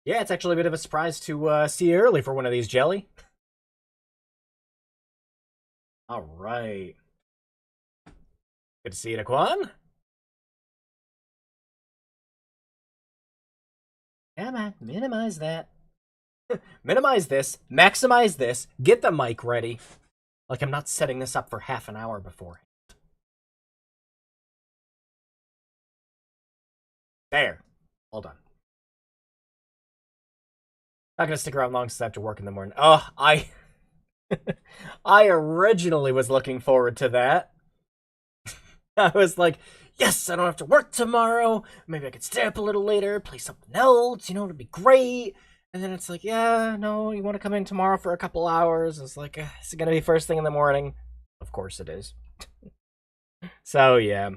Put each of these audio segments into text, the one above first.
Yeah, it's actually a bit of a surprise to see you early for one of these, Jelly. All right. Good to see you, Daquan. Yeah, man. Minimize that. Minimize this. Maximize this. Get the mic ready. Like I'm not setting this up for half an hour before. There. Hold on. Not gonna stick around long since I have to work in the morning. Oh, I originally was looking forward to that. I was like, yes, I don't have to work tomorrow. Maybe I could stay up a little later, play something else, it'd be great. And then it's like, yeah, no, you want to come in tomorrow for a couple hours? It's like, is it going to be first thing in the morning? Of course it is. So, yeah.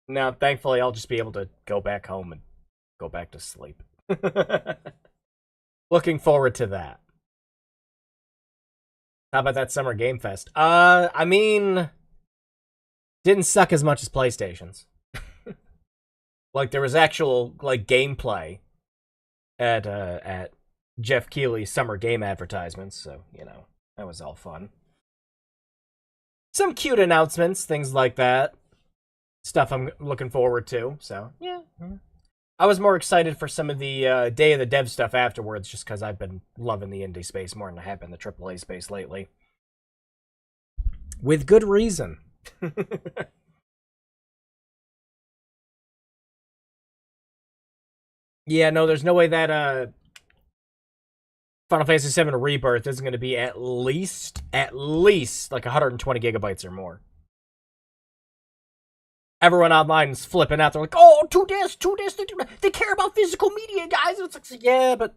Now, thankfully, I'll just be able to go back home and go back to sleep. Looking forward to that. How about that Summer Game Fest? I mean, didn't suck as much as PlayStation's. Like, there was actual, gameplay at Jeff Keighley's Summer Game advertisements, so, that was all fun. Some cute announcements, things like that. Stuff I'm looking forward to, so, yeah. I was more excited for some of the Day of the Dev stuff afterwards, just because I've been loving the indie space more than I have been the AAA space lately. With good reason. Yeah, no, there's no way that Final Fantasy VII Rebirth isn't going to be at least like 120 gigabytes or more. Everyone online is flipping out. They're like, oh, two discs. They care about physical media, guys. It's like, yeah, but...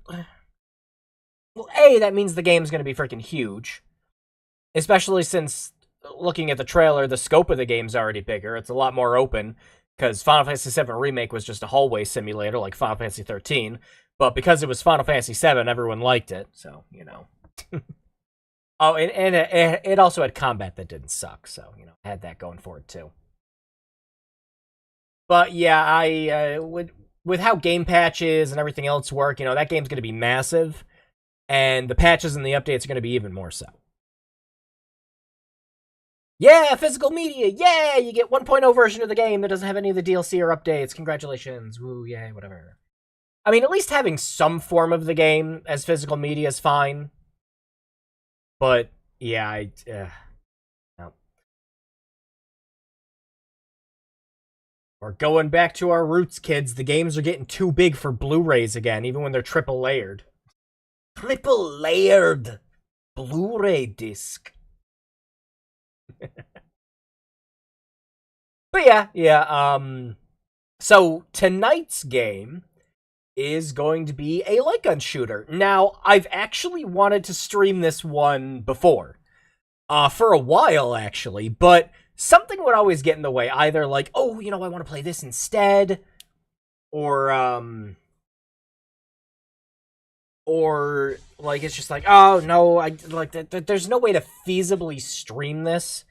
Well, A, that means the game's going to be freaking huge. Especially since, looking at the trailer, the scope of the game's already bigger. It's a lot more open. Because Final Fantasy VII Remake was just a hallway simulator like Final Fantasy 13. But because it was Final Fantasy VII, everyone liked it. So, Oh, and it also had combat that didn't suck. So, had that going for it, too. But yeah, I with how game patches and everything else work, that game's going to be massive, and the patches and the updates are going to be even more so. Yeah, physical media. Yeah, you get 1.0 version of the game that doesn't have any of the DLC or updates. Congratulations. Woo, yay, whatever. I mean, at least having some form of the game as physical media is fine. But yeah, no. We're going back to our roots, kids. The games are getting too big for Blu-rays again, even when they're triple layered. Triple layered Blu-ray disc. But yeah. So tonight's game is going to be a light gun shooter. Now, I've actually wanted to stream this one before. For a while, actually, but something would always get in the way. Either like, oh, I want to play this instead, or like it's just like, oh no, I like there's no way to feasibly stream this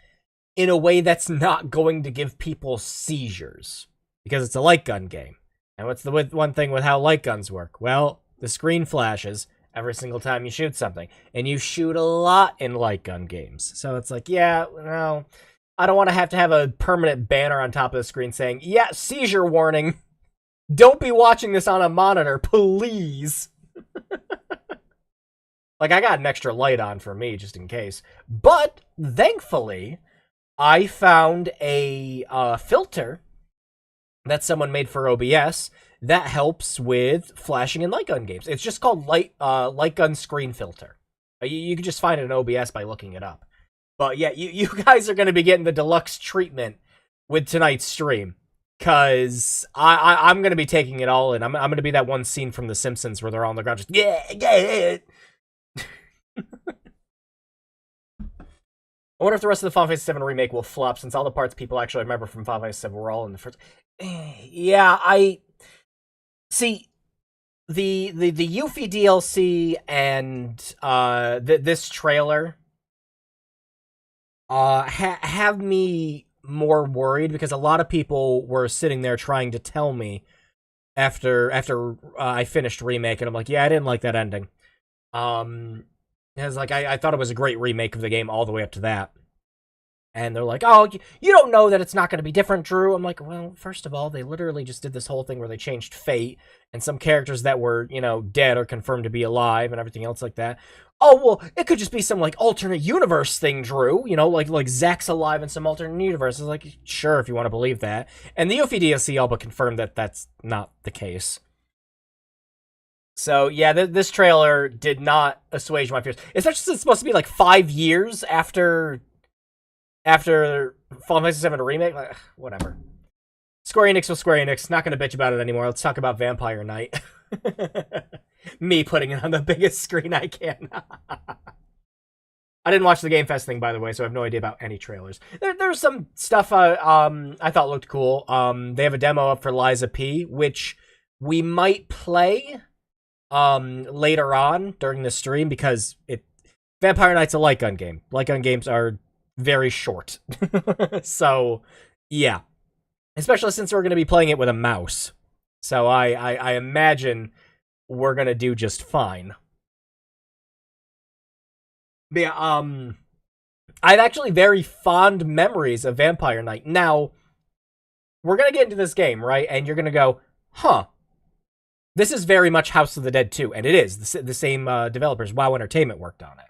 in a way that's not going to give people seizures because it's a light gun game. And what's the one thing with how light guns work? Well, the screen flashes every single time you shoot something, and you shoot a lot in light gun games. So it's like, yeah, no, I don't want to have a permanent banner on top of the screen saying, yeah, seizure warning. Don't be watching this on a monitor, please. Like, I got an extra light on for me, just in case. But, thankfully, I found a filter that someone made for OBS that helps with flashing in light gun games. It's just called light gun screen filter. You can just find it in OBS by looking it up. But yeah, you guys are going to be getting the deluxe treatment with tonight's stream. Because I'm going to be taking it all in. I'm going to be that one scene from The Simpsons where they're all on the ground just, yeah. I wonder if the rest of the Final Fantasy VII Remake will flop, since all the parts people actually remember from Final Fantasy VII were all in the first... Yeah, See, the Yuffie DLC and this trailer have me more worried, because a lot of people were sitting there trying to tell me after I finished Remake, and I'm like, yeah, I didn't like that ending. It's like I thought it was a great remake of the game all the way up to that. And they're like, oh, you don't know that it's not going to be different, Drew. I'm like, well, first of all, they literally just did this whole thing where they changed fate, and some characters that were, dead are confirmed to be alive and everything else like that. Oh, well, it could just be some, like, alternate universe thing, Drew. Like Zack's alive in some alternate universe. It's like, sure, if you want to believe that. And the Yuffie DLC all but confirmed that that's not the case. So, yeah, this trailer did not assuage my fears. Especially since it's supposed to be, like, 5 years after Final Fantasy VII Remake. Like, whatever. Square Enix was Square Enix. Not going to bitch about it anymore. Let's talk about Vampire Knight. Me putting it on the biggest screen I can. I didn't watch the Game Fest thing, by the way, so I have no idea about any trailers. There's some stuff I thought looked cool. They have a demo up for Liza P, which we might play later on during the stream, because Vampire Knight's a light gun game. Light gun games are very short. So, yeah. Especially since we're going to be playing it with a mouse. So I imagine we're going to do just fine. But yeah, I have actually very fond memories of Vampire Knight. Now, we're going to get into this game, right? And you're going to go, huh. This is very much House of the Dead 2. And it is. The same developers, WoW Entertainment, worked on it.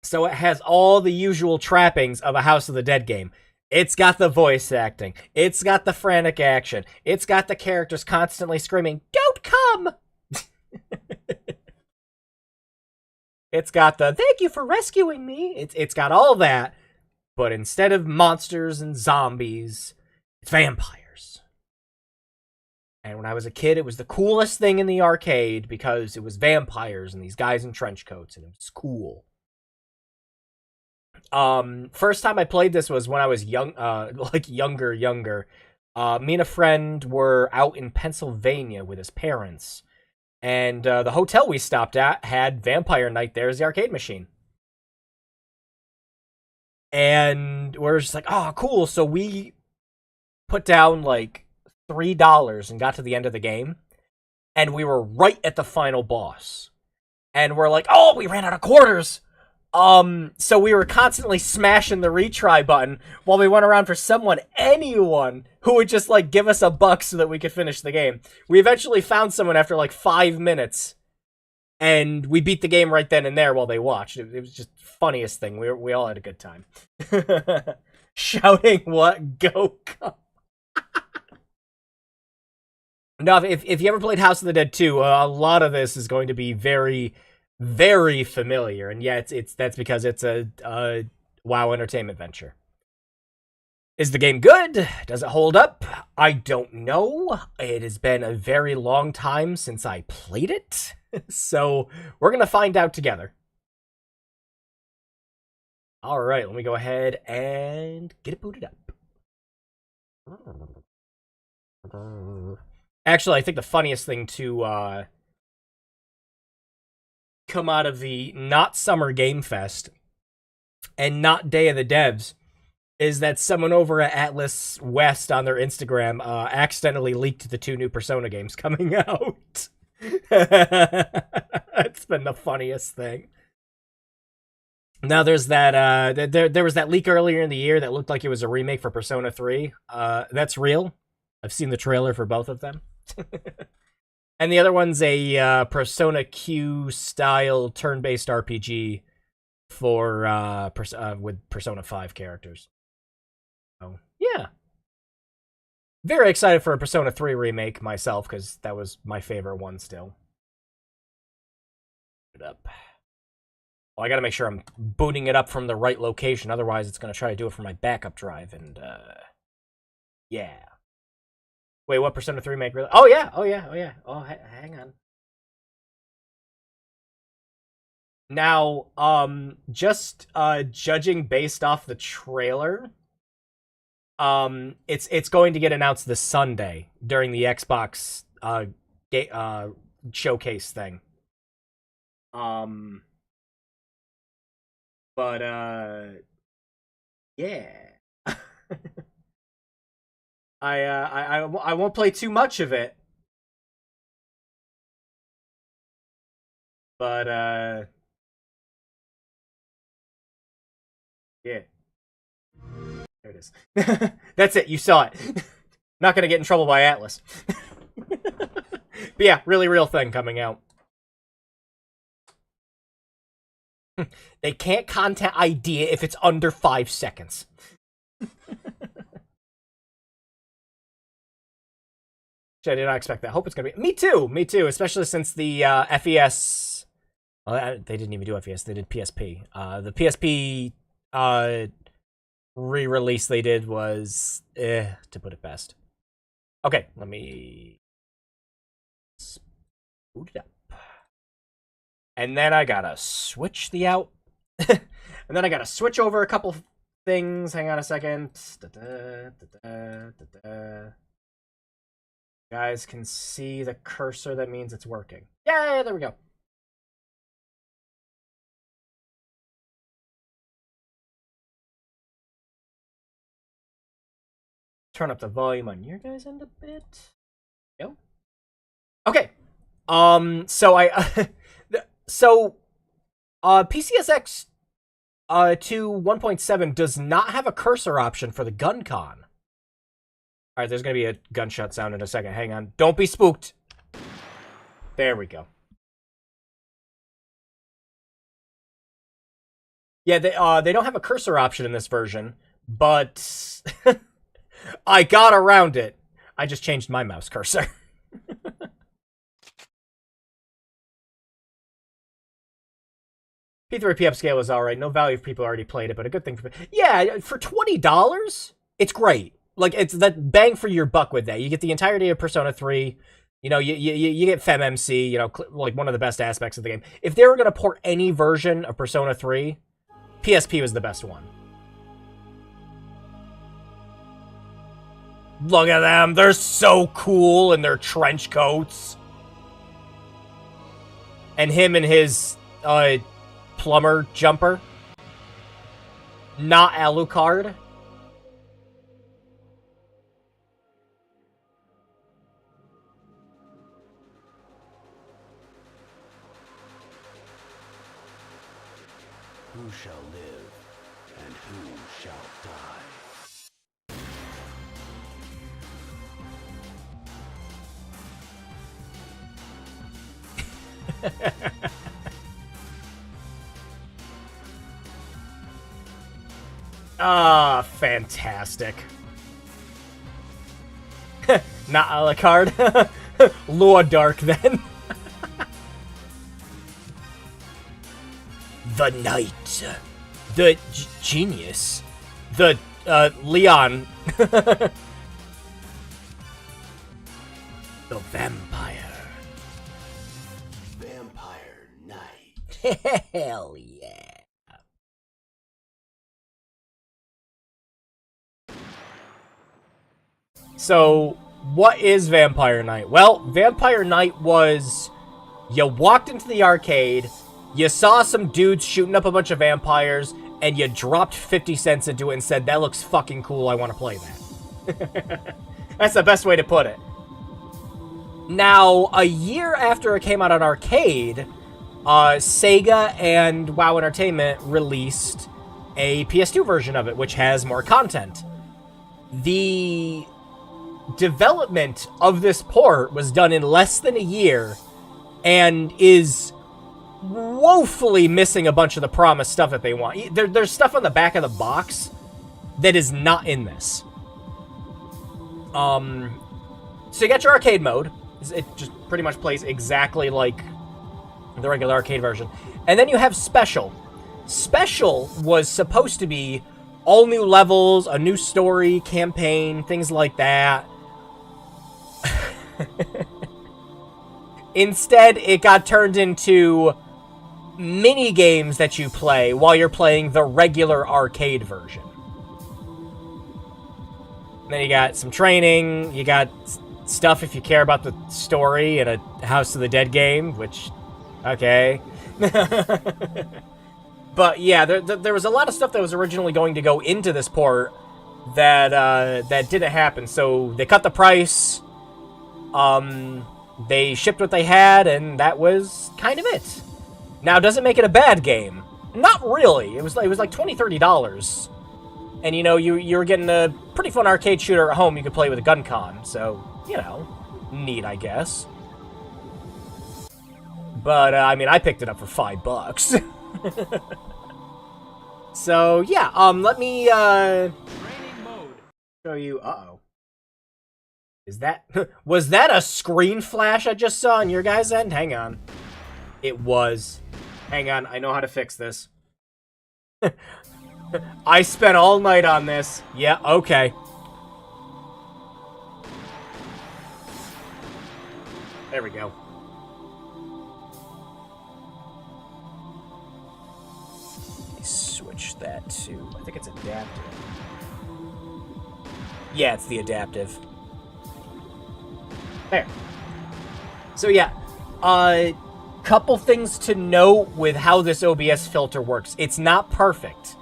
So it has all the usual trappings of a House of the Dead game. It's got the voice acting. It's got the frantic action. It's got the characters constantly screaming, "Don't come!" It's got the "Thank you for rescuing me." It's got all that. But instead of monsters and zombies, it's vampires. And when I was a kid, it was the coolest thing in the arcade because it was vampires and these guys in trench coats, and it was cool. First time I played this was when I was young, younger. Me and a friend were out in Pennsylvania with his parents, and the hotel we stopped at had Vampire Knight there as the arcade machine. And we're just like, oh, cool. So we put down like $3 and got to the end of the game, and we were right at the final boss. And we're like, oh, we ran out of quarters. So we were constantly smashing the retry button while we went around for anyone who would just, like, give us $1 so that we could finish the game. We eventually found someone after, like, 5 minutes, and we beat the game right then and there while they watched. It was just the funniest thing. We all had a good time. Shouting, what? Go, come. Now, if you ever played House of the Dead 2, a lot of this is going to be very, very familiar, and yeah, that's because it's a WoW Entertainment venture. Is the game good? Does it hold up? I don't know. It has been a very long time since I played it, so we're gonna find out together. All right, let me go ahead and get it booted up. Actually, I think the funniest thing to come out of the not Summer Game Fest and not Day of the Devs is that someone over at Atlas West on their Instagram accidentally leaked the 2 new Persona games coming out. It's been the funniest thing. Now there's that there was that leak earlier in the year that looked like it was a remake for Persona 3. That's real. I've seen the trailer for both of them. And the other one's a Persona Q style turn-based RPG for with Persona 5 characters. So, yeah. Very excited for a Persona 3 remake myself, because that was my favorite one still. Put it up. Well, I gotta make sure I'm booting it up from the right location, otherwise it's gonna try to do it from my backup drive, and yeah. Wait, what Persona 3 make really? Oh yeah. Oh, hang on. Now, just judging based off the trailer, it's going to get announced this Sunday during the Xbox showcase thing. But, yeah. I won't play too much of it. But, yeah. There it is. That's it, you saw it. Not gonna get in trouble by Atlas. But yeah, really real thing coming out. They can't content ID it if it's under 5 seconds. I did not expect that. Hope it's gonna be. Me too, especially since the FES. Well, they didn't even do FES, they did PSP. The PSP re-release they did was to put it best. Okay, let me boot it up. And then I gotta switch the out. And then I gotta switch over a couple things. Hang on a second. Guys can see the cursor, that means it's working. Yay, there we go. Turn up the volume on your guys' end a bit. Yo. Okay. So PCSX 2 1.7 does not have a cursor option for the gun con. Alright, there's gonna be a gunshot sound in a second. Hang on. Don't be spooked. There we go. Yeah, they don't have a cursor option in this version, but I got around it. I just changed my mouse cursor. P3P upscale is alright. No value if people already played it, but a good thing for... Yeah, for $20, it's great. Like, it's that bang for your buck with that. You get the entirety of Persona 3. You know, you get FemMC, you know, like one of the best aspects of the game. If they were going to port any version of Persona 3, PSP was the best one. Look at them. They're so cool in their trench coats. And him in his plumber jumper. Not Alucard. Who shall live and who shall die? Ah, fantastic. Not Alucard. Lord Dark, then. The Knight. The Genius. The, Leon. The Vampire. Vampire Knight. Hell yeah. So, what is Vampire Knight? Well, Vampire Knight was... You walked into the arcade, you saw some dudes shooting up a bunch of vampires, and you dropped 50 cents into it and said, that looks fucking cool, I want to play that. That's the best way to put it. Now, a year after it came out on arcade, Sega and WoW Entertainment released a PS2 version of it, which has more content. The development of this port was done in less than a year and is woefully missing a bunch of the promised stuff that they want. There's stuff on the back of the box that is not in this. So you got your arcade mode. It just pretty much plays exactly like the regular arcade version. And then you have Special. Special was supposed to be all new levels, a new story, campaign, things like that. Instead, it got turned into mini games that you play while you're playing the regular arcade version. And then you got some training, you got stuff if you care about the story in a House of the Dead game, which, okay. But yeah, there was a lot of stuff that was originally going to go into this port that that didn't happen. So they cut the price. They shipped what they had, and that was kind of it. Now, does it make it a bad game? Not really. It was like $20-$30. And, you know, you were getting a pretty fun arcade shooter at home you could play with a gun con. So, you know, neat, I guess. But, I mean, I picked it up for $5. So, yeah, let me, show you, uh-oh. Is that, was that a screen flash I just saw on your guys' end? Hang on. It was. Hang on, I know how to fix this. I spent all night on this. Yeah, okay. There we go. Switch that to, I think it's adaptive. Yeah, it's the adaptive. There. So yeah, couple things to note with how this OBS filter works. It's not perfect.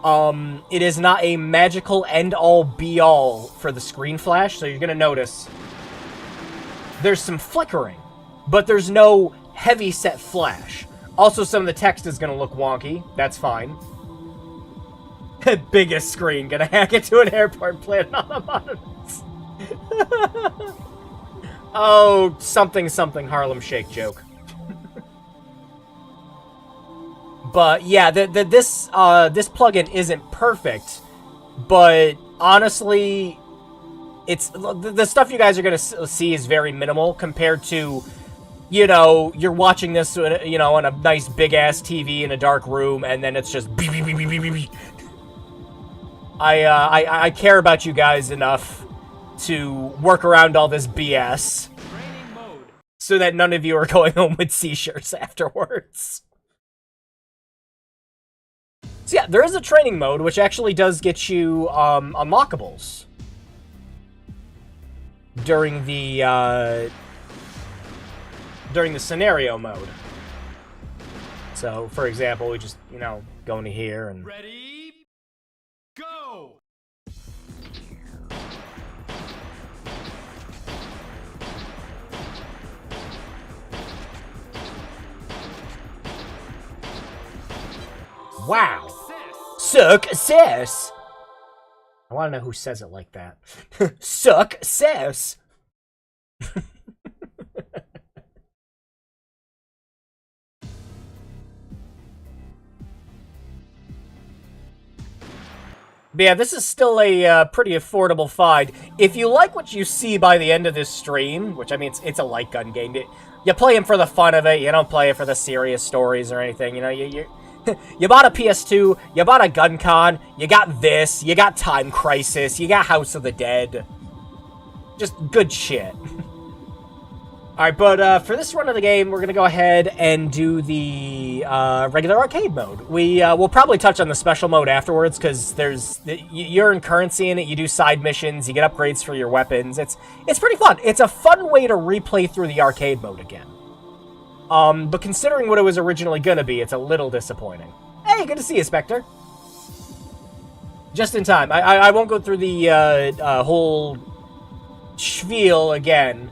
It is not a magical end-all be-all for the screen flash, so you're gonna notice there's some flickering, but there's no heavy-set flash. Also, some of the text is gonna look wonky. That's fine. Biggest screen, gonna hack into an airport plane on the monuments. Oh, something Harlem Shake joke. But yeah, this plugin isn't perfect, but honestly, it's the stuff you guys are gonna see is very minimal compared to, you know, you're watching this, you know, on a nice big ass TV in a dark room, and then it's just. I care about you guys enough to work around all this BS, so that none of you are going home with seizures afterwards. So yeah, there is a training mode, which actually does get you unlockables during the scenario mode. So, for example, we just, you know, go into here and... Ready, go! Wow! Success! I want to know who says it like that. Success! But yeah, this is still a pretty affordable find. If you like what you see by the end of this stream, which, I mean, it's a light gun game. You play them for the fun of it. You don't play it for the serious stories or anything. You know, you bought a PS2, you bought a gun con, you got this, you got Time Crisis, you got House of the Dead. Just good shit. Alright, but for this run of the game, we're going to go ahead and do the regular arcade mode. We'll probably touch on the special mode afterwards, because you earn currency in it, you do side missions, you get upgrades for your weapons. It's pretty fun. It's a fun way to replay through the arcade mode again. But considering what it was originally going to be, it's a little disappointing. Hey, good to see you, Spectre. Just in time. I won't go through the whole spiel again.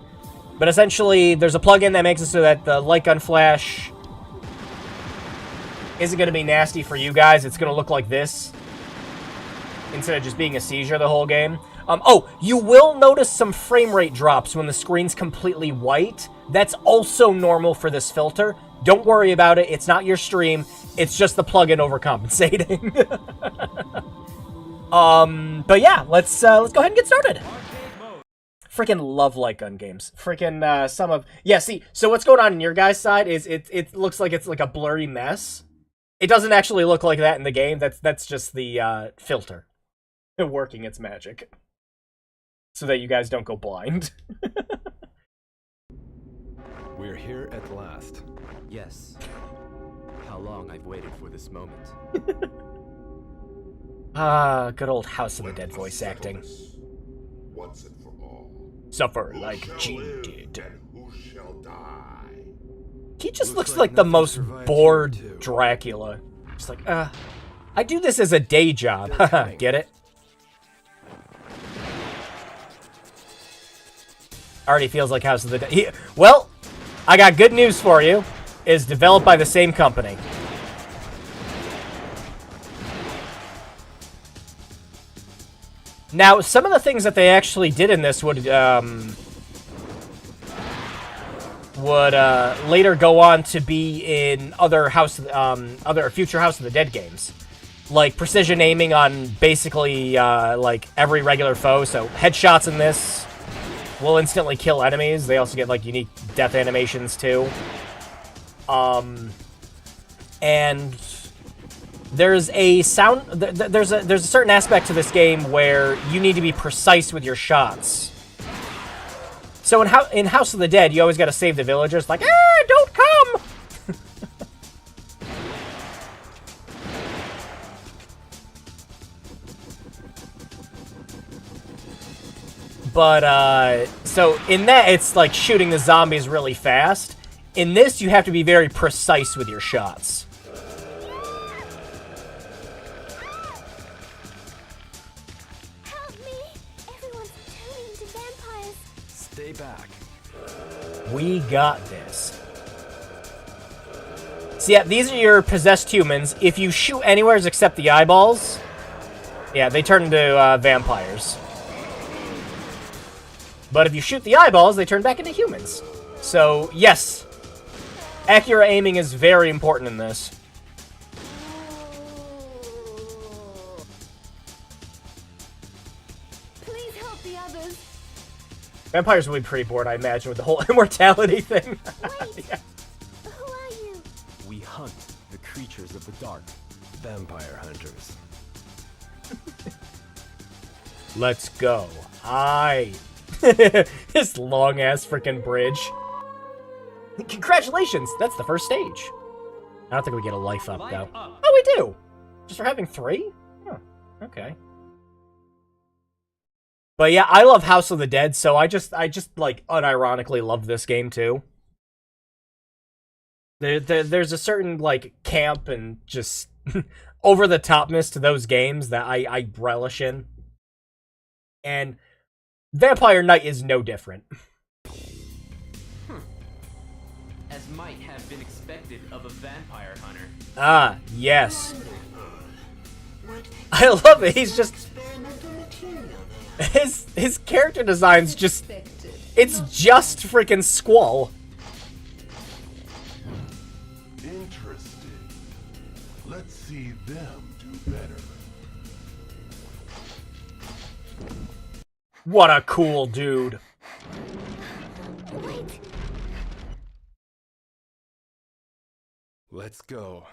But essentially, there's a plugin that makes it so that the light gun flash isn't going to be nasty for you guys. It's going to look like this, instead of just being a seizure the whole game. Oh, you will notice some frame rate drops when the screen's completely white. That's also normal for this filter. Don't worry about it. It's not your stream. It's just the plugin overcompensating. But yeah, let's go ahead and get started. Freaking love light gun games. Freaking some of... Yeah, see, so what's going on your guys' side is it looks like it's like a blurry mess. It doesn't actually look like that in the game. That's just the filter working its magic, so that you guys don't go blind. We're here at last. Yes. How long I've waited for this moment. Good old House of the Dead voice acting. Once and for all. Suffer Who like shall Gene live did. and who shall die? He just Looks looks like like the nothing most survived bored here, too. Dracula. Just like, I do this as a day job. Haha, get it? Already feels like House of the Dead. Well, I got good news for you. It's developed by the same company. Now, some of the things that they actually did in this would later go on to be in other future House of the Dead games, like precision aiming on basically like every regular foe. So headshots in this will instantly kill enemies. They also get like unique death animations too. And there's a there's a certain aspect to this game where you need to be precise with your shots. So in House of the Dead, you always got to save the villagers. Like, don't come! But, so in that, it's like shooting the zombies really fast. In this, you have to be very precise with your shots. Help me! Everyone's turning into vampires. Stay back. We got this. So yeah, these are your possessed humans. If you shoot anywhere except the eyeballs, yeah, they turn into vampires. But if you shoot the eyeballs, they turn back into humans. So, yes, accurate aiming is very important in this. Please help the others. Vampires will be pretty bored, I imagine, with the whole immortality thing. Wait. Yeah. Who are you? We hunt the creatures of the dark. Vampire hunters. Let's go. This long-ass freaking bridge. Congratulations! That's the first stage. I don't think we get a life up, though. Oh, we do! Just for having 3? Huh. Okay. But yeah, I love House of the Dead, so I just like, unironically love this game, too. There's a certain, like, camp and just over-the-topness to those games that I relish in. And Vampire Knight is no different. As might have been expected of a vampire hunter. Ah, yes. I love it. He's just... His character design's just... It's just freaking Squall. Interesting. Let's see them do better. What a cool dude. Wait. Let's go.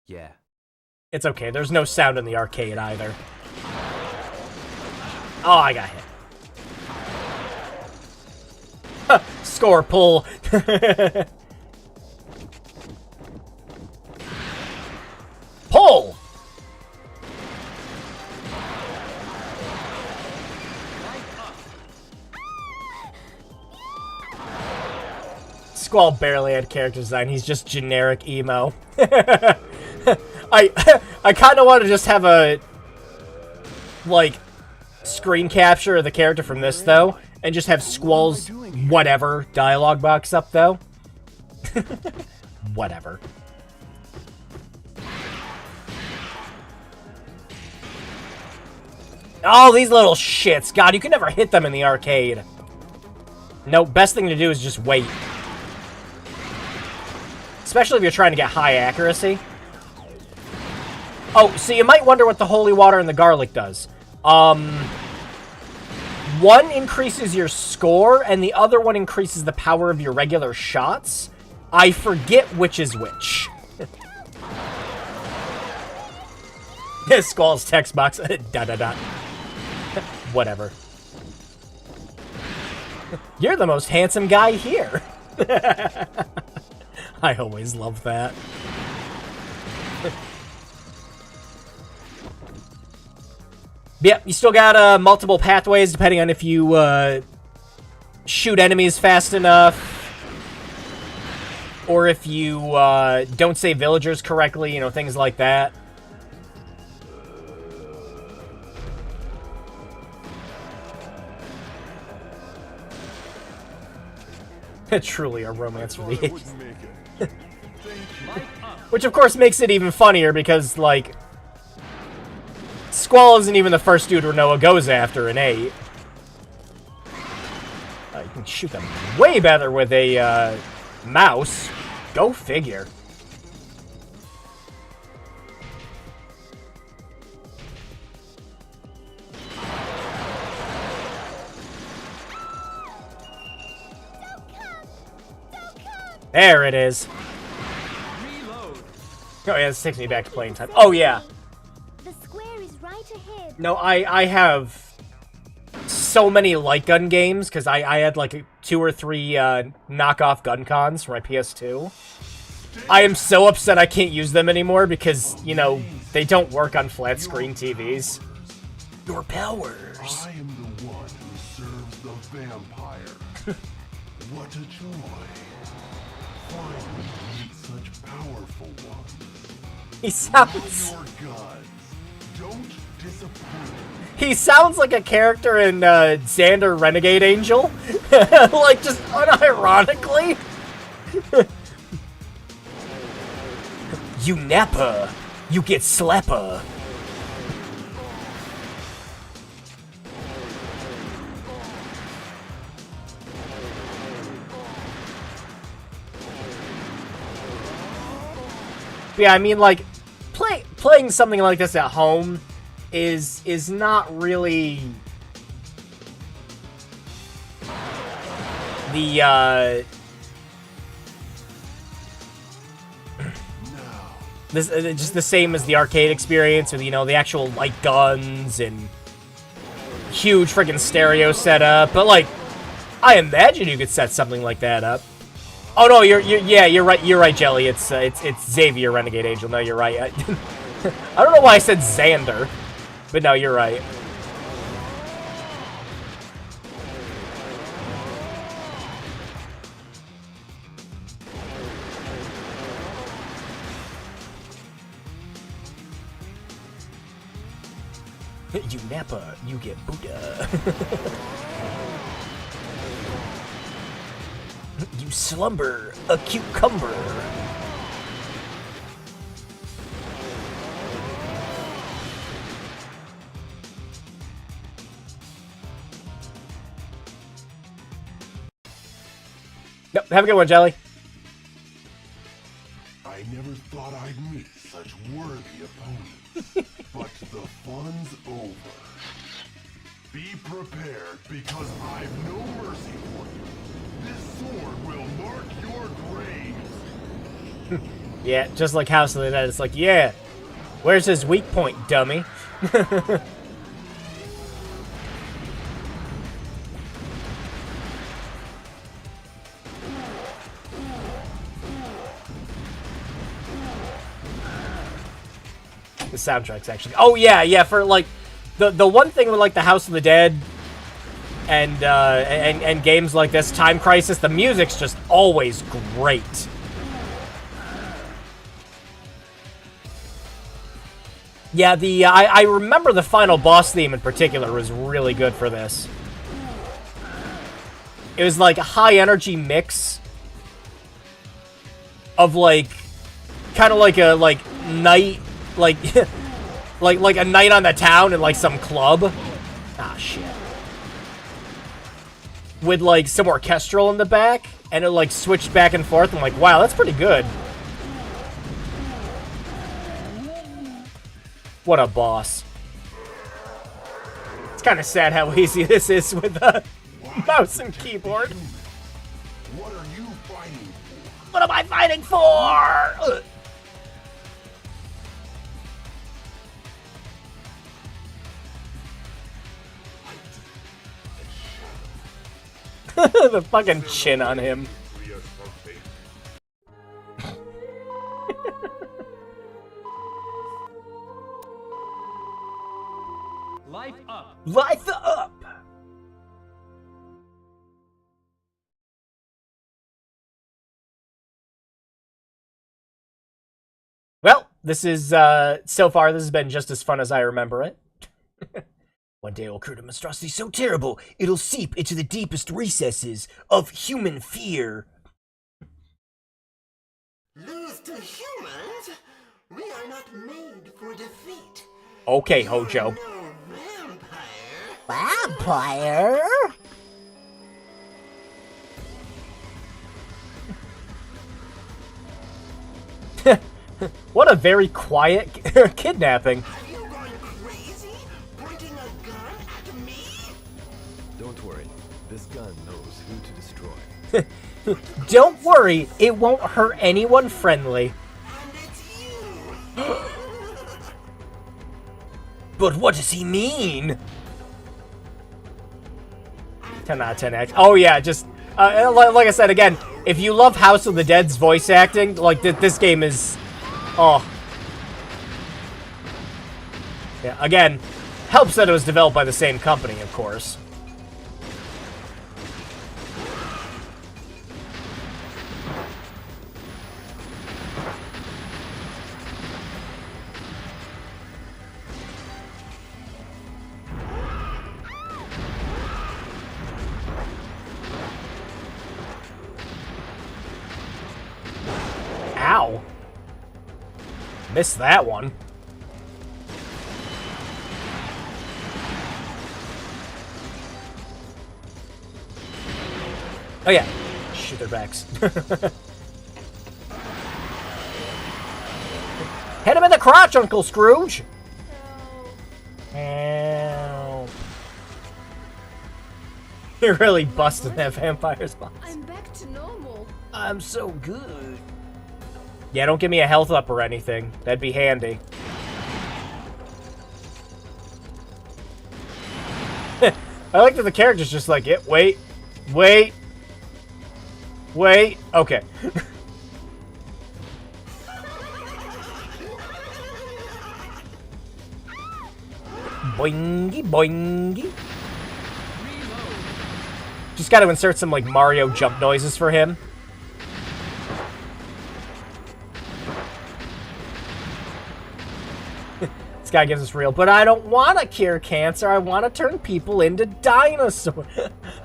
Yeah. It's okay. There's no sound in the arcade either. Oh, I got hit. Huh, score pull. Pull! Squall barely had character design. He's just generic emo. I kind of want to just have a, like, screen capture of the character from this, though, and just have Squall's whatever dialogue box up, though. Whatever. Oh, these little shits. God, you can never hit them in the arcade. No, best thing to do is just wait. Especially if you're trying to get high accuracy. Oh, so you might wonder what the holy water and the garlic does. One increases your score, and the other one increases the power of your regular shots. I forget which is which. Squall's text box. Da-da-da. Whatever. You're the most handsome guy here. I always love that. Yep, you still got multiple pathways depending on if you shoot enemies fast enough, or if you don't save villagers correctly, you know, things like that. Truly a romance for the Thought I ages. wouldn't make it. Thank you. Which, of course, makes it even funnier because, like, Squall isn't even the first dude Renoa goes after in 8. You can shoot them way better with a mouse. Go figure. There it is. Reload. Oh yeah, this takes me back to playing time. Oh yeah. The square is right ahead. No, I have so many light gun games because I had like 2 or 3 knockoff gun cons for my PS2. I am so upset I can't use them anymore because, you know, they don't work on flat screen TVs. Your powers. I am the one who serves the vampire. What a joy. Finally meet such powerful ones. He sounds Your gods. Don't disappoint. he sounds like a character in Xander Renegade Angel. Like just unironically. You napper. You get slapper. Yeah, I mean, like, playing something like this at home is not really the this just the same as the arcade experience with, you know, the actual light guns and huge freaking stereo setup. But like, I imagine you could set something like that up. Oh no, you're right, Jelly. It's Xavier Renegade Angel. No, you're right. I don't know why I said Xander, but no, you're right. You Nappa, you get Buddha. You slumber, a cucumber. Yep, have a good one, Jelly. I never thought I'd meet such worthy opponents. But the fun's over. Be prepared, because I've no mercy for you. This sword will mark your graves. Yeah, just like House of the Dead, it's like, yeah, where's his weak point, dummy? The soundtrack's actually... Oh, yeah, for, like, the one thing with, like, the House of the Dead and games like this, Time Crisis, the music's just always great. Yeah, I remember the final boss theme in particular was really good for this. It was, like, a high-energy mix of, like, kind of like a, like, night... Like, like a night on the town in, like, some club. Ah, shit. With, like, some orchestral in the back, and it, like, switched back and forth. I'm like, wow, that's pretty good. What a boss. It's kind of sad how easy this is with a mouse and keyboard. What are you fighting for? What am I fighting for? Ugh. The fucking chin on him. Life up. Life up! Well, this is, so far, this has been just as fun as I remember it. One day will occur to monstrosity so terrible, it'll seep into the deepest recesses of human fear. Lose to humans? We are not made for defeat. Okay, Hojo. No vampire. Vampire? What a very quiet kidnapping. Have you gone crazy? Pointing a gun at me? Don't worry. This gun knows who to destroy. Don't worry, it won't hurt anyone friendly. And it's you. But what does he mean? 10 out of 10 act. Oh yeah, just like I said again, if you love House of the Dead's voice acting, like this game is, oh, yeah. Again, helps that it was developed by the same company, of course. Ow. Missed that one. Oh yeah. Shoot their backs. Hit him in the crotch, Uncle Scrooge! Help. You're really busting that vampire's boss. I'm back to normal. I'm so good. Yeah, don't give me a health up or anything. That'd be handy. I like that the character's just like, wait. Okay. Boingy, boingy. Just gotta insert some, like, Mario jump noises for him. This guy gives us real, but I don't want to cure cancer. I want to turn people into dinosaurs.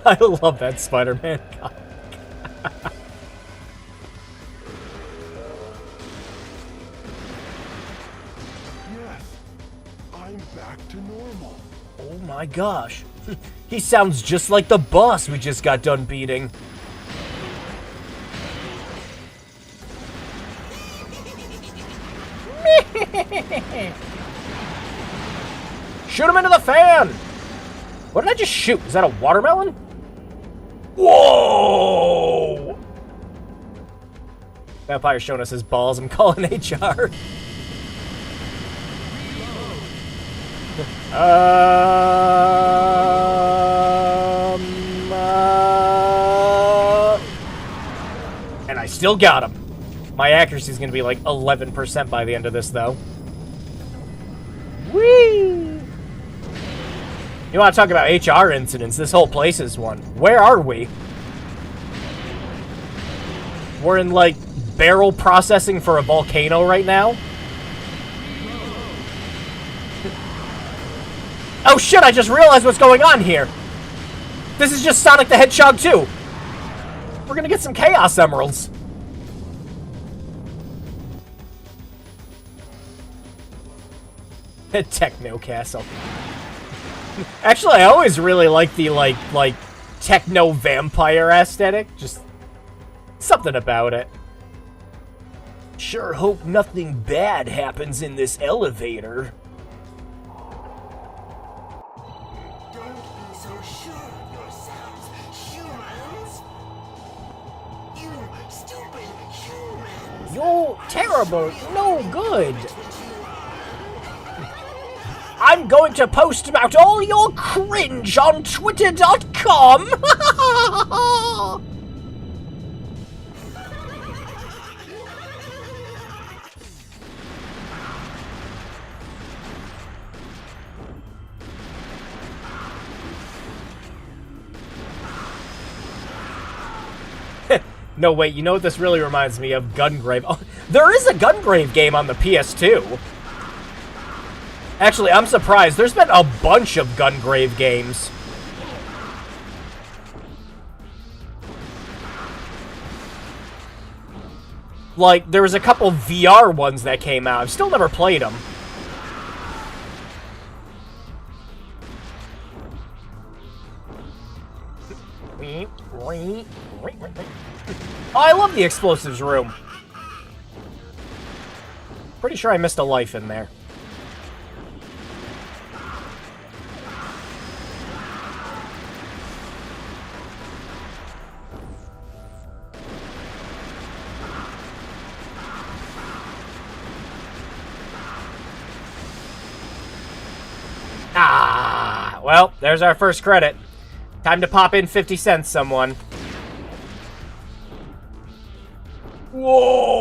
I love that Spider-Man comic. Yes, I'm back to normal. Oh my gosh. He sounds just like the boss we just got done beating. Shoot him into the fan! What did I just shoot? Is that a watermelon? Whoa! Vampire's showing us his balls. I'm calling HR. And I still got him. My accuracy is going to be like 11% by the end of this, though. Whee! You want to talk about HR incidents? This whole place is one. Where are we? We're in, like, barrel processing for a volcano right now? Oh shit, I just realized what's going on here. This is just Sonic the Hedgehog 2. We're gonna get some Chaos Emeralds. Techno Castle. Actually, I always really like the, like, techno vampire aesthetic. Just something about it. Sure hope nothing bad happens in this elevator. Don't be so sure of yourselves, humans. You stupid humans. You're terrible, no good. I'm going to post about all your cringe on Twitter.com. No, wait, you know what this really reminds me of? Gungrave. Oh, there is a Gungrave game on the PS2. Actually, I'm surprised. There's been a bunch of Gungrave games. Like, there was a couple VR ones that came out. I've still never played them. Oh, I love the explosives room. Pretty sure I missed a life in there. Ah, well, there's our first credit. Time to pop in 50 cents, someone. Whoa!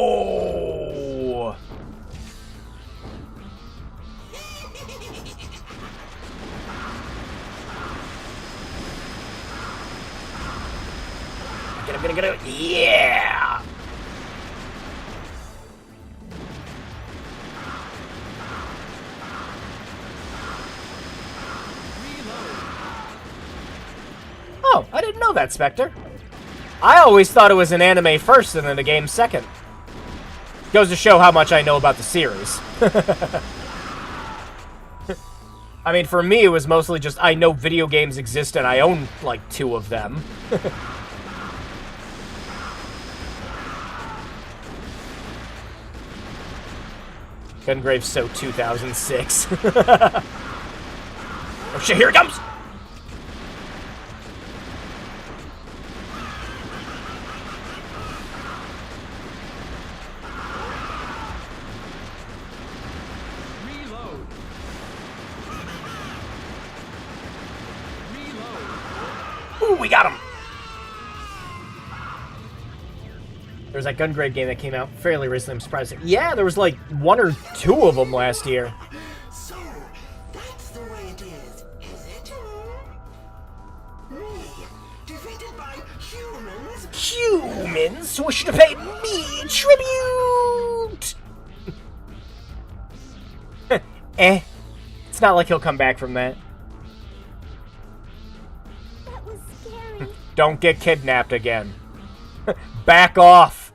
Get him. Yeah! Oh, I didn't know that, Spectre. I always thought it was an anime first and then a game second. Goes to show how much I know about the series. I mean, for me, it was mostly just I know video games exist and I own, like, 2 of them. Gungrave so 2006. Oh shit, here it comes! Ooh, we got him! There's that Gungrave game that came out fairly recently. I'm surprised. Yeah, there was like 1 or 2 of them last year. So, that's the way it is it? Me, defeated by humans? Humans wish to pay me tribute! It's not like he'll come back from that. That was scary. Don't get kidnapped again. Back off!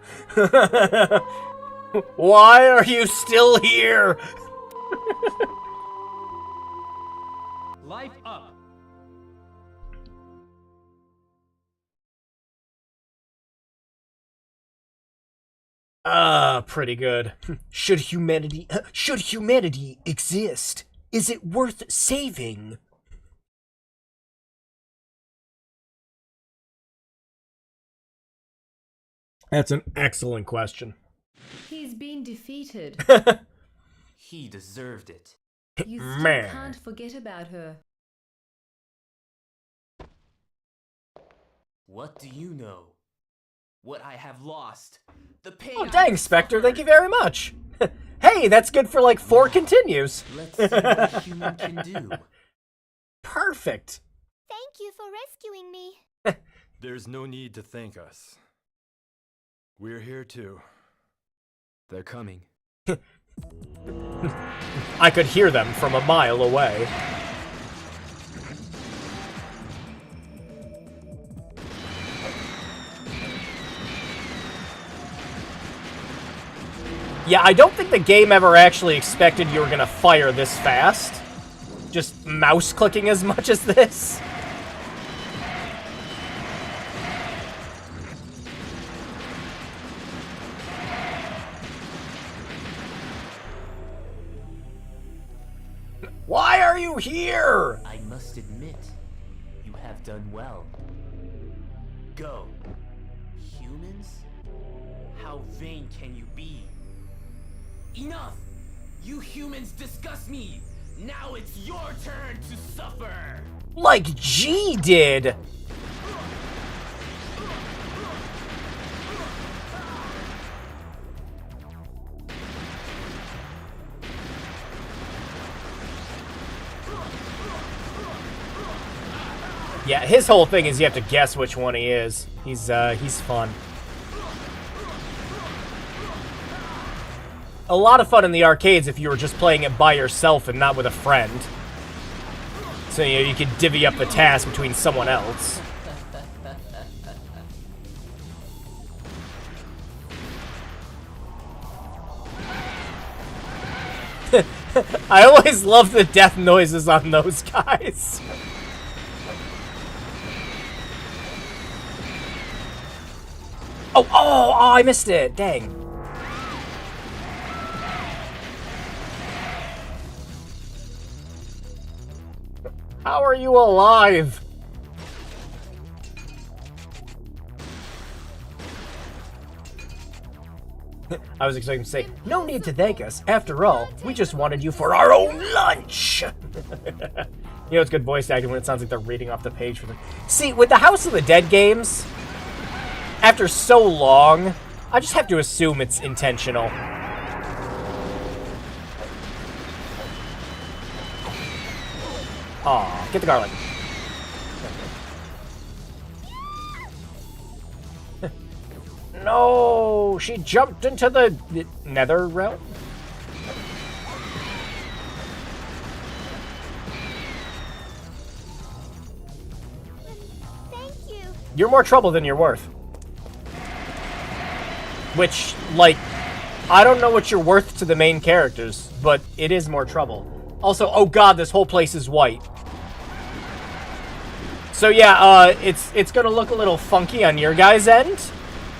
Why are you still here? Life up. Pretty good. Should humanity exist? Is it worth saving? That's an excellent question. He's been defeated. He deserved it. You still Man. can't forget about her. What do you know? What I have lost. The pain. Oh, I dang, have Spectre, thank suffered. you very much. Hey, that's good for like 4 continues. Let's see what a human can do. Perfect. Thank you for rescuing me. There's no need to thank us. We're here too. They're coming. I could hear them from a mile away. Yeah, I don't think the game ever actually expected you were gonna fire this fast. Just mouse clicking as much as this. Why are you here? I must admit, you have done well. Go. Humans? How vain can you be? Enough! You humans disgust me! Now it's your turn to suffer! Like G did. Yeah, his whole thing is you have to guess which one he is. He's fun. a lot of fun in the arcades if you were just playing it by yourself and not with a friend. So, you know, you could divvy up the task between someone else. I always love the death noises on those guys. Oh, I missed it. Dang. How are you alive? I was expecting to say, no need to thank us. After all, we just wanted you for our own lunch. You know, it's good voice acting when it sounds like they're reading off the page for the... See, with the House of the Dead games, after so long, I just have to assume it's intentional. Aw, get the garlic. No, she jumped into the nether realm. Thank you. You're more trouble than you're worth. Which, like, I don't know what you're worth to the main characters, but it is more trouble. Also, oh god, this whole place is white. So yeah, it's gonna look a little funky on your guys' end.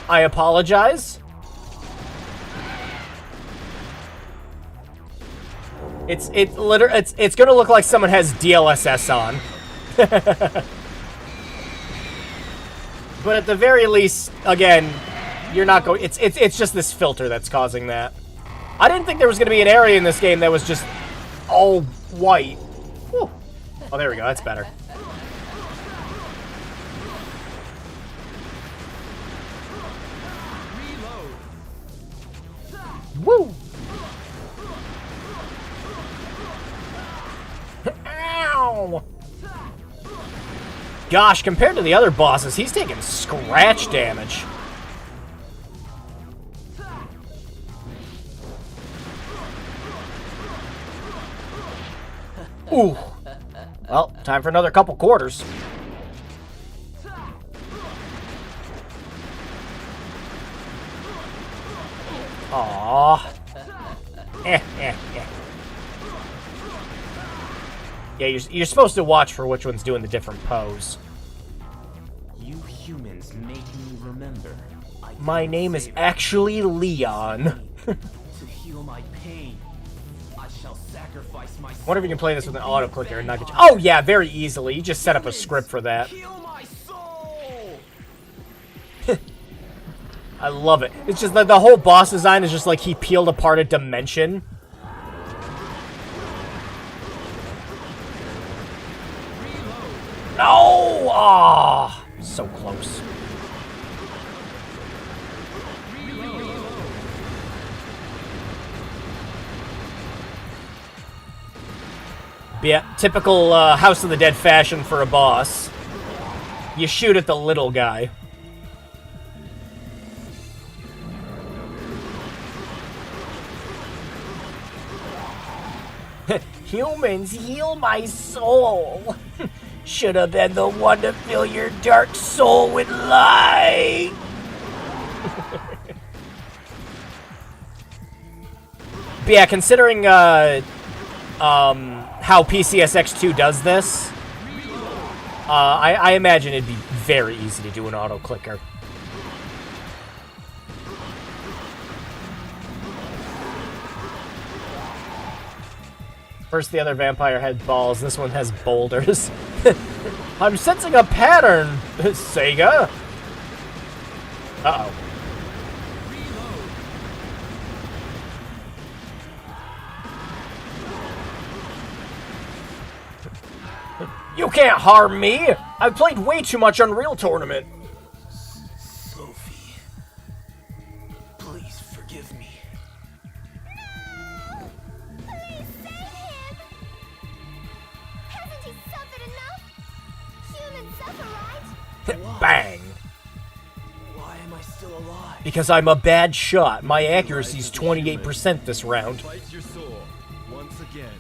I apologize. It's gonna look like someone has DLSS on. But at the very least, again, you're not going. It's just this filter that's causing that. I didn't think there was gonna be an area in this game that was just all white. Whew. Oh, there we go. That's better. Woo! Ow! Gosh, compared to the other bosses, he's taking scratch damage. Ooh. Well, time for another couple quarters. Aww. Yeah, you're supposed to watch for which one's doing the different pose. You humans make me remember. My name is actually Leon. To heal my pain, I shall sacrifice my soul. Wonder if you can play this with an auto clicker and not get you. Oh yeah, very easily. You just set up a script for that. Heal my soul. I love it. It's just that the whole boss design is just like he peeled apart a dimension. No! Ah, so close. But yeah, typical House of the Dead fashion for a boss. You shoot at the little guy. Humans, heal my soul. Should have been the one to fill your dark soul with light. But yeah, considering how PCSX2 does this, I imagine it'd be very easy to do an auto clicker. First, the other vampire had balls. This one has boulders. I'm sensing a pattern, Sega. Uh-oh. You can't harm me! I've played way too much Unreal Tournament. Sophie, please forgive me. Please save him! Hasn't he suffered enough? Humans suffer, right? Bang! Why am I still alive? Because I'm a bad shot. My accuracy's 28% this round. Fight your soul once again.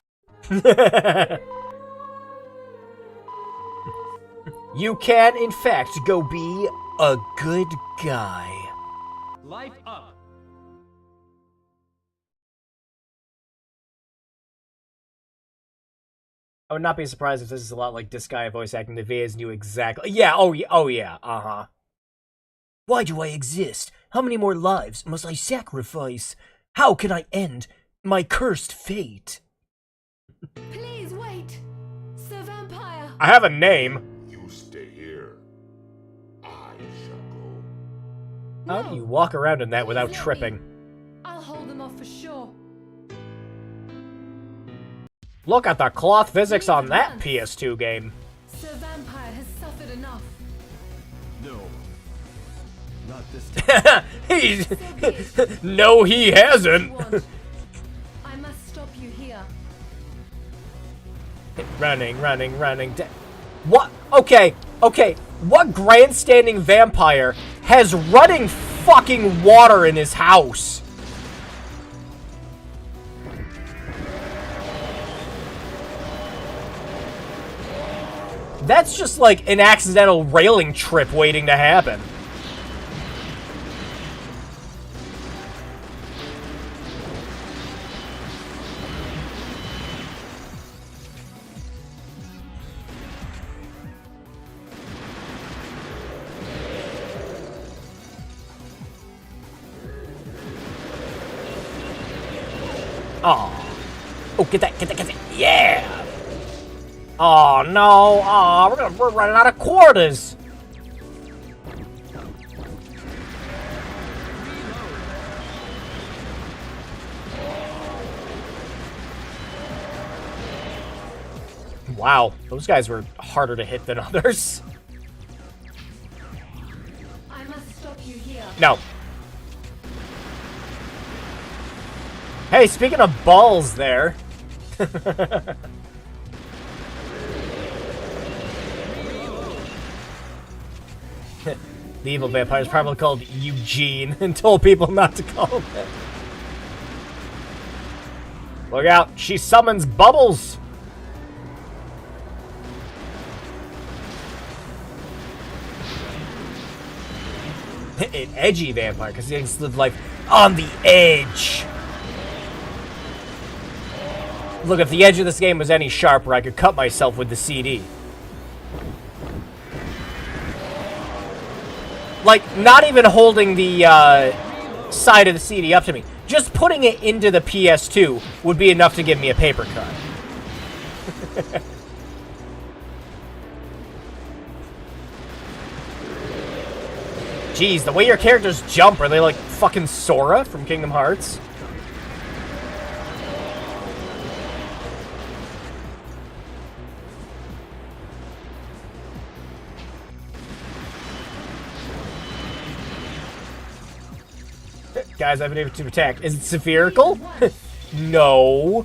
You can, in fact, go be a good guy. Life up. I would not be surprised if this is a lot like this guy voice acting. The VAs knew exactly. Yeah, oh yeah, uh-huh. Why do I exist? How many more lives must I sacrifice? How can I end my cursed fate? Please wait. Sir Vampire. I have a name. You stay here. I shall go. How do you walk around in that without Please let tripping? me. I'll hold them off for sure. Look at the cloth physics on that PS2 game. Sir Vampire has suffered enough. No. Not this time. No, he hasn't. Want. I must stop you here. Running. What? Okay. What grandstanding vampire has running fucking water in his house? That's just like an accidental railing trip waiting to happen. Oh, get that, yeah! Oh no, we're running out of quarters! Wow, those guys were harder to hit than others. I must stop you here. No. Hey, speaking of balls there. The evil vampire is probably called Eugene and told people not to call him that. Look out, she summons bubbles! An edgy vampire, because he likes to live life on the edge. Look, if the edge of this game was any sharper, I could cut myself with the CD. Like, not even holding the side of the CD up to me. Just putting it into the PS2 would be enough to give me a paper cut. Jeez, the way your characters jump, are they like fucking Sora from Kingdom Hearts? Guys, I've been able to attack. Is it spherical? No.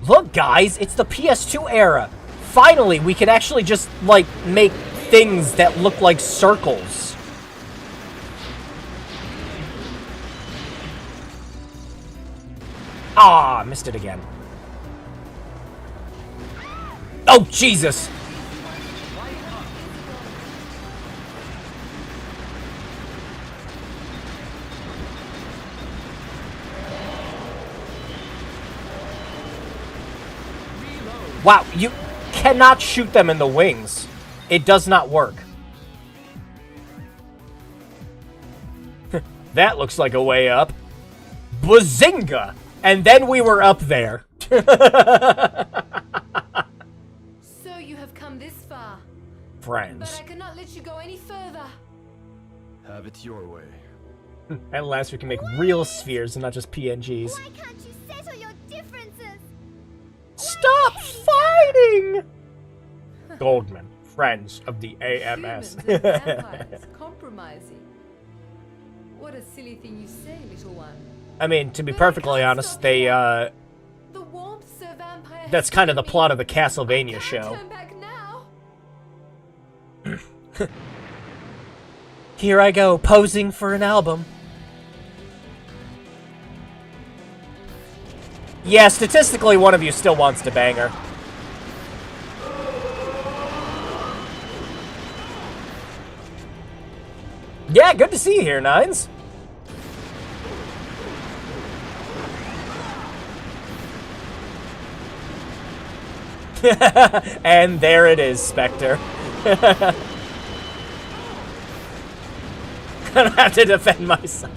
Look, guys, it's the PS2 era. Finally, we can actually just, like, make things that look like circles. Ah, missed it again. Oh, Jesus! Wow, you cannot shoot them in the wings. It does not work. That looks like a way up. Bazinga! And then we were up there. So you have come this far. But Friends. I cannot let you go any further. Have it your way. At last we can make real spheres and not just PNGs. Why can't you settle your differences? Stop fighting! Goldman, friends of the AMS. Humans and vampires compromising. What a silly thing you say, little one. I mean, to be perfectly honest, they, The warmth Sir Vampire vampire That's has kind of the bitten me. plot of the I Castlevania can't show. turn back now. Here I go, posing for an album. Yeah, statistically, one of you still wants to bang her. Yeah, good to see you here, Nines. And there it is, Spectre. I don't have to defend myself.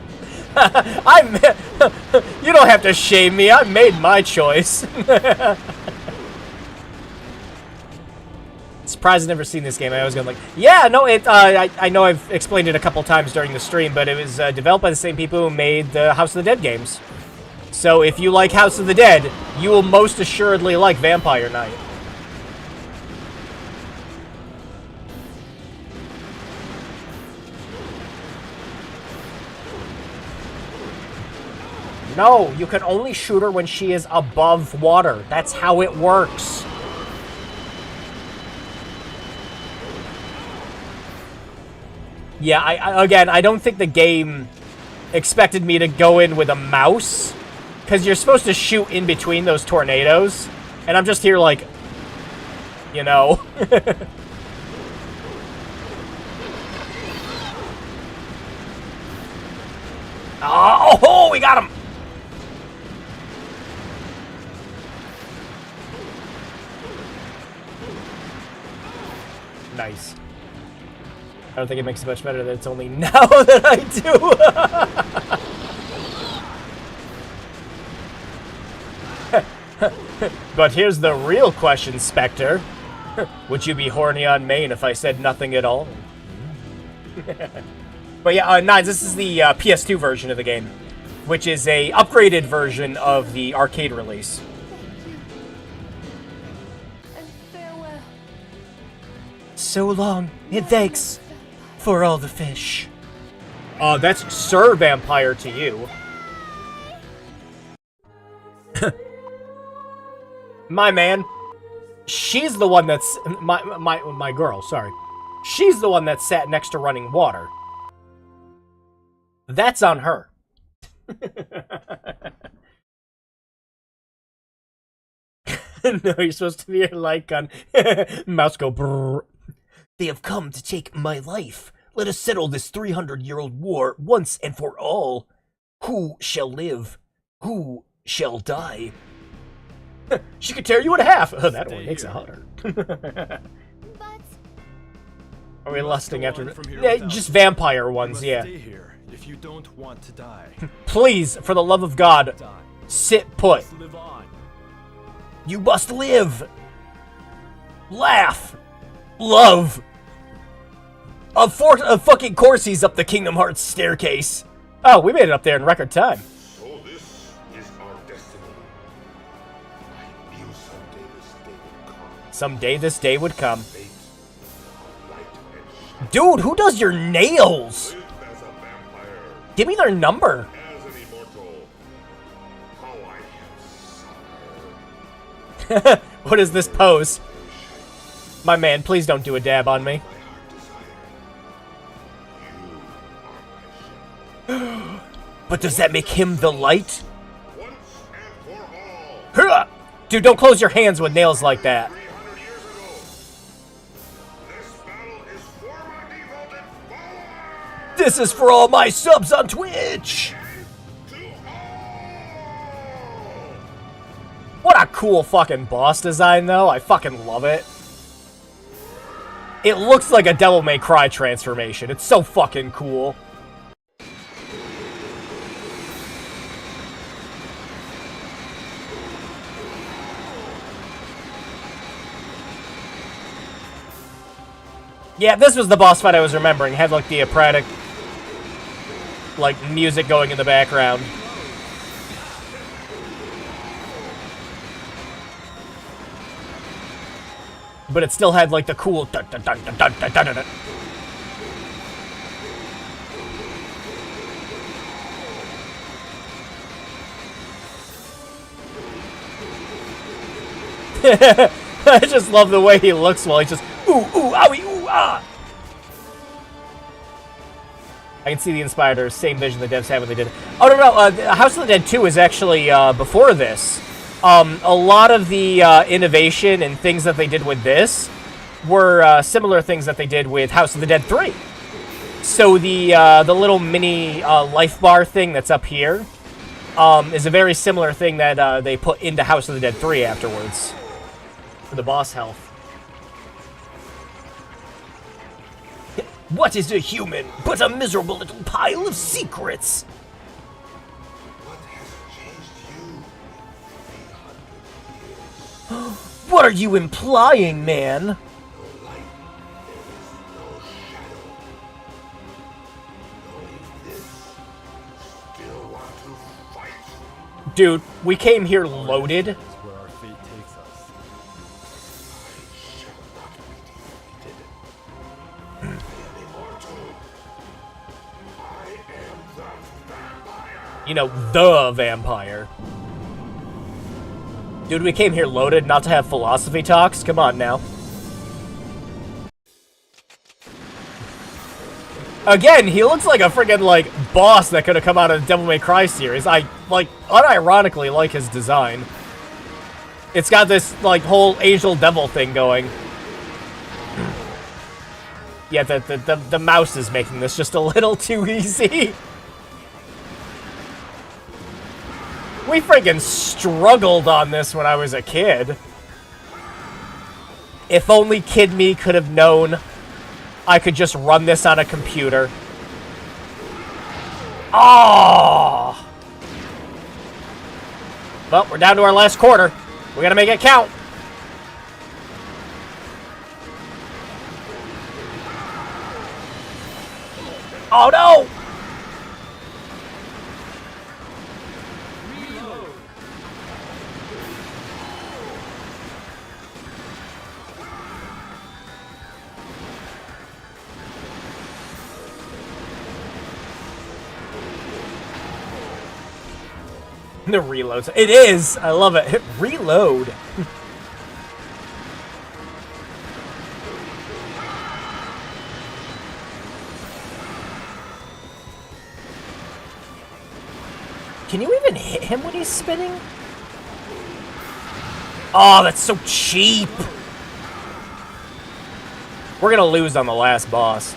You don't have to shame me. I made my choice. Surprised I've never seen this game. I was going like, yeah, no, I know I've explained it a couple times during the stream, but it was developed by the same people who made the House of the Dead games. So if you like House of the Dead, you will most assuredly like Vampire Knight. No, you can only shoot her when she is above water. That's how it works. Yeah, again, I don't think the game expected me to go in with a mouse, because you're supposed to shoot in between those tornadoes, and I'm just here like, you know. Oh, we got him! Nice. I don't think it makes it much better that it's only now that I do. But here's the real question, Spectre. Would you be horny on main if I said nothing at all? But yeah, Nines, this is the PS2 version of the game, which is a upgraded version of the arcade release. And farewell. So long, and thanks for all the fish. That's Sir Vampire to you. My man. She's the one that's... My girl, sorry. She's the one that sat next to running water. That's on her. No, you're supposed to be a light gun. Mouse go brrr. They have come to take my life. Let us settle this 300-year-old war once and for all. Who shall live? Who shall die? She could tear you in half. Oh, that one makes it hotter. But Are we lusting after? from here Yeah, without just you. vampire You ones. must Yeah. stay here if you don't want to die. Please, for the love of God, Die. sit put. Just live on. You must live. Laugh. Love. Of fucking course he's up the Kingdom Hearts staircase. Oh, we made it up there in record time. So this is our destiny. I knew someday this day would come. Someday this day would come. Fate, light and Dude, who does your nails? live as a vampire, Give me their number. as an immortal. How I have suffered. What is this pose? My man, please don't do a dab on me. My heart desire. You are my shepherd. But does that make him the light? Once and for all. Huh! Dude, don't close your hands with nails like that. 300 years ago. This battle is for my devoted followers. This is for all my subs on Twitch. To all. What a cool fucking boss design, though. I fucking love it. It looks like a Devil May Cry transformation. It's so fucking cool. Yeah, this was the boss fight I was remembering. It had like the operatic, like, music going in the background. But it still had like the cool dun dun dun dun dun dun dun dun. I just love the way he looks while he's just ooh, ooh, owie, ooh, ah. I can see the inspired same vision the devs had when they did it. Oh, no. House of the Dead 2 is actually before this. A lot of the innovation and things that they did with this were similar things that they did with House of the Dead 3. So the little mini life bar thing that's up here is a very similar thing that they put into House of the Dead 3 afterwards for the boss health. What is a human but a miserable little pile of secrets? What are you implying, man? Dude, we came here loaded. Is where our fate takes us. You know, the vampire. Dude, we came here loaded not to have philosophy talks? Come on now. Again, he looks like a friggin' like boss that could have come out of the Devil May Cry series. I like unironically like his design. It's got this like whole angel devil thing going. Yeah, the mouse is making this just a little too easy. We friggin' struggled on this when I was a kid. If only Kid Me could have known I could just run this on a computer. Oh! Well, we're down to our last quarter. We gotta make it count. Oh no! The reloads. It is! I love it. Hit reload. Can you even hit him when he's spinning? Oh, that's so cheap! We're gonna lose on the last boss.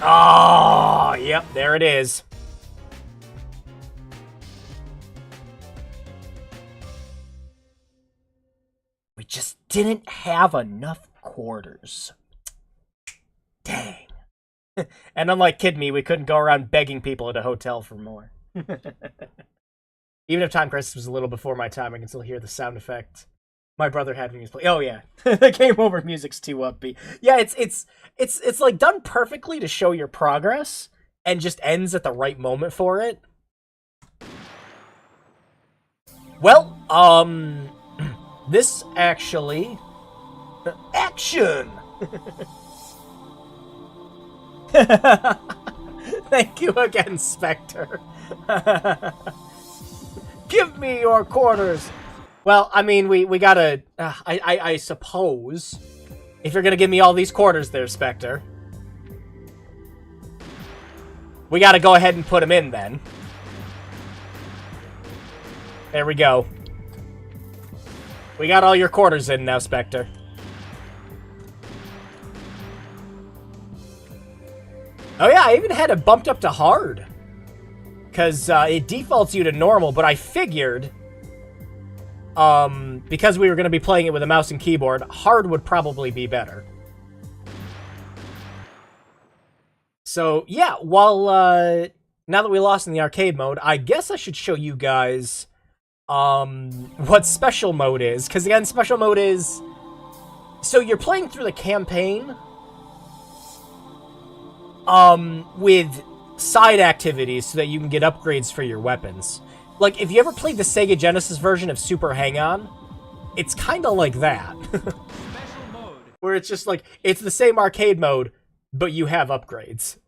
Oh, yep, there it is. We just didn't have enough quarters. Dang. And unlike Kid Me, we couldn't go around begging people at a hotel for more. Even if Time Crisis was a little before my time, I can still hear the sound effect my brother had when he was playing. Oh yeah, the game over music's too upbeat. Yeah, it's like done perfectly to show your progress, and just ends at the right moment for it. Well, this actually action. Thank you again, Spectre. Give me your quarters. Well, I mean, we gotta... I suppose, if you're gonna give me all these quarters there, Spectre, we gotta go ahead and put them in, then. There we go. We got all your quarters in now, Spectre. Oh yeah, I even had it bumped up to hard. Because it defaults you to normal, but I figured... because we were going to be playing it with a mouse and keyboard, hard would probably be better. So, yeah, while, now that we lost in the arcade mode, I guess I should show you guys, what special mode is. Because, again, special mode is... So, you're playing through the campaign, with side activities so that you can get upgrades for your weapons. Like, if you ever played the Sega Genesis version of Super Hang-On, it's kind of like that. Special mode. Where it's just like, it's the same arcade mode, but you have upgrades.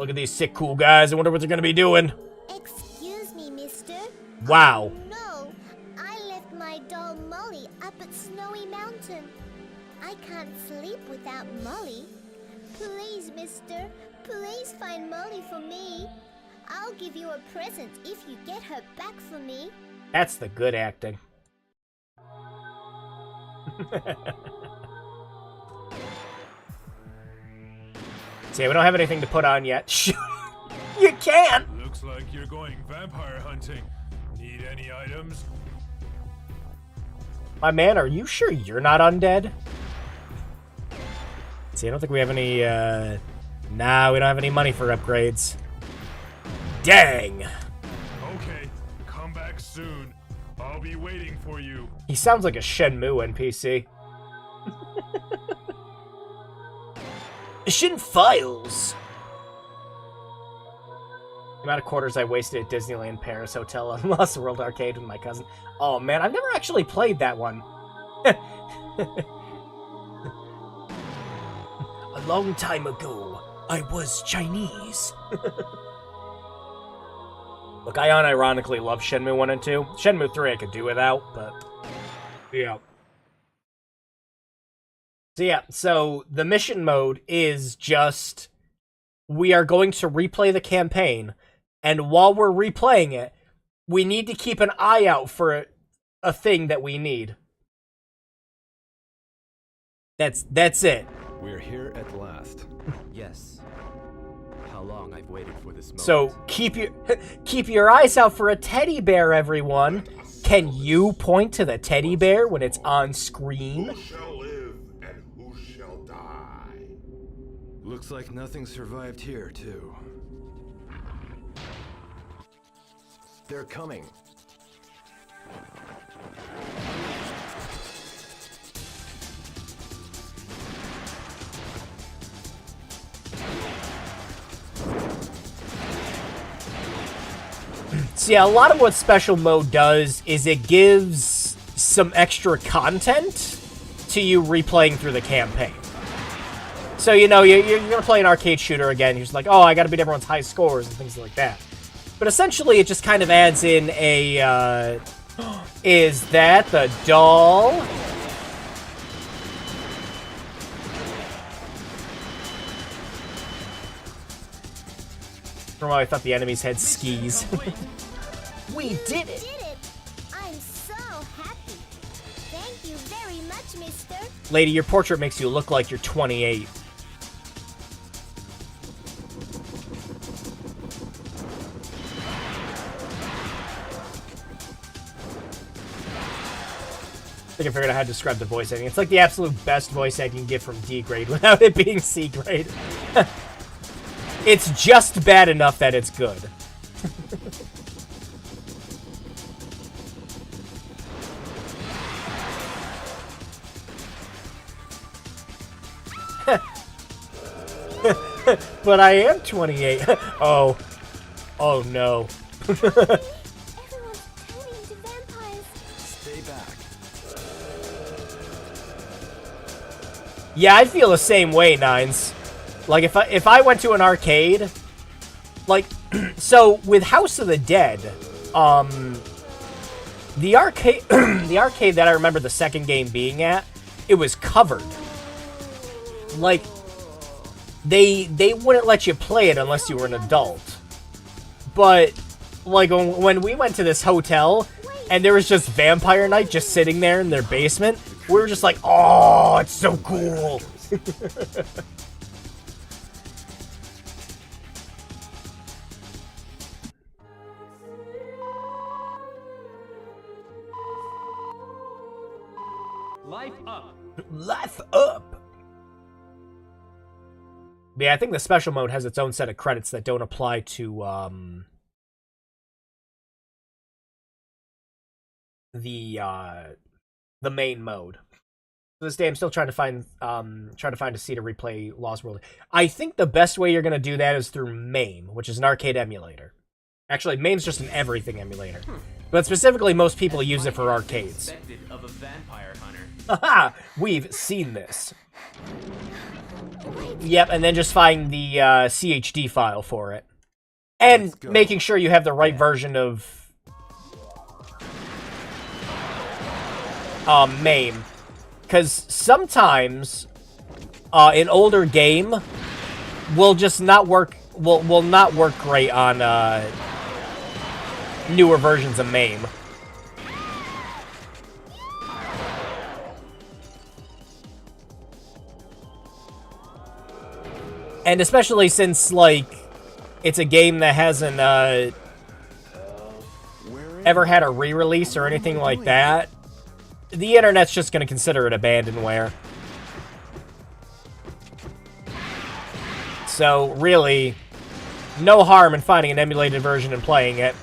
Look at these sick, cool guys. I wonder what they're gonna be doing. Excuse me, mister. Wow. No, I left my doll Molly up at Snowy Mountain. I can't sleep without Molly. Please, mister, please find Molly for me. I'll give you a present if you get her back for me. That's the good acting. See, we don't have anything to put on yet. You can! Looks like you're going vampire hunting. Need any items? My man, are you sure you're not undead? See, I don't think we have any, Nah, we don't have any money for upgrades. Dang! Okay, come back soon. I'll be waiting for you. He sounds like a Shenmue NPC. Shin Files! The amount of quarters I wasted at Disneyland Paris Hotel and Lost World Arcade with my cousin. Oh man, I've never actually played that one. A long time ago, I was Chinese. Look, I unironically love Shenmue 1 and 2. Shenmue 3 I could do without, but... yeah. So yeah, so the mission mode is just... we are going to replay the campaign, and while we're replaying it, we need to keep an eye out for a thing that we need. That's it. We're here at last. Yes. How long I've waited for this moment. So keep your eyes out for a teddy bear, everyone. Can you point to the teddy bear when it's on screen? Who shall live and who shall die? Looks like nothing survived here, too. They're coming. So yeah, a lot of what special mode does is it gives some extra content to you replaying through the campaign. So, you know, you're going to play an arcade shooter again. You're just like, oh, I got to beat everyone's high scores and things like that. But essentially, it just kind of adds in a, is that the doll? For a while, I thought the enemies had skis. We did it! I'm so happy. Thank you very much, mister. Lady, your portrait makes you look like you're 28. I think I figured out how to describe the voice acting. It's like the absolute best voice acting you can get from D grade without it being C grade. It's just bad enough that it's good. But I am 28. Oh. Oh no. Everyone's turning into vampires. Stay back. Yeah, I feel the same way, Nines. Like, if I went to an arcade, like, so with House of the Dead, the arcade, the arcade that I remember the second game being at, it was covered. Like, they wouldn't let you play it unless you were an adult. But, like, when we went to this hotel, and there was just Vampire Night just sitting there in their basement, we were just like, oh, it's so cool. Life up. Life up. Yeah, I think the special mode has its own set of credits that don't apply to the main mode. To this day, I'm still trying to find a seat to replay Lost World. I think the best way you're gonna do that is through MAME, which is an arcade emulator. Actually, MAME's just an everything emulator, but specifically, most people use it for arcades. Of a vampire hunter. Haha! We've seen this. Yep, and then just find the CHD file for it. And making sure you have the right version of MAME. Because sometimes an older game will just not work, will not work great on newer versions of MAME. And especially since, like, it's a game that hasn't ever had a re-release or anything like that, the internet's just going to consider it abandonware. So, really, no harm in finding an emulated version and playing it.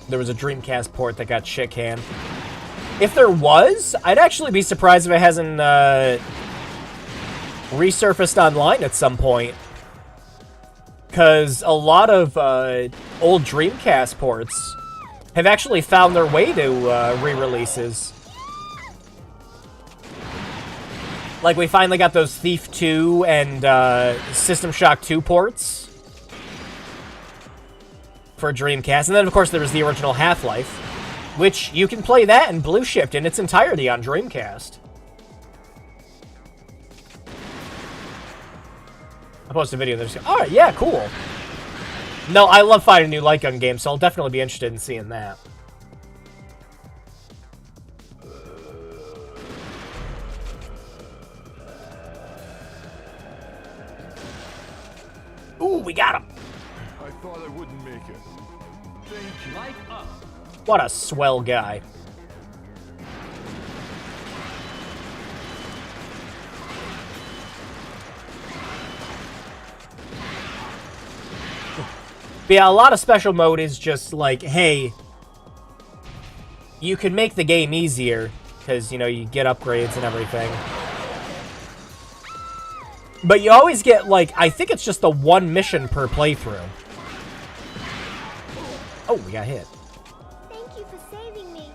There was a Dreamcast port that got shit canned. If there was, I'd actually be surprised if it hasn't resurfaced online at some point. Because a lot of old Dreamcast ports have actually found their way to re-releases. Like, we finally got those Thief 2 and System Shock 2 ports for Dreamcast. And then, of course, there was the original Half-Life, which you can play that in Blue Shift in its entirety on Dreamcast. I posted a video and they're just, alright, yeah, cool. No, I love finding new light gun games, so I'll definitely be interested in seeing that. Ooh, we got him! I thought I wouldn't make it. Thank you. Light up. What a swell guy. But yeah, a lot of special mode is just like, hey, you can make the game easier, because, you know, you get upgrades and everything. But you always get, like, I think it's just the one mission per playthrough. Oh, we got hit. Thank you for saving me.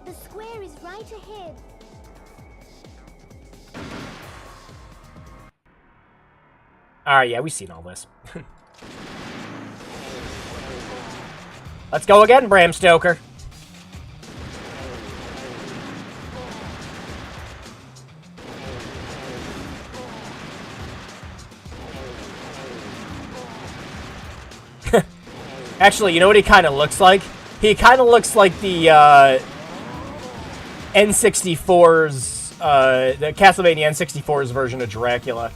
The square is right ahead. Alright, yeah, we've seen all this. Let's go again, Bram Stoker. Actually, you know what he kind of looks like? He kind of looks like the N64's, the Castlevania N64's version of Dracula.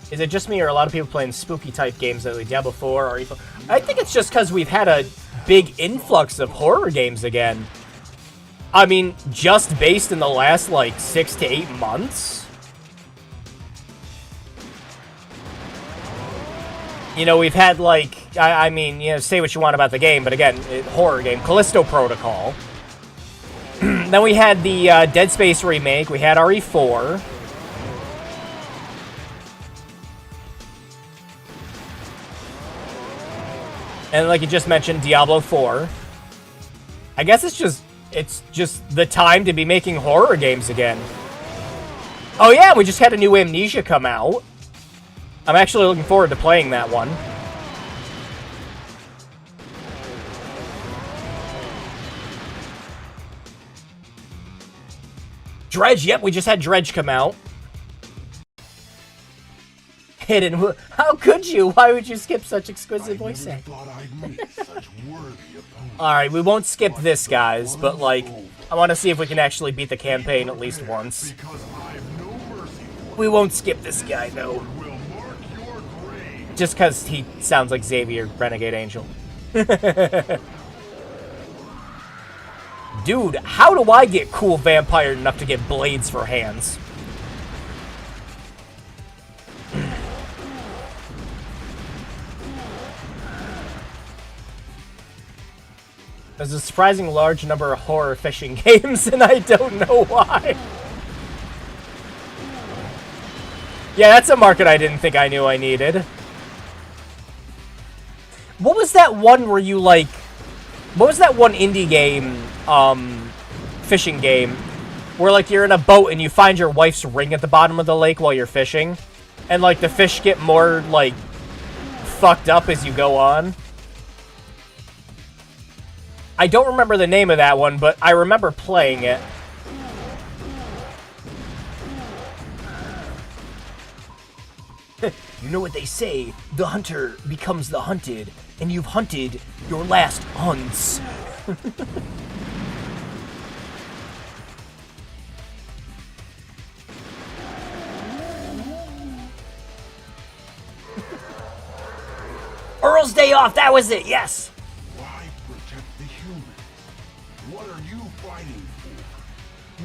Is it just me, or a lot of people playing spooky-type games lately? Diablo 4, or I think it's just because we've had a big influx of horror games again. I mean, just based in the last, like, 6 to 8 months. You know, we've had, like, I mean, you know, say what you want about the game, but again, horror game, Callisto Protocol. Then we had the Dead Space remake, we had RE4. And like you just mentioned, Diablo 4. I guess it's just the time to be making horror games again. Oh yeah, we just had a new Amnesia come out. I'm actually looking forward to playing that one. Dredge, yep, we just had Dredge come out. Hidden, how could you? Why would you skip such exquisite voice acting? Alright, we won't skip this, guys, but, like, I want to see if we can actually beat the campaign at least once. We won't skip this guy, though. Just because he sounds like Xavier, Renegade Angel. Dude, how do I get cool vampire enough to get blades for hands? There's a surprising large number of horror fishing games, and I don't know why. Yeah, that's a market I didn't think I knew I needed. was that one where you, like... What was that one indie game, fishing game, where, like, you're in a boat and you find your wife's ring at the bottom of the lake while you're fishing? And, like, the fish get more, like, fucked up as you go on? I don't remember the name of that one, but I remember playing it. You know what they say, the hunter becomes the hunted, and you've hunted your last hunts. Earl's Day Off, that was it, yes! Why protect the human? What are you fighting for?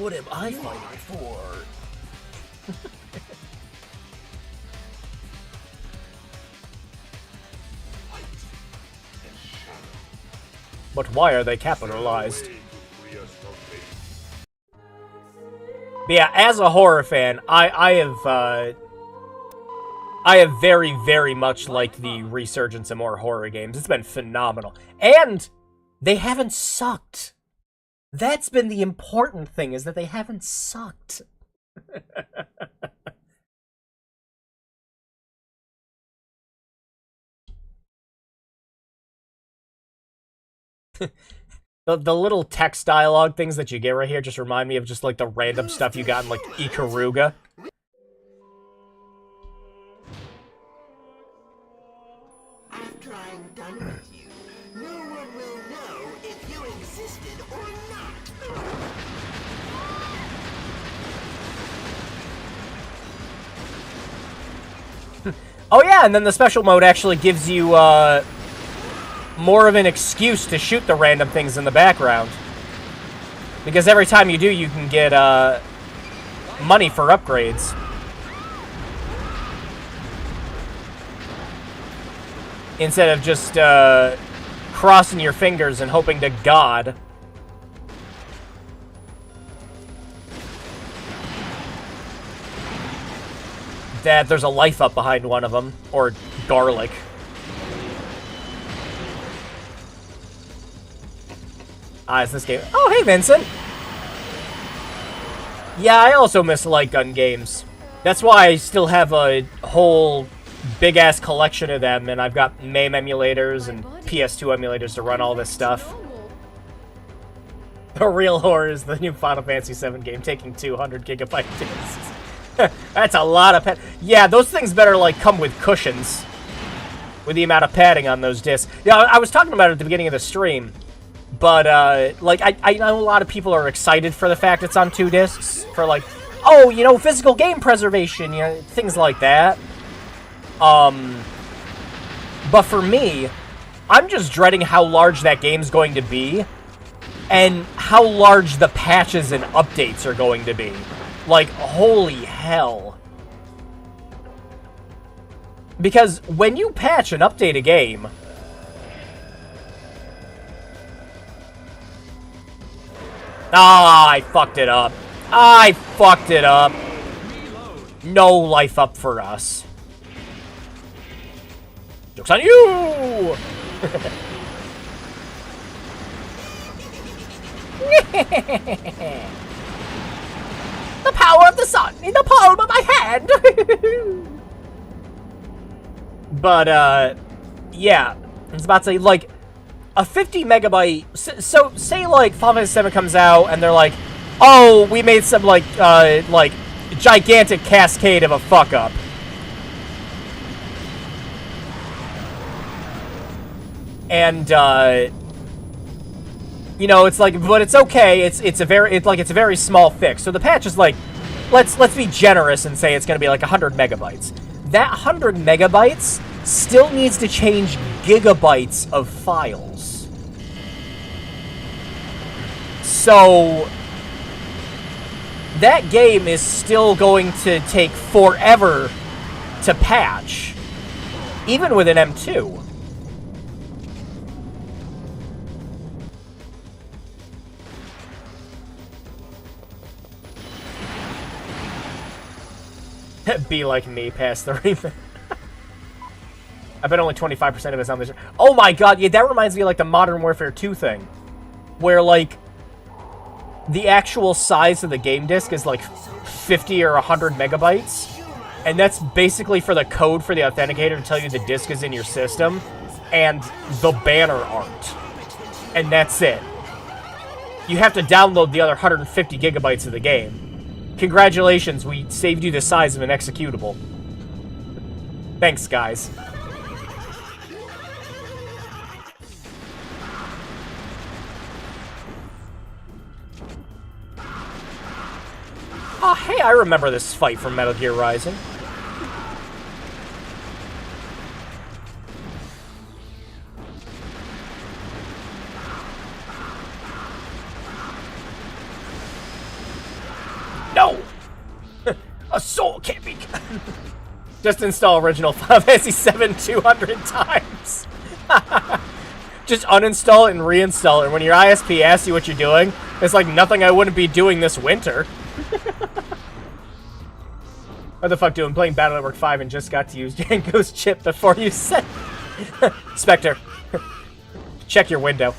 What am I fighting for? But why are they capitalized? But yeah, as a horror fan, I have very, very much liked the resurgence of more horror games. It's been phenomenal. And they haven't sucked. That's been the important thing, is that they haven't sucked. The little text dialogue things that you get right here just remind me of just, like, the random stuff you got in, like, Ikaruga. After I'm done with you, no one will know if you existed or not. Oh yeah, and then the special mode actually gives you, more of an excuse to shoot the random things in the background. Because every time you do, you can get, money for upgrades. Instead of just, crossing your fingers and hoping to God. That there's a life up behind one of them. Or garlic. Ah, it's this game. Oh, hey, Vincent! Yeah, I also miss light gun games. That's why I still have a whole big-ass collection of them, and I've got MAME emulators and PS2 emulators to run all this stuff. The real horror is the new Final Fantasy VII game taking 200 gigabyte discs. That's a lot of pad. Yeah, those things better, like, come with cushions. With the amount of padding on those discs. Yeah, I was talking about it at the beginning of the stream. But, like, I know a lot of people are excited for the fact it's on 2 discs. For, like, oh, you know, physical game preservation, you know, things like that. But for me, I'm just dreading how large that game's going to be. And how large the patches and updates are going to be. Like, holy hell. Because when you patch and update a game... Ah, I fucked it up. I fucked it up. No life up for us. Joke's on you! The power of the sun in the palm of my hand! But, yeah. I was about to say, like... A 50 megabyte, so say like Final Fantasy VII comes out and they're like, oh, we made some like gigantic cascade of a fuck up. And, you know, it's like, but it's okay, it's a very small fix. So the patch is like, let's be generous and say it's gonna be like 100 megabytes. That 100 megabytes still needs to change gigabytes of files. So that game is still going to take forever to patch, even with an M2. Be like me past the remake. I bet only 25% of it's on this. Oh my god, yeah, that reminds me of like the Modern Warfare 2 thing. Where like the actual size of the game disc is like 50 or 100 megabytes. And that's basically for the code for the authenticator to tell you the disc is in your system. And the banner art. And that's it. You have to download the other 150 gigabytes of the game. Congratulations, we saved you the size of an executable. Thanks, guys. Oh, hey, I remember this fight from Metal Gear Rising. No! A soul can't be... Just install original Final Fantasy VII 200 times. Just uninstall it and reinstall it. And when your ISP asks you what you're doing, it's like nothing I wouldn't be doing this winter. What the fuck doing? Playing Battle Network 5 and just got to use Django's chip before you said... Spectre, check your window.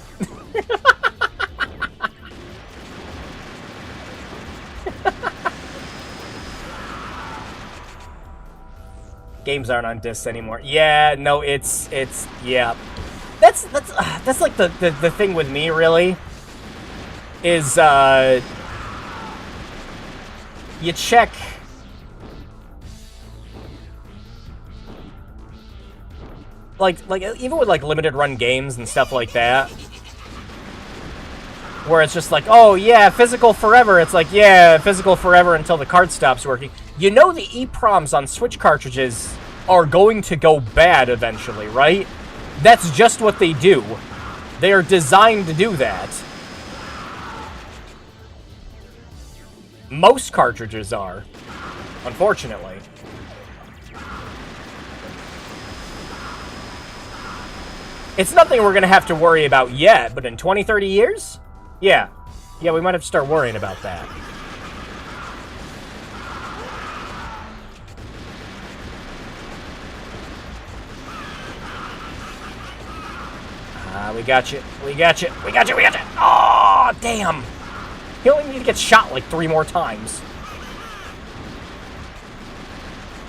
Games aren't on discs anymore. Yeah, no, it's yeah. That's like the thing with me, really. Is you check like even with like limited run games and stuff like that, where it's just like, oh yeah, physical forever. It's like, yeah, physical forever until the card stops working. You know the EEPROMs on Switch cartridges are going to go bad eventually, right? That's just what they do. They are designed to do that. Most cartridges are, unfortunately. It's nothing we're going to have to worry about yet, but in 20, 30 years? Yeah. Yeah, we might have to start worrying about that. We got you. We got you. We got you. We got you. Oh, damn. You only need to get shot like 3 more times.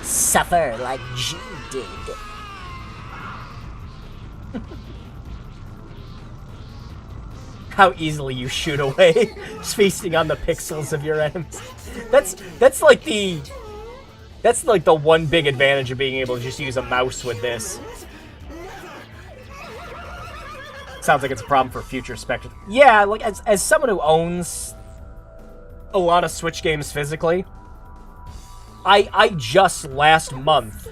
Suffer like G did. How easily you shoot away, just feasting on the pixels of your enemies. That's like the one big advantage of being able to just use a mouse with this. Sounds like it's a problem for future Spectre. Yeah, like as someone who owns a lot of Switch games physically, I just last month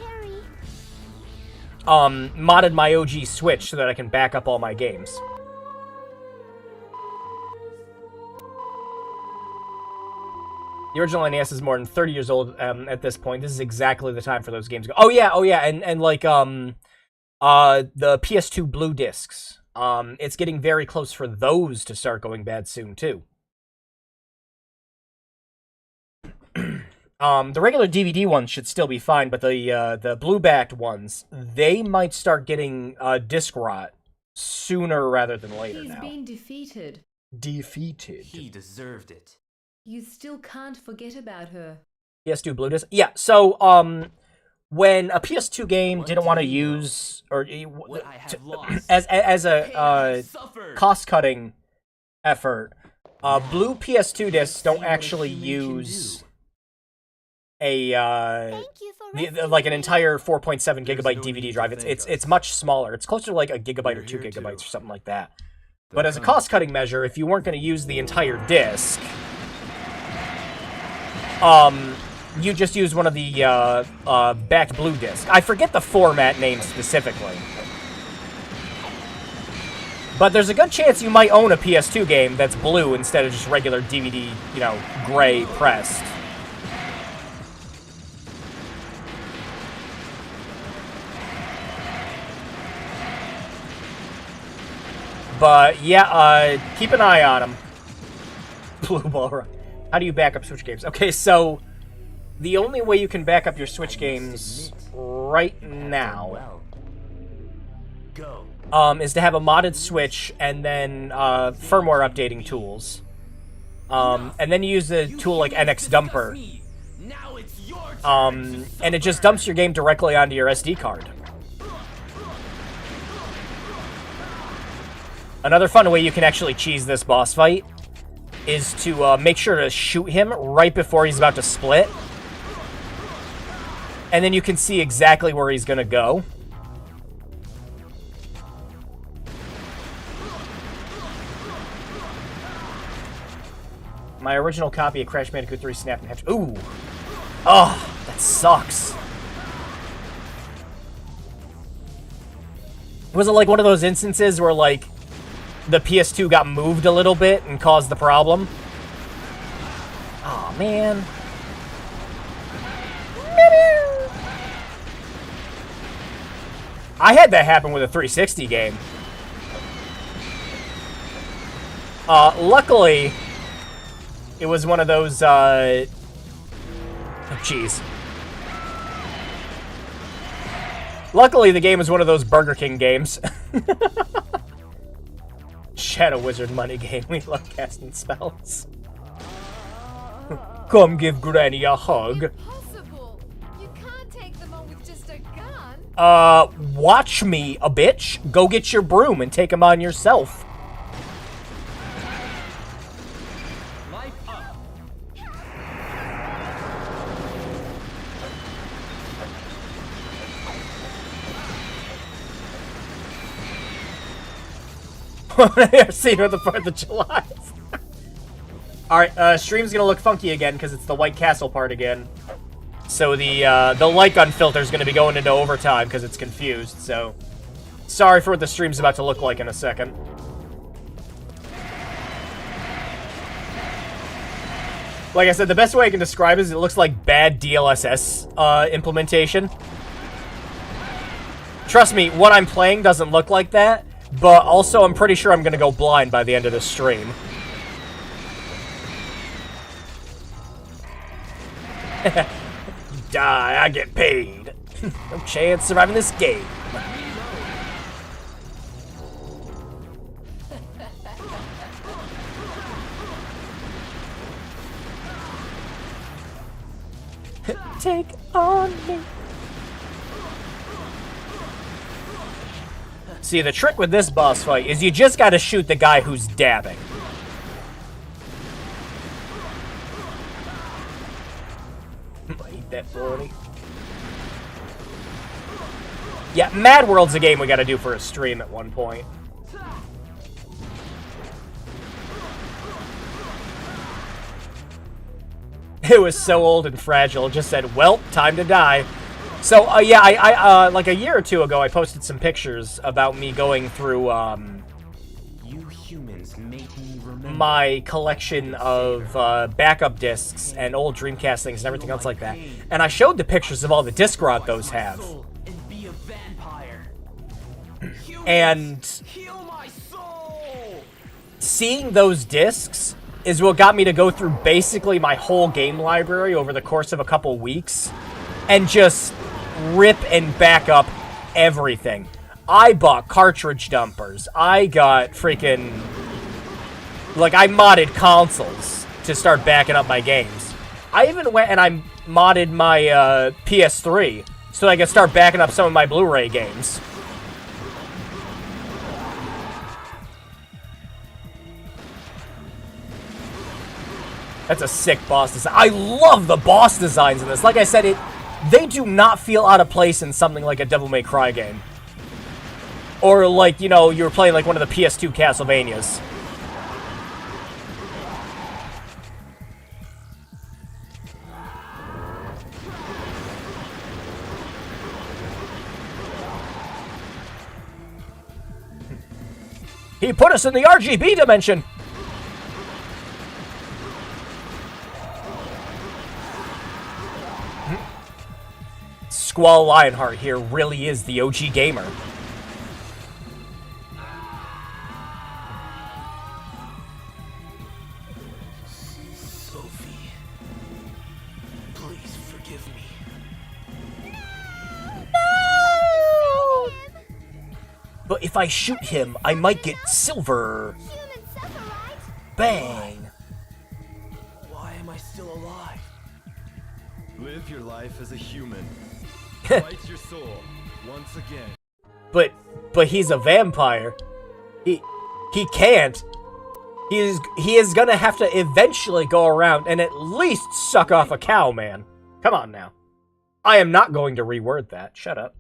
modded my OG Switch so that I can back up all my games. The original NES is more than 30 years old at this point. This is exactly the time for those games to go. Oh yeah, and like the PS2 Blue discs. It's getting very close for those to start going bad soon too. The regular DVD ones should still be fine, but the blue-backed ones, they might start getting disc rot sooner rather than later. He's now. been defeated. Defeated. He deserved it. You still can't forget about her. PS2 Blue disc. Yeah. So when a PS2 game didn't want to use or as a cost-cutting effort, blue PS2 discs don't actually use a like an entire 4.7 gigabyte DVD drive. It's much smaller. It's closer to like a gigabyte or 2 gigabytes or something like that. But as a cost-cutting measure, if you weren't going to use the entire disc, you just use one of the backed blue discs. I forget the format name specifically. But there's a good chance you might own a PS2 game that's blue instead of just regular DVD, you know, gray pressed. But yeah, keep an eye on them. Blue ball run. How do you back up Switch games? Okay, so the only way you can back up your Switch games right now Go. is to have a modded Switch and then firmware updating tools. And then you use a tool like NX Dumper. Now it's your turn. And it just dumps your game directly onto your SD card. Another fun way you can actually cheese this boss fight is to make sure to shoot him right before he's about to split. And then you can see exactly where he's gonna go. My original copy of Crash Bandicoot 3 snapped in half. Ooh! Oh, that sucks. Was it like one of those instances where, like, the PS2 got moved a little bit and caused the problem? Oh man. I had that happen with a 360 game. Luckily, it was one of those, oh, jeez. Luckily, the game was one of those Burger King games. Shadow Wizard money game. We love casting spells. Come give Granny a hug. Impossible. You can't take them on with just a gun. Watch me, a bitch. Go get your broom and take them on yourself. Life up. I've seen her the 4th of July. Alright, stream's gonna look funky again because it's the White Castle part again. So the light gun filter is gonna be going into overtime because it's confused, so... Sorry for what the stream's about to look like in a second. Like I said, the best way I can describe it is it looks like bad DLSS implementation. Trust me, what I'm playing doesn't look like that. But also, I'm pretty sure I'm gonna go blind by the end of this stream. Die, I get paid. No chance surviving this game. Take on me. See, the trick with this boss fight is you just gotta shoot the guy who's dabbing. Eat that 40. Yeah, Mad World's a game we gotta do for a stream at one point. It was so old and fragile, it just said, well, time to die. So, yeah, I like a year or two ago, I posted some pictures about me going through, You humans make me remember. my collection of, backup discs and old Dreamcast things and everything else like that. And I showed the pictures of all the disc rot those have. And be a vampire. And Heal my soul. seeing those discs is what got me to go through basically my whole game library over the course of a couple weeks. And just rip and back up everything. I bought cartridge dumpers. I got freaking... Like, I modded consoles to start backing up my games. I even went and I modded my PS3 so I could start backing up some of my Blu-ray games. That's a sick boss design. I love the boss designs in this. Like I said, they do not feel out of place in something like a Devil May Cry game. Or like, you know, you were playing like one of the PS2 Castlevanias. He put us in the RGB dimension! Squall Lionheart here really is the OG gamer. Sophie, please forgive me. but if I shoot him, I might get silver. Humans suffer, right? Bang. Why am I still alive? Live your life as a human. Fight your soul once again. But he's a vampire. He can't. He is gonna have to eventually go around and at least suck off a cow, man. Come on now. I am not going to reword that. Shut up.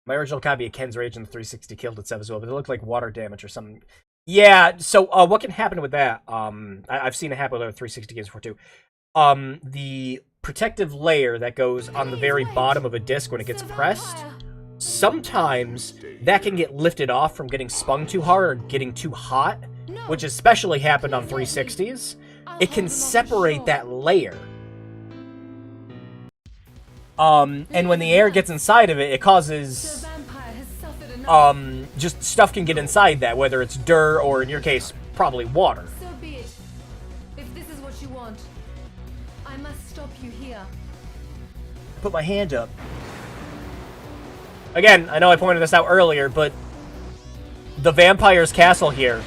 My original copy of Ken's Rage in the 360 killed itself as well, but it looked like water damage or something. Yeah, so what can happen with that? I've seen it happen with other 360 games before too. The protective layer that goes on the very bottom of a disc when it gets pressed, sometimes that can get lifted off from getting spun too hard or getting too hot, which especially happened on 360s. It can separate that layer. And when the air gets inside of it, it causes, just stuff can get inside that, whether it's dirt or, in your case, probably water. So be it. If this is what you want, I must stop you here. Put my hand up. Again, I know I pointed this out earlier, but the vampire's castle here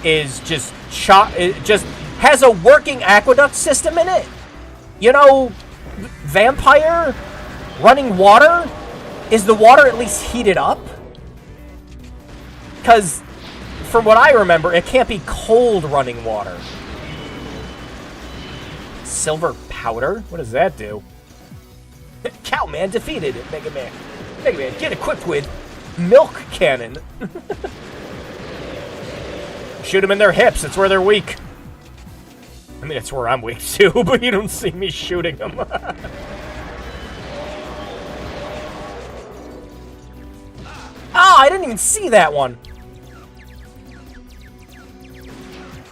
is just it just has a working aqueduct system in it. You know, vampire running water? Is the water at least heated up? Because from what I remember, it can't be cold running water. Silver powder? What does that do? Cowman defeated Mega Man. Mega Man, get equipped with milk cannon. Shoot them in their hips. It's where they're weak. I mean, it's where I'm weak too, but you don't see me shooting them. Ah, I didn't even see that one.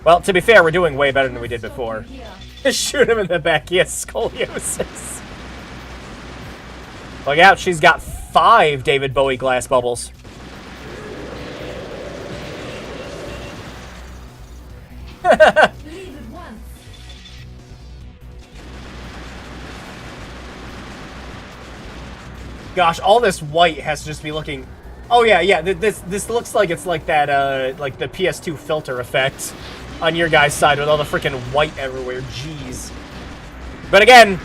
Well, to be fair, we're doing way better than we did before. Shoot him in the back. He has scoliosis. Look out, she's got 5 David Bowie glass bubbles. Gosh, all this white has to just be looking... Oh yeah, this looks like it's like that, like the PS2 filter effect on your guys' side with all the freaking white everywhere. Jeez. But again,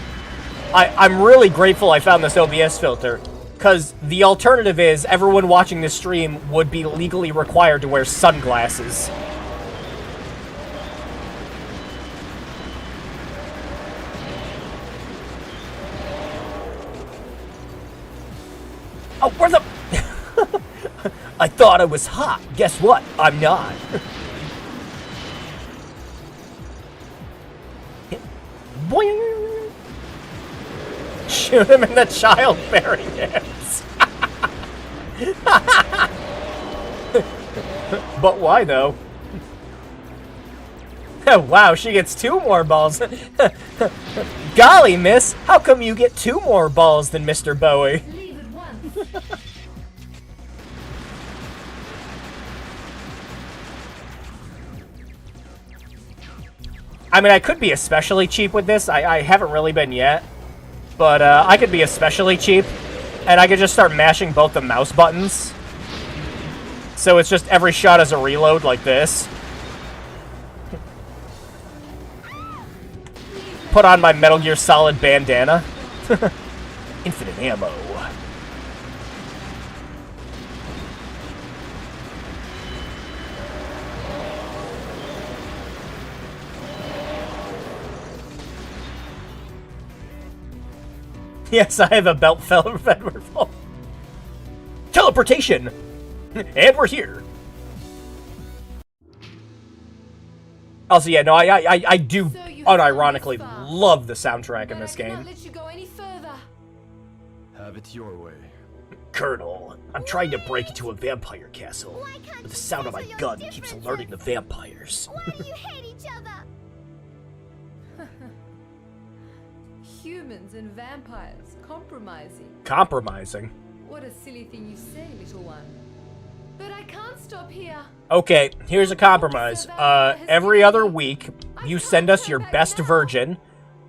I'm really grateful I found this OBS filter, because the alternative is everyone watching this stream would be legally required to wear sunglasses. Oh, where the... I thought I was hot. Guess what? I'm not. Boing! Shoot him in the childbearing hips. But why, though? Wow, she gets 2 more balls. Golly, miss, how come you get 2 more balls than Mr. Bowie? I mean, I could be especially cheap with this. I haven't really been yet. But I could be especially cheap. And I could just start mashing both the mouse buttons. So it's just every shot is a reload like this. Put on my Metal Gear Solid bandana. Infinite ammo. Yes, I have a belt fed full. Teleportation! And we're here. Also, yeah, no, I do unironically love the soundtrack in this game. Let you go any further. Have it your way. Colonel, I'm trying to break into a vampire castle, Why can't but the you sound of my censor your gun keeps differences? alerting the vampires. Why do you hate each other? Humans and vampires compromising. Compromising? What a silly thing you say, little one. But I can't stop here. Okay, here's a compromise. Every other week, you send us your best virgin,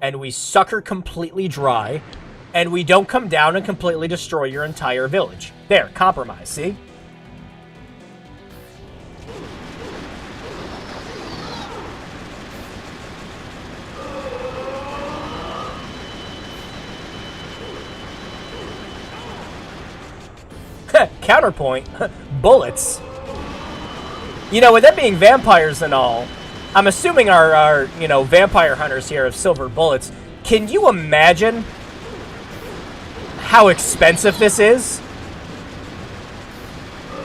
and we suck her completely dry. And we don't come down and completely destroy your entire village. There, compromise, see? Counterpoint. Bullets. You know, with them being vampires and all, I'm assuming our vampire hunters here have silver bullets. Can you imagine how expensive this is?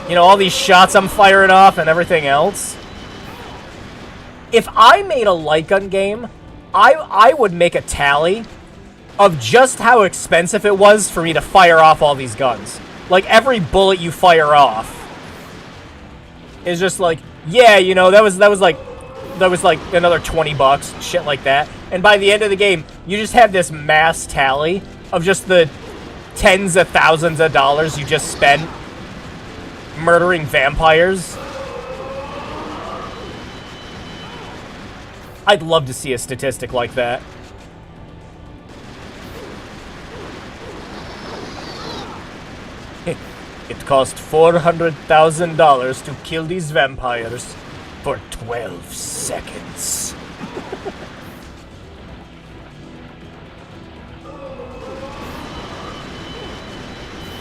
You know, all these shots I'm firing off and everything else. If I made a light gun game, I would make a tally of just how expensive it was for me to fire off all these guns. Like, every bullet you fire off is just like, yeah, you know, that was like another $20, shit like that. And by the end of the game, you just have this mass tally of just the tens of thousands of dollars you just spent murdering vampires. I'd love to see a statistic like that. It cost $400,000 to kill these vampires for 12 seconds.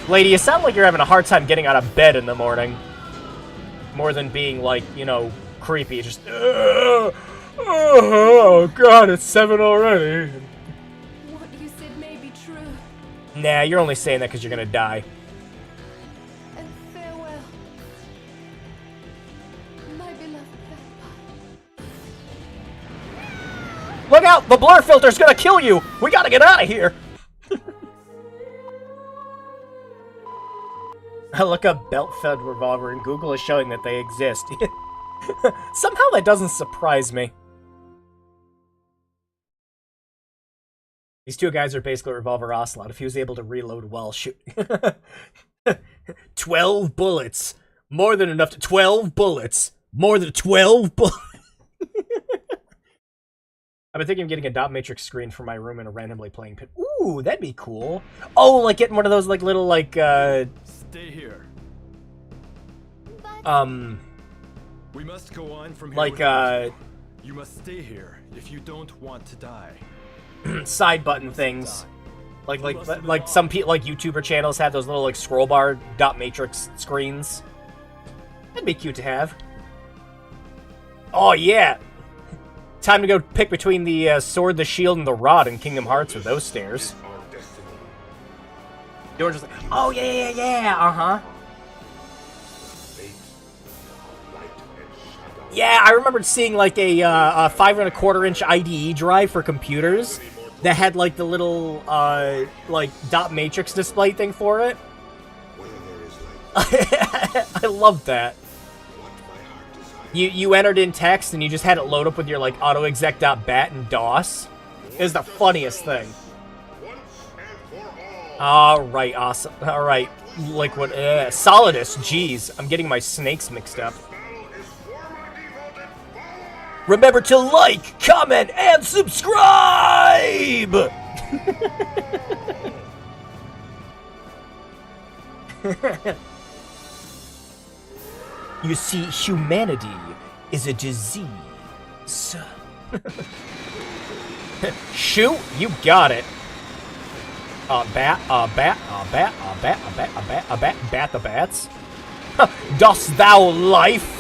Lady, you sound like you're having a hard time getting out of bed in the morning. More than being, like, you know, creepy. Just, oh god, it's 7 already. What you said may be true. Nah, you're only saying that because you're gonna die. And farewell, my beloved vampire. Look out! The blur filter's gonna kill you! We gotta get out of here! I look up belt-fed revolver and Google is showing that they exist. Somehow that doesn't surprise me. These two guys are basically Revolver Ocelot. If he was able to reload well, shoot. 12 bullets. More than enough to... 12 bullets. More than 12 bullets. I've been thinking of getting a dot matrix screen for my room and a randomly playing pit. Ooh, that'd be cool. Oh, like getting one of those, like, little, like, Stay here. We must go on from here. like, You must stay here if you don't want to die. side button things. Like some like YouTuber channels have those little, like, scroll bar dot matrix screens. That'd be cute to have. Oh, yeah. Time to go pick between the sword, the shield, and the rod in Kingdom Hearts with those stairs. You're just like, oh, yeah, uh-huh. Yeah, I remembered seeing, like, a 5.25-inch IDE drive for computers that had, like, the little, like, dot matrix display thing for it. I loved that. You entered in text and you just had it load up with your, like, autoexec.bat and DOS. It was the funniest thing. Alright, awesome. Alright, Liquid, Solidus, jeez. I'm getting my snakes mixed up. Remember to like, comment, and subscribe! You see, humanity is a disease. Shoot, you got it. Bat the bats. Dost thou life?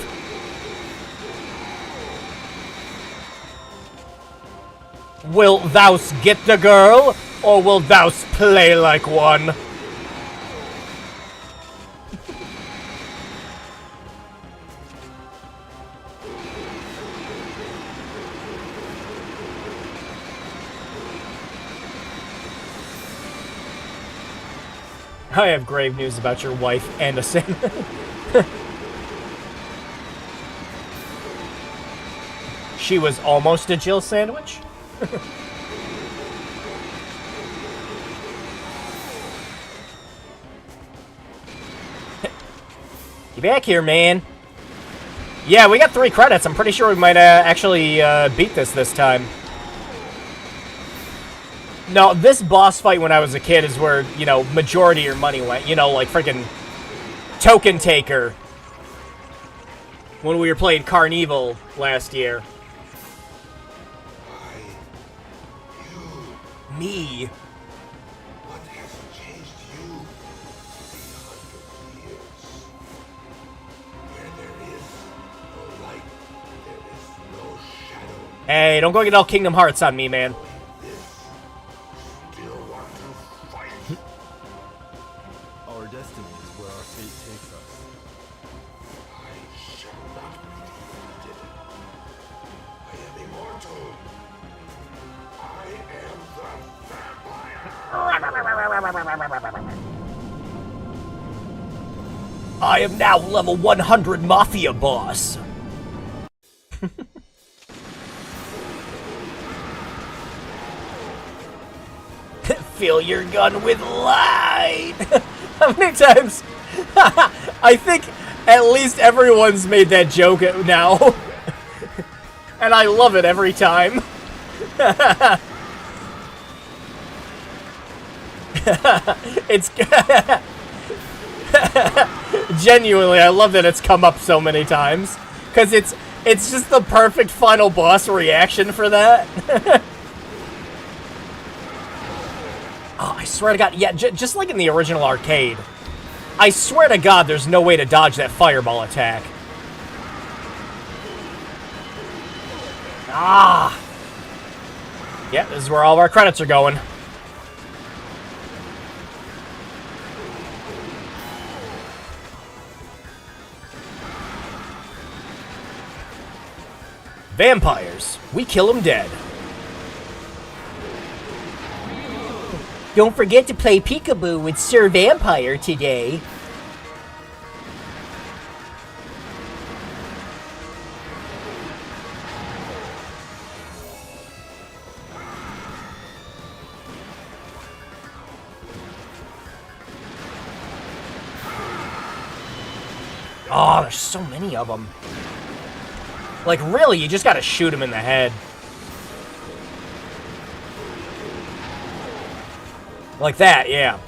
Wilt thou get the girl, or wilt thou play like one? I have grave news about your wife, Anderson. She was almost a Jill sandwich? Get back here, man. Yeah, we got 3 credits. I'm pretty sure we might actually beat this time. No, this boss fight when I was a kid is where, you know, majority of your money went. You know, like freaking Token Taker. When we were playing Carnival last year. Me. What has changed you? 300 years. Where there is no light, there is no shadow. Hey, don't go get all Kingdom Hearts on me, man. Still want to fight? Our destiny is where our fate takes us. I shall not be defeated. I am immortal. I am the vampire. I am now level 100 Mafia boss. Fill your gun with light. How many times? I think at least everyone's made that joke now. And I love it every time. It's genuinely, I love that it's come up so many times. Because it's just the perfect final boss reaction for that. Oh, I swear to God, yeah, just like in the original arcade. I swear to God there's no way to dodge that fireball attack. Ah! Yeah, this is where all of our credits are going. Vampires. We kill them dead. Don't forget to play peekaboo with Sir Vampire today. Oh, there's so many of them. Like, really, you just gotta shoot him in the head. Like that, yeah.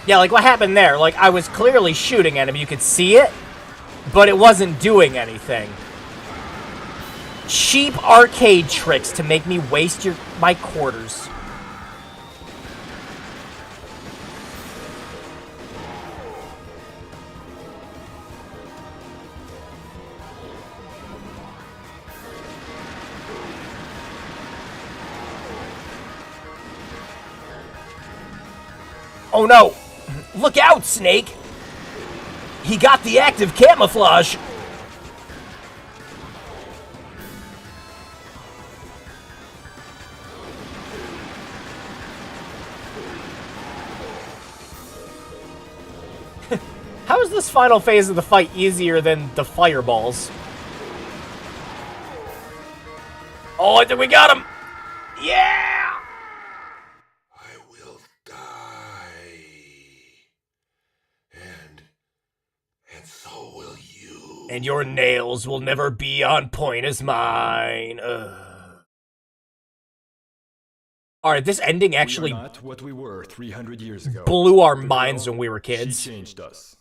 Yeah, like what happened there? Like, I was clearly shooting at him, you could see it, but it wasn't doing anything. Cheap arcade tricks to make me waste my quarters. Oh no! Look out, Snake! He got the active camouflage! How is this final phase of the fight easier than the fireballs? Oh, I think we got him! Yeah! I will die. And so will you. And your nails will never be on point as mine. Alright, this ending actually we are not what we were 300 years ago. blew our The minds girl, when we were kids. She changed us.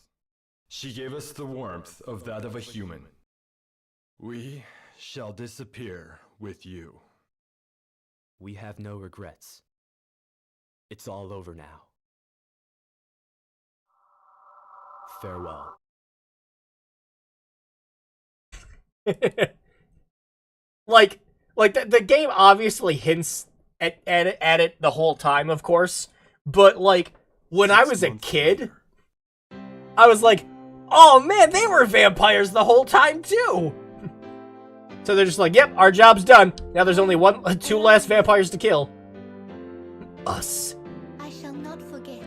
She gave us the warmth of that of a human. We shall disappear with you. We have no regrets. It's all over now. Farewell. like the game obviously hints at it the whole time, of course, but like when I was a kid, I was like, oh man, they were vampires the whole time too. So they're just like, yep, our job's done. Now there's only two last vampires to kill. Us. I shall not forget.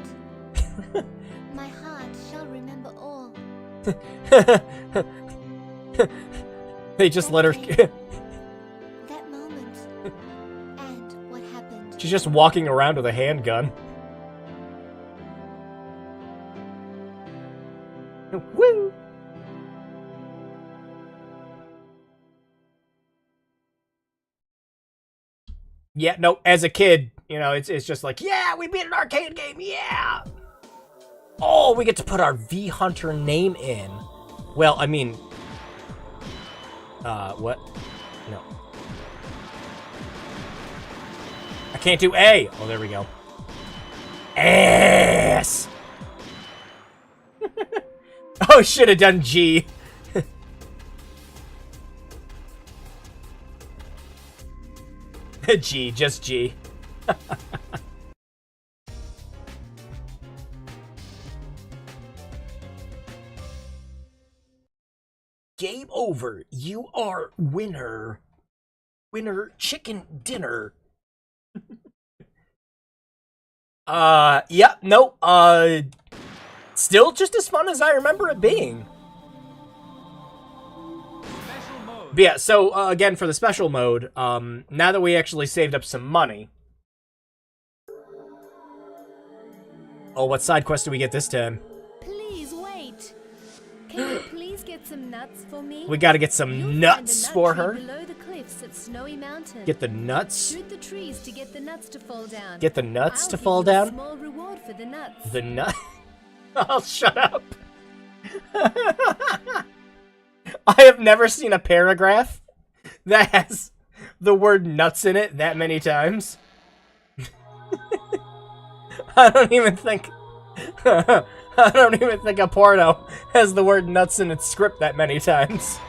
My heart shall remember all. They just let her. That moment. And what happened. She's just walking around with a handgun. Yeah, no, as a kid, you know, it's just like, yeah, we beat an arcade game, yeah! Oh, we get to put our V-Hunter name in. Well, I mean... what? No. I can't do A! Oh, there we go. S! Oh, should have done G. G, just G. Game over. You are winner. Winner chicken dinner. Yeah, no, still just as fun as I remember it being. But yeah, so, again, for the special mode, now that we actually saved up some money... Oh, what side quest do we get this time? Please wait. Can you please get some nuts for me? We gotta get some You'll nuts find a nut for tree her. below the cliffs at Snowy Mountain. Get the nuts? Shoot the trees to get the nuts to fall down. Get the nuts I'll to give fall you down? A small reward for the nuts. The nut? Oh, shut up. I have never seen a paragraph that has the word nuts in it that many times. I don't even think a porno has the word nuts in its script that many times.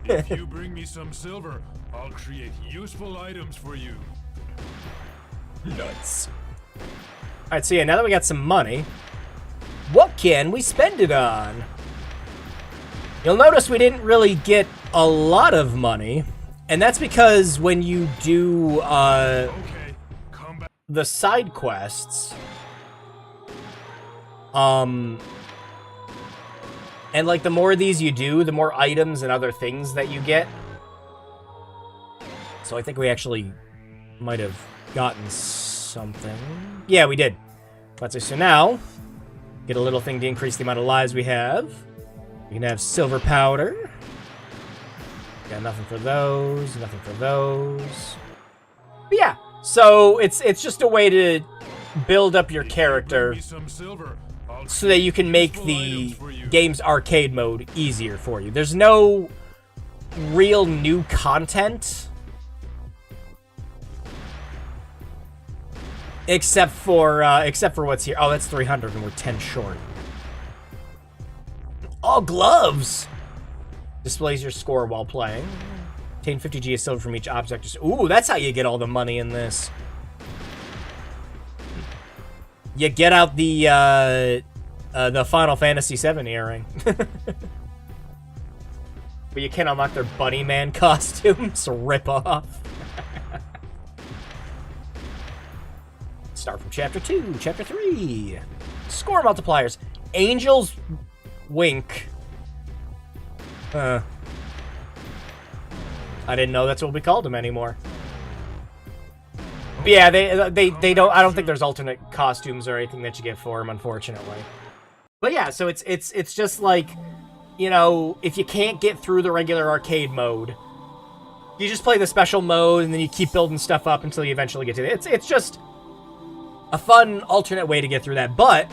If you bring me some silver, I'll create useful items for you. Nuts. Alright, so yeah, now that we got some money, what can we spend it on? You'll notice we didn't really get a lot of money, and that's because when you do, Okay, come back. the side quests, and like the more of these you do, the more items and other things that you get. So I think we actually might have gotten something. Yeah, we did. Let's see, so now, get a little thing to increase the amount of lives we have. We can have silver powder. Got nothing for those, nothing for those. But yeah, so it's just a way to build up your character Bring me some silver, I'll so that you can make useful the items for you. game's arcade mode easier for you. There's no real new content except for what's here. Oh, that's 300 and we're 10 short. Oh, gloves! Displays your score while playing. Obtain 50 G of silver from each object. Ooh, that's how you get all the money in this. You get out the Final Fantasy VII earring. But you can't unlock their Bunny Man costumes. Rip off. Start from Chapter 2, Chapter 3. Score multipliers. Angel's Wink. I didn't know that's what we called them anymore. But yeah, they don't. I don't think there's alternate costumes or anything that you get for them, unfortunately. But yeah, so it's just like, you know, if you can't get through the regular arcade mode, you just play the special mode and then you keep building stuff up until you eventually get to it. It's just a fun alternate way to get through that. But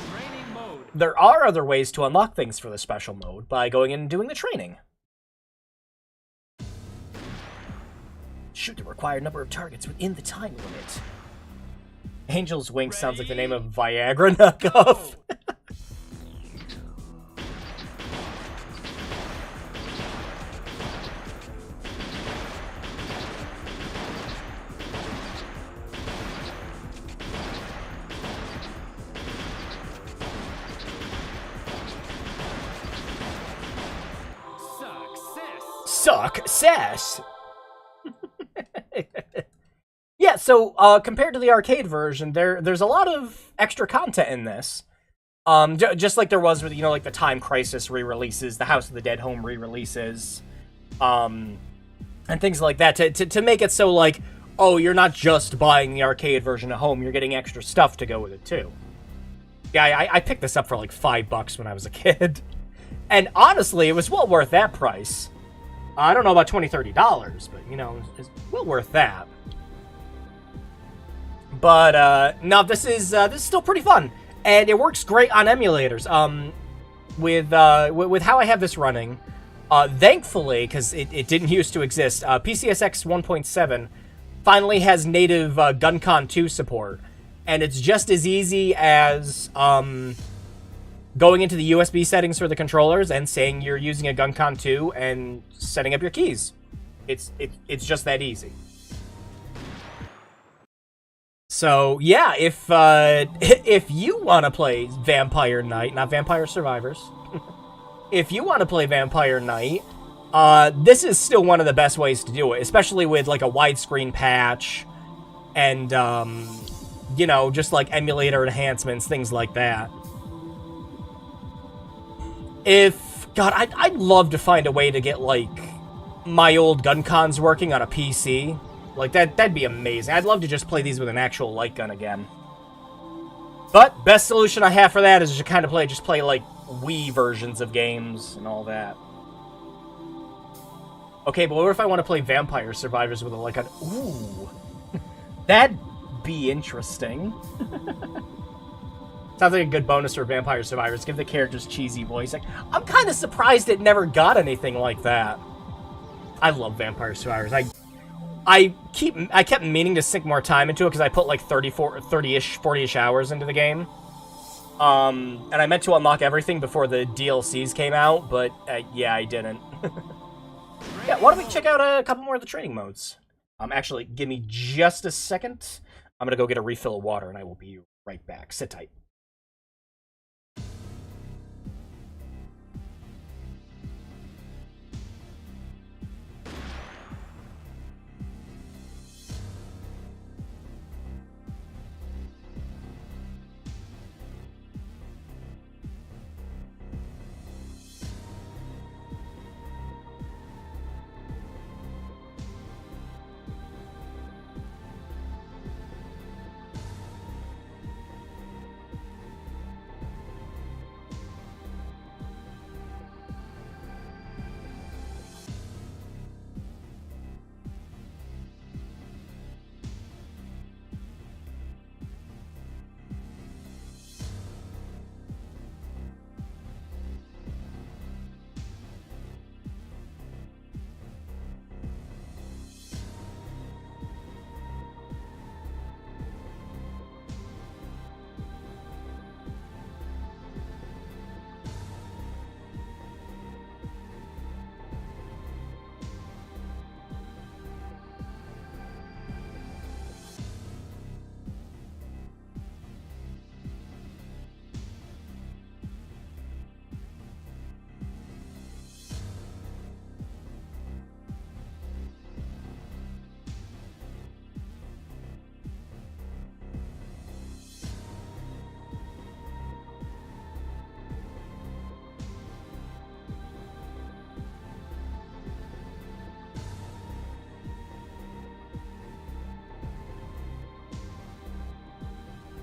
there are other ways to unlock things for the special mode by going in and doing the training. Shoot the required number of targets within the time limit. Angel's Wink sounds like the name of Viagra knockoff. Success! Yeah, so compared to the arcade version, there's a lot of extra content in this. Just like there was with, you know, like the Time Crisis re-releases, the House of the Dead Home re-releases, and things like that to make it so like, oh, you're not just buying the arcade version at home, you're getting extra stuff to go with it too. Yeah, I picked this up for like $5 when I was a kid, and honestly, it was well worth that price. I don't know about $20, $30, but, you know, it's well worth that. But no, this is still pretty fun, and it works great on emulators. With how I have this running, thankfully, because it didn't used to exist, PCSX 1.7 finally has native GunCon 2 support, and it's just as easy as going into the USB settings for the controllers and saying you're using a GunCon 2 and setting up your keys. It's just that easy. So yeah, if you want to play Vampire Knight, not Vampire Survivors, if you want to play Vampire Knight, this is still one of the best ways to do it, especially with like a widescreen patch and you know, just like emulator enhancements, things like that. I'd love to find a way to get like my old GunCons working on a PC. Like, that'd be amazing. I'd love to just play these with an actual light gun again. But, best solution I have for that is to kind of play, like, Wii versions of games and all that. Okay, but what if I want to play Vampire Survivors with, like, an... Ooh. That'd be interesting. Sounds like a good bonus for Vampire Survivors. Give the characters cheesy voice. Like, I'm kind of surprised it never got anything like that. I love Vampire Survivors. I kept meaning to sink more time into it because I put like 30-ish, 40-ish hours into the game. And I meant to unlock everything before the DLCs came out, but yeah, I didn't. Yeah, why don't we check out a couple more of the training modes? Actually, give me just a second. I'm gonna go get a refill of water and I will be right back. Sit tight.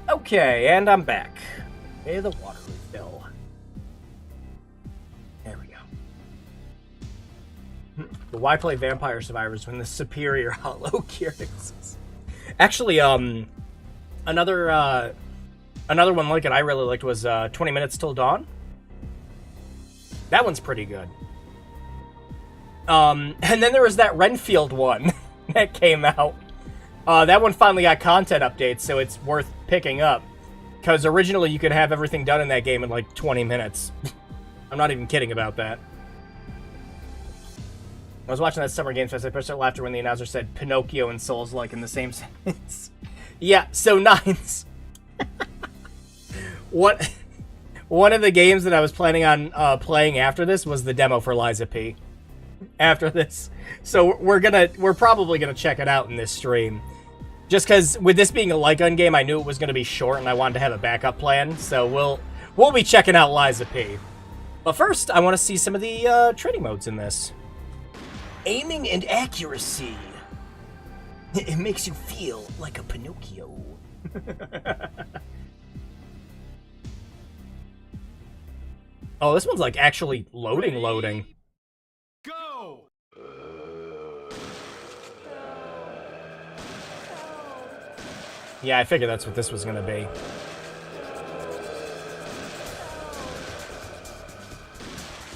Okay, and I'm back. Hey, the water refill. There we go. But why play Vampire Survivors when the superior hollow gear exists? Actually, another one like it I really liked was 20 Minutes Till Dawn. That one's pretty good. And then there was that Renfield one that came out. That one finally got content updates, so it's worth picking up. Because originally you could have everything done in that game in like 20 minutes. I'm not even kidding about that. I was watching that Summer Games Fest. I burst out laughter when the announcer said Pinocchio and Souls-like in the same sentence. Yeah, so Nines. One of the games that I was planning on playing after this was the demo for Liza P. After this. So we're probably gonna check it out in this stream. Just because with this being a light gun game, I knew it was gonna be short and I wanted to have a backup plan. So we'll be checking out Liza P. But first, I want to see some of the training modes in this. Aiming and accuracy. It makes you feel like a Pinocchio. Oh, this one's like actually loading. Go! Yeah, I figured that's what this was gonna be.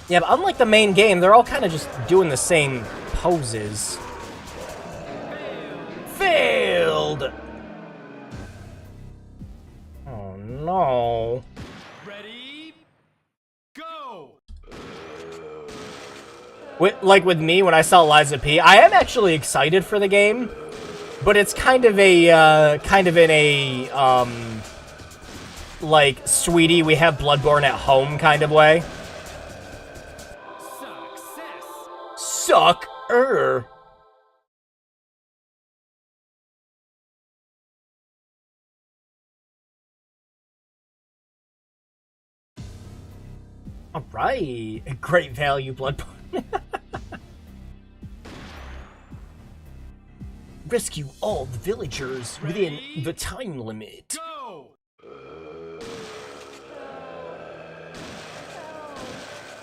Yeah, but unlike the main game, they're all kind of just doing the same poses. Failed! Oh no. Ready? Go! Like with me, when I saw Liza P, I am actually excited for the game, but it's kind of a, like, sweetie, we have Bloodborne at home kind of way. Success! Sucker! Alright, great value, Bloodborne. Rescue all the villagers within the time limit. Go!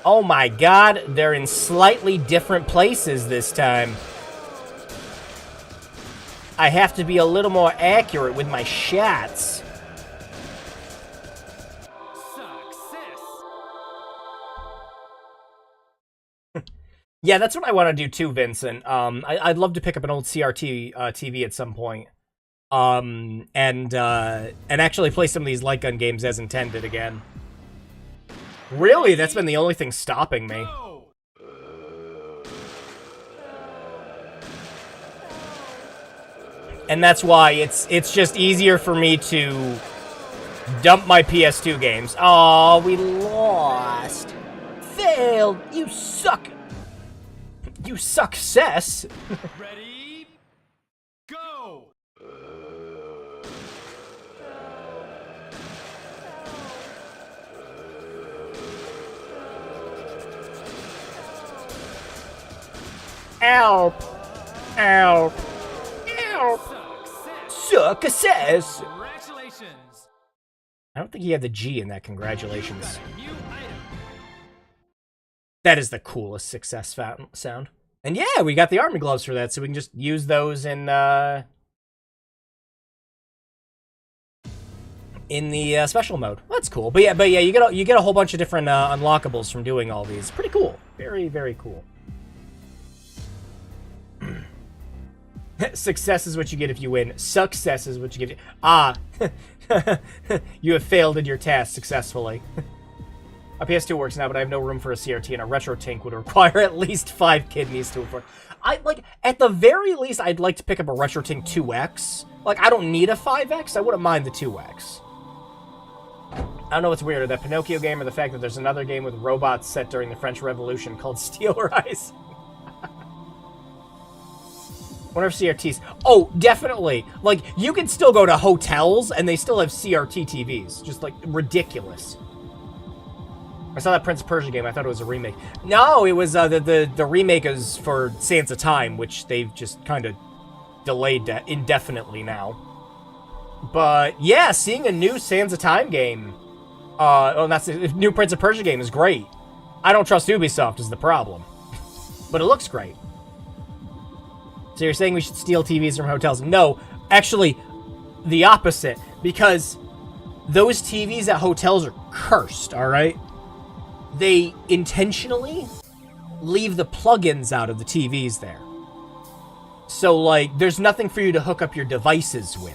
Oh my god, they're in slightly different places this time. I have to be a little more accurate with my shots. Yeah, that's what I want to do too, Vincent. I'd love to pick up an old CRT TV at some point, and actually play some of these light gun games as intended again. Really, that's been the only thing stopping me. And that's why it's just easier for me to dump my PS2 games. Oh, we lost. Failed. You suck. You success. Ready? Go! Help. Help. Help. Success. Congratulations! I don't think he had the G in that congratulations. New item. That is the coolest success sound. And yeah, we got the army gloves for that, so we can just use those in the special mode. Well, that's cool. But yeah, you get a whole bunch of different unlockables from doing all these. Pretty cool. Very, very cool. Success is what you get if you win. Success is what you get. You have failed in your task successfully. A PS2 works now, but I have no room for a CRT, and a retro tank would require at least 5 kidneys to afford. At the very least, I'd like to pick up a retro tank 2X. Like, I don't need a 5X. I wouldn't mind the 2X. I don't know what's weirder, that Pinocchio game or the fact that there's another game with robots set during the French Revolution called Steel Rise. Wonder if CRTs... Oh, definitely. Like, you can still go to hotels, and they still have CRT TVs. Just, like, ridiculous. I saw that Prince of Persia game. I thought it was a remake. No, it was the remake is for Sands of Time, which they've just kind of delayed indefinitely now. But yeah, seeing a new Sands of Time game, that's a new Prince of Persia game is great. I don't trust Ubisoft is the problem, but it looks great. So you're saying we should steal TVs from hotels? No, actually, the opposite, because those TVs at hotels are cursed. All right. They intentionally leave the plugins out of the TVs there. So, like, there's nothing for you to hook up your devices with.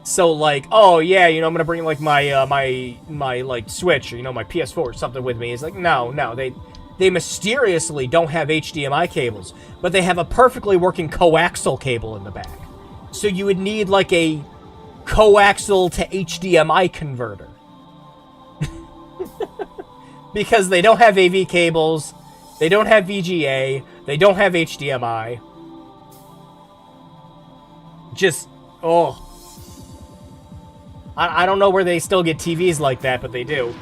So, like, oh, yeah, you know, I'm gonna bring, like, my like, Switch, or, you know, my PS4 or something with me. It's like, no, they mysteriously don't have HDMI cables, but they have a perfectly working coaxial cable in the back. So you would need, like, a coaxial to HDMI converter. Because they don't have AV cables, they don't have VGA, they don't have HDMI. Just, oh. I don't know where they still get TVs like that, but they do.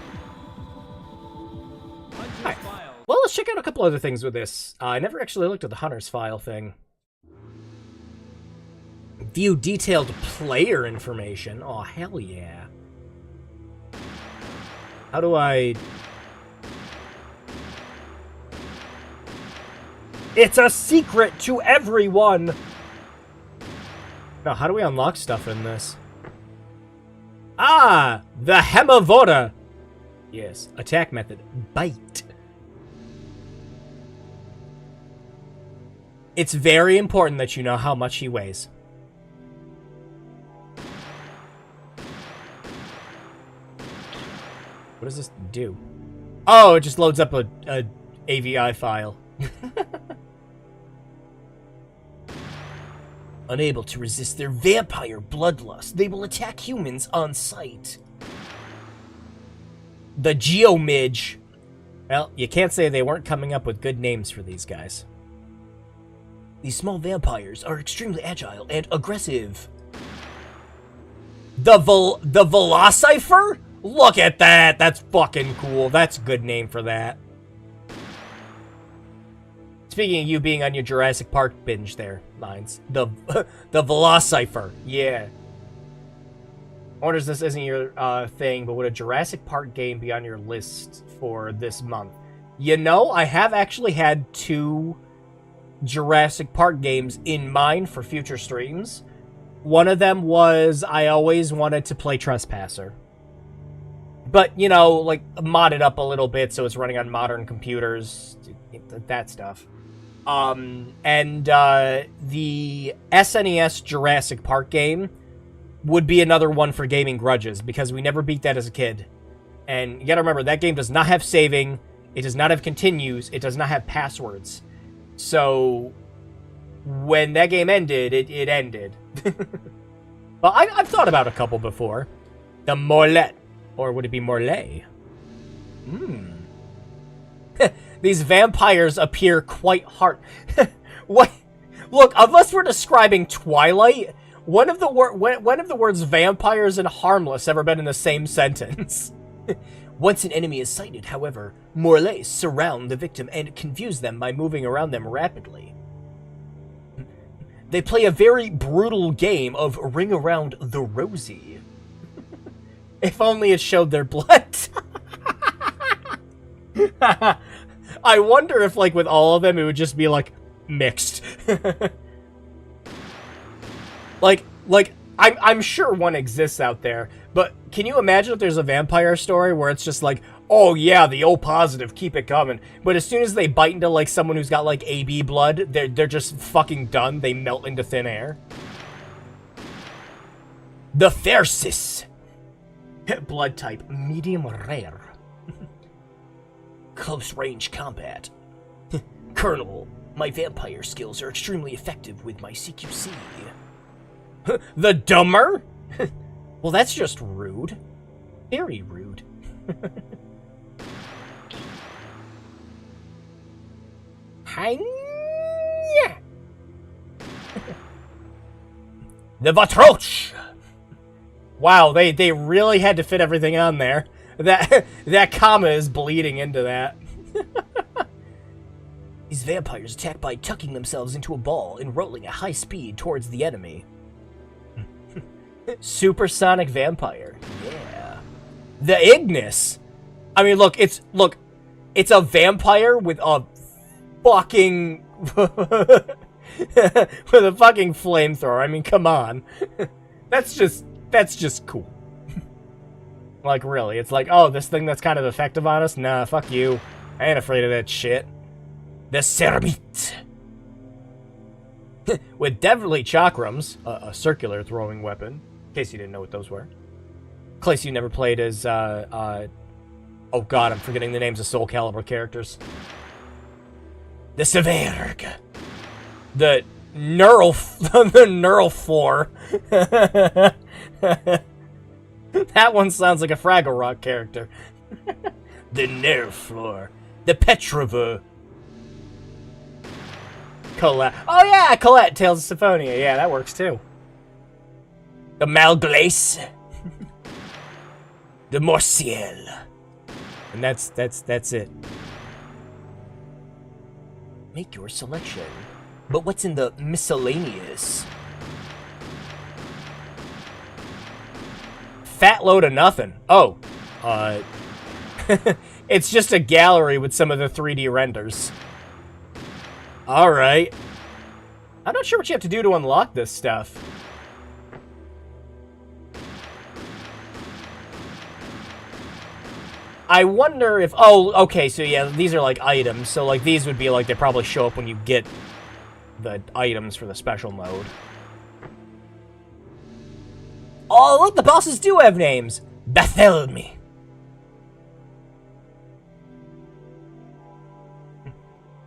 Right. Well, let's check out a couple other things with this. I never actually looked at the Hunter's File thing. View detailed player information. Oh, hell yeah. How do I... It's a secret to everyone! Now, how do we unlock stuff in this? Ah! The Hemavora! Yes, attack method. Bite. It's very important that you know how much he weighs. What does this do? Oh, it just loads up a AVI file. Unable to resist their vampire bloodlust, they will attack humans on sight. The Geomidge. Well, you can't say they weren't coming up with good names for these guys. These small vampires are extremely agile and aggressive. The Velocifer? Look at that! That's fucking cool. That's a good name for that. Speaking of you being on your Jurassic Park binge there, Mines. The Velocifer. Yeah. I wonder if this isn't your thing, but would a Jurassic Park game be on your list for this month? You know, I have actually had 2 Jurassic Park games in mind for future streams. One of them was I always wanted to play Trespasser. But, you know, like, mod it up a little bit so it's running on modern computers. That stuff. And the SNES Jurassic Park game would be another one for gaming grudges, because we never beat that as a kid. And you gotta remember, that game does not have saving, it does not have continues, it does not have passwords. So, when that game ended, it ended. But I've thought about a couple before. The Morlet. Or would it be Morlaix? These vampires appear quite hard. What? Look, unless we're describing Twilight, when have the words vampires and harmless ever been in the same sentence? Once an enemy is sighted, however, Morlaix surround the victim and confuse them by moving around them rapidly. They play a very brutal game of Ring Around the Rosie. If only it showed their blood. I wonder if, like, with all of them, it would just be, like, mixed. like, I'm sure one exists out there, but can you imagine if there's a vampire story where it's just like, oh yeah, the O positive, keep it coming. But as soon as they bite into, like, someone who's got, like, AB blood, they're just fucking done. They melt into thin air. The Thersis. Blood type, medium rare. Close range combat. Colonel, my vampire skills are extremely effective with my CQC. The Dumber? Well, that's just rude. Very rude. The Vatroch! Wow, they really had to fit everything on there. That comma is bleeding into that. These vampires attack by tucking themselves into a ball and rolling at high speed towards the enemy. Supersonic vampire. Yeah. The Ignis. I mean, look, it's a vampire with a fucking with a fucking flamethrower. I mean, come on. That's just cool. Like, really, it's like, oh, this thing that's kind of effective on us? Nah, fuck you. I ain't afraid of that shit. The Ceramite. With deadly chakrams, a circular throwing weapon, in case you didn't know what those were. In case you never played as, oh god, I'm forgetting the names of Soul Calibur characters. The Severg. The Neural 4. That one sounds like a Fraggle Rock character. The Nerve Floor. The Petrover. Colette. Oh yeah, Colette, Tales of Symphonia. Yeah, that works too. The Malglace. The Morciel. And that's it. Make your selection. But what's in the miscellaneous? Fat load of nothing. Oh. It's just a gallery with some of the 3D renders. Alright. I'm not sure what you have to do to unlock this stuff. I wonder if... Oh, okay, so yeah, these are like items. So like these would be like, they probably show up when you get the items for the special mode. Oh, look, the bosses do have names. Bartholomew.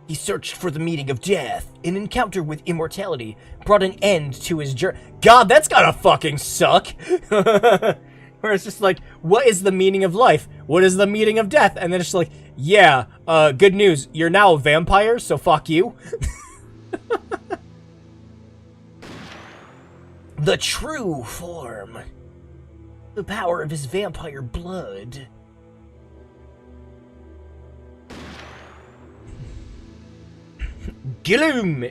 He searched for the meaning of death. An encounter with immortality brought an end to his journey. God, that's gotta fucking suck. Where it's just like, what is the meaning of life? What is the meaning of death? And then it's just like, yeah, good news. You're now a vampire, so fuck you. The true form. The power of his vampire blood. Gloom.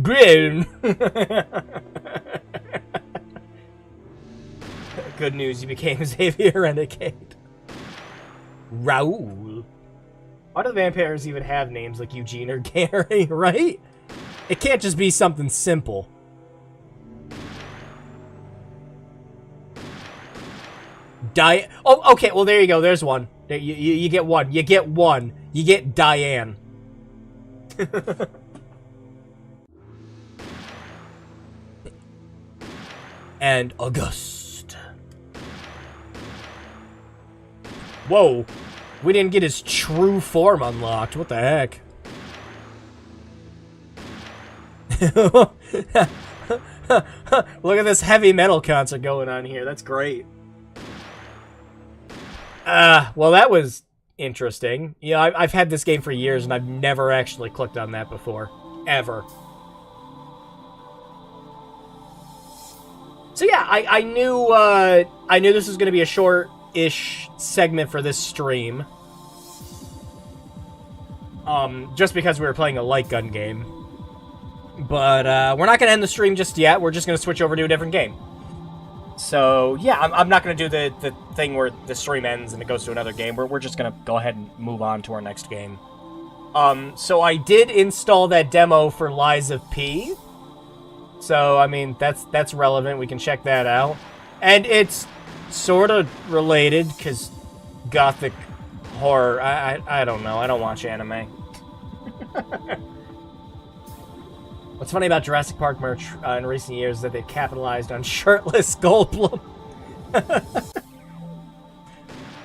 Grin. Good news, you became Xavier Renegade. Raoul. Why do the vampires even have names like Eugene or Gary, right? It can't just be something simple. Oh, okay, well there you go, there's one. You get one. You get one. You get Diane. And August. Whoa. We didn't get his true form unlocked. What the heck? Look at this heavy metal concert going on here. That's great. Well, that was interesting. You know, I've had this game for years, and I've never actually clicked on that before. Ever. So yeah, I knew this was going to be a short-ish segment for this stream. Just because we were playing a light gun game. But, we're not going to end the stream just yet. We're just going to switch over to a different game. So, yeah, I'm not going to do the thing where the stream ends and it goes to another game. We're just going to go ahead and move on to our next game. So I did install that demo for Lies of P. So, I mean, that's relevant. We can check that out. And it's sort of related, because gothic horror, I don't know. I don't watch anime. What's funny about Jurassic Park merch in recent years is that they've capitalized on shirtless Goldblum.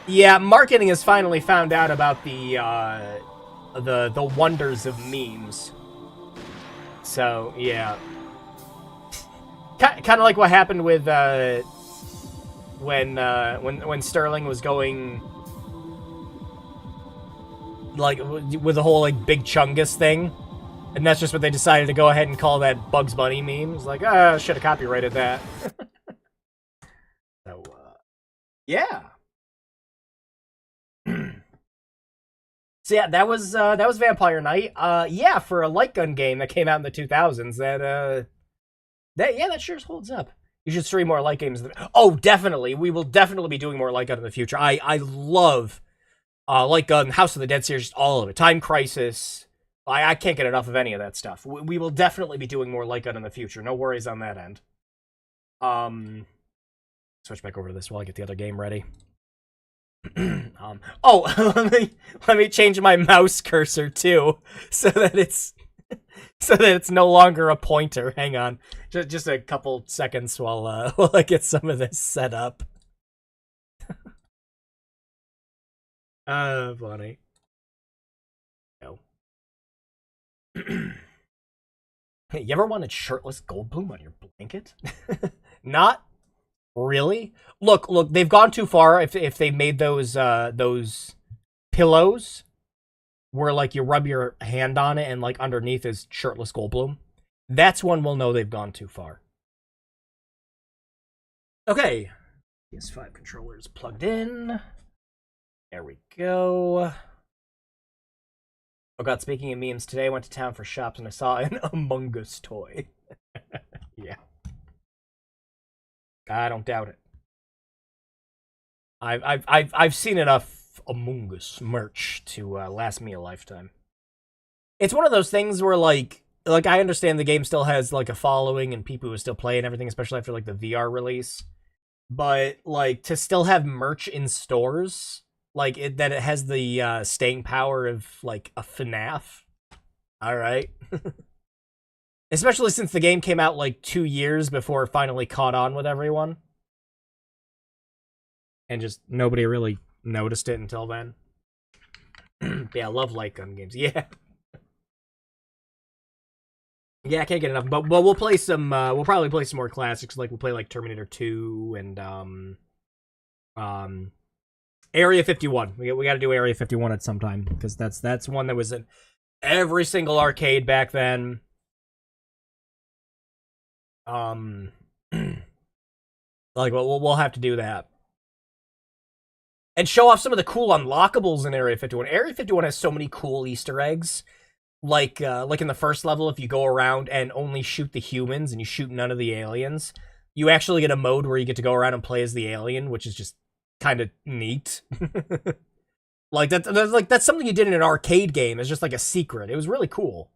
Yeah, marketing has finally found out about the wonders of memes. So, yeah. Kind of like what happened with when Sterling was going like with the whole like Big Chungus thing, and that's just what they decided to go ahead and call that Bugs Bunny meme. It's like, should have copyrighted that. So, yeah. So yeah, that was Vampire Knight. Yeah, for a light gun game that came out in the 2000s, that sure holds up. You should stream more light games. Oh, definitely. We will definitely be doing more light gun in the future. I love light gun, House of the Dead series, all of it. Time Crisis. I can't get enough of any of that stuff. We will definitely be doing more light gun in the future. No worries on that end. Switch back over to this while I get the other game ready. Let me change my mouse cursor too, so that it's no longer a pointer. Hang on, just a couple seconds while I get some of this set up. Funny. No. Hey, you ever wanted shirtless Goldblum on your blanket? Not really. Look, they've gone too far if they made those pillows where like you rub your hand on it and like underneath is shirtless Goldblum. That's when we'll know they've gone too far. Okay. PS5 controller is plugged in. There we go. Oh god, speaking of memes, today I went to town for shops and I saw an Among Us toy. Yeah. I don't doubt it. I've seen enough Among Us merch to last me a lifetime. It's one of those things where, like I understand the game still has, like, a following and people who still play and everything, especially after, like, the VR release. But, like, to still have merch in stores, like, that it has the staying power of, like, a FNAF. Alright. Especially since the game came out, like, 2 years before it finally caught on with everyone. And just nobody really noticed it until then. Yeah, I love light gun games. Yeah. Yeah, I can't get enough. But we'll play some. We'll probably play some more classics. Like we'll play like Terminator 2 and Area 51. We got to do Area 51 at some time because that's one that was in every single arcade back then. Like we'll have to do that. And show off some of the cool unlockables in Area 51. Area 51 has so many cool Easter eggs. Like in the first level, if you go around and only shoot the humans and you shoot none of the aliens, you actually get a mode where you get to go around and play as the alien, which is just kind of neat. Like that's something you did in an arcade game. It's just like a secret. It was really cool.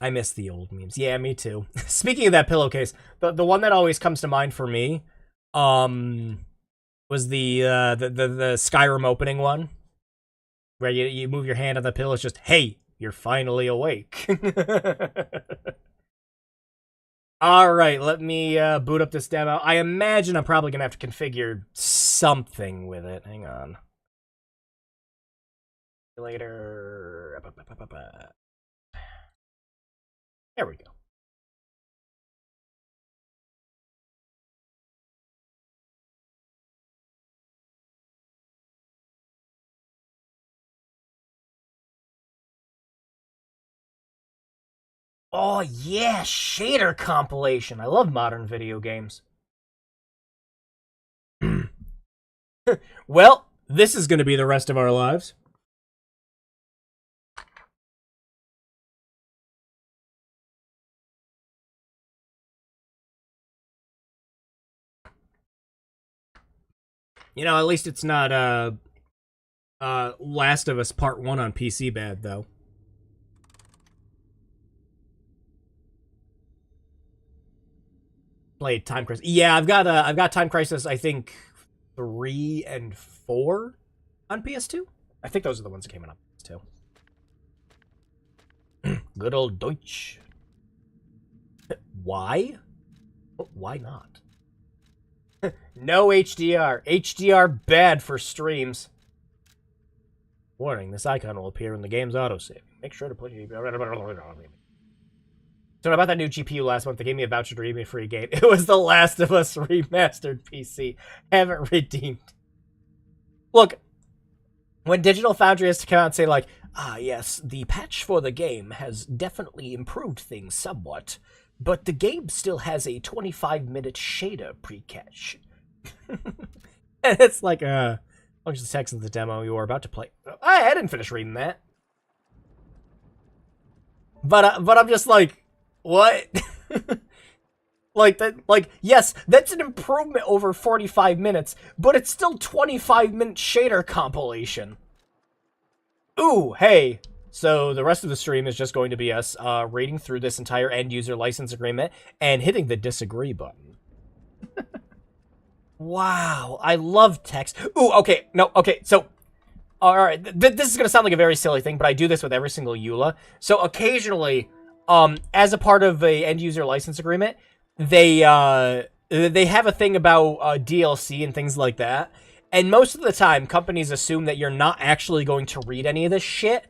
I miss the old memes. Yeah, me too. Speaking of that pillowcase, the one that always comes to mind for me, was the Skyrim opening one. Where you move your hand on the pillow, it's just, hey, you're finally awake. Alright, let me boot up this demo. I imagine I'm probably going to have to configure something with it. Hang on. Later. There we go. Oh, yeah, shader compilation. I love modern video games. Well, this is going to be the rest of our lives. You know, at least it's not, Last of Us Part 1 on PC bad, though. Played Time Crisis. Yeah, I've got Time Crisis, I think, 3 and 4 on PS2. I think those are the ones that came out on PS2. Good old Deutsch. Why? Why not? No HDR. HDR bad for streams. Warning, this icon will appear in the game's autosave. Make sure to put... So about that new GPU last month, they gave me a voucher to redeem a free game. It was The Last of Us Remastered PC. Haven't redeemed. Look, when Digital Foundry has to come out and say, like, ah, yes, the patch for the game has definitely improved things somewhat, but the game still has a 25-minute shader pre-cache. And it's like, functions text in the demo you were about to play. I didn't finish reading that. But I'm just like, what? Like that, like, yes, that's an improvement over 45 minutes, but it's still 25-minute shader compilation. Ooh, hey. So the rest of the stream is just going to be us reading through this entire end-user license agreement and hitting the disagree button. Wow, I love text. Ooh, okay, no, okay, so, alright, this is going to sound like a very silly thing, but I do this with every single EULA. So occasionally, as a part of a end-user license agreement, they have a thing about DLC and things like that, and most of the time, companies assume that you're not actually going to read any of this shit.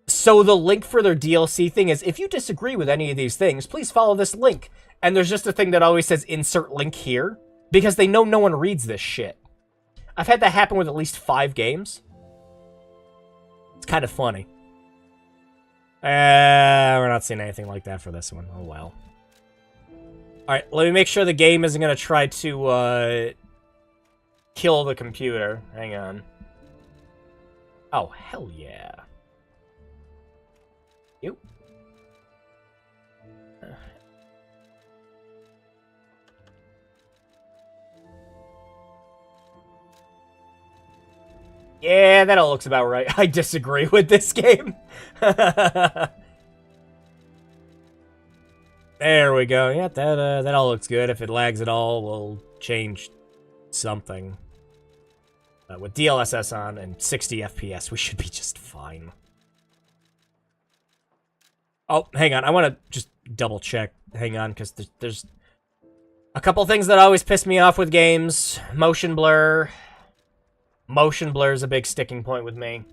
So the link for their DLC thing is, if you disagree with any of these things, please follow this link. And there's just a thing that always says, insert link here, because they know no one reads this shit. I've had that happen with at least 5 games. It's kind of funny. We're not seeing anything like that for this one. Oh, well. Alright, let me make sure the game isn't going to try to, kill the computer. Hang on. Oh, hell yeah. You. Yeah, that all looks about right. I disagree with this game. There we go. Yeah, that all looks good. If it lags at all, we'll change something. With DLSS on and 60 FPS, we should be just fine. Oh, hang on. I want to just double check. Hang on, because there's a couple things that always piss me off with games. Motion blur. Motion blur is a big sticking point with me.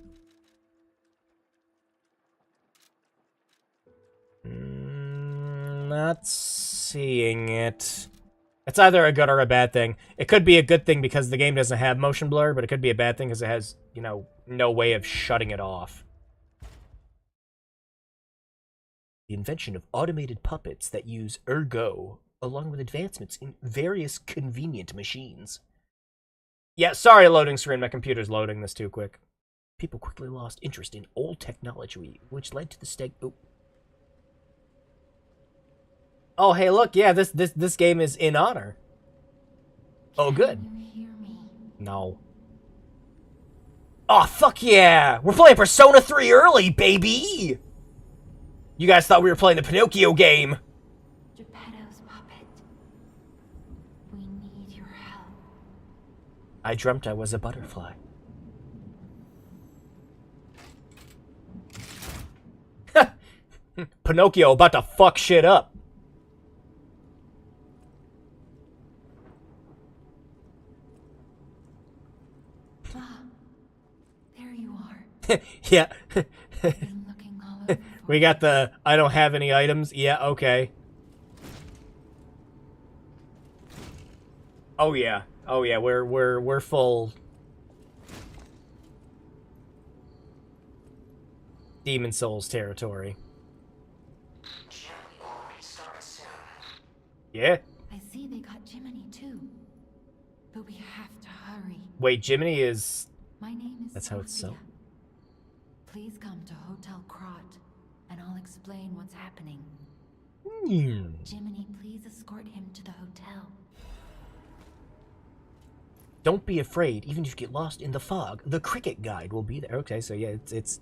Not seeing it. It's either a good or a bad thing. It could be a good thing because the game doesn't have motion blur, but it could be a bad thing because it has, you know, no way of shutting it off. The invention of automated puppets that use ergo, along with advancements in various convenient machines. Yeah, sorry, loading screen. My computer's loading this too quick. People quickly lost interest in old technology, which led to the Oh, hey, look, yeah, this game is in honor. Oh, good. Can you hear me? No. Oh, fuck yeah! We're playing Persona 3 early, baby! You guys thought we were playing the Pinocchio game. Geppetto's puppet. We need your help. I dreamt I was a butterfly. Pinocchio about to fuck shit up. There you are. Yeah. Been looking all over. We got the I don't have any items. Yeah, okay. Oh yeah. Oh yeah, we're full Demon Souls territory. Yeah. I see they got Jiminy too. But we have to hurry. Wait, Jiminy is My name is That's how it's Sophia. spelled? Please come to Hotel Krot, and I'll explain what's happening. Jiminy, please escort him to the hotel. Don't be afraid, even if you get lost in the fog. The cricket guide will be there. Okay, so yeah, it's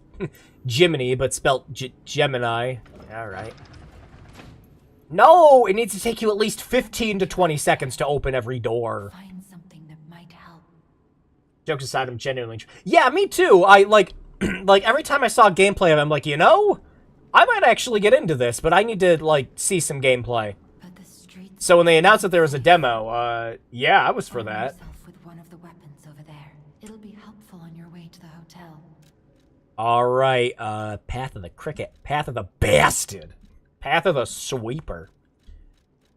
Jiminy, but spelt Gemini. Alright. No! It needs to take you at least 15 to 20 seconds to open every door. Find something that might help. Jokes aside, I'm genuinely... Yeah, me too! I, like, like, every time I saw gameplay of it, I'm like, you know? I might actually get into this, but I need to, like, see some gameplay. But the streets. So when they announced that there was a demo, yeah, I was for Arm that. yourself with one of the weapons over there. It'll be helpful on your way to the hotel. Alright, Path of the Cricket. Path of the Bastard. Path of the Sweeper.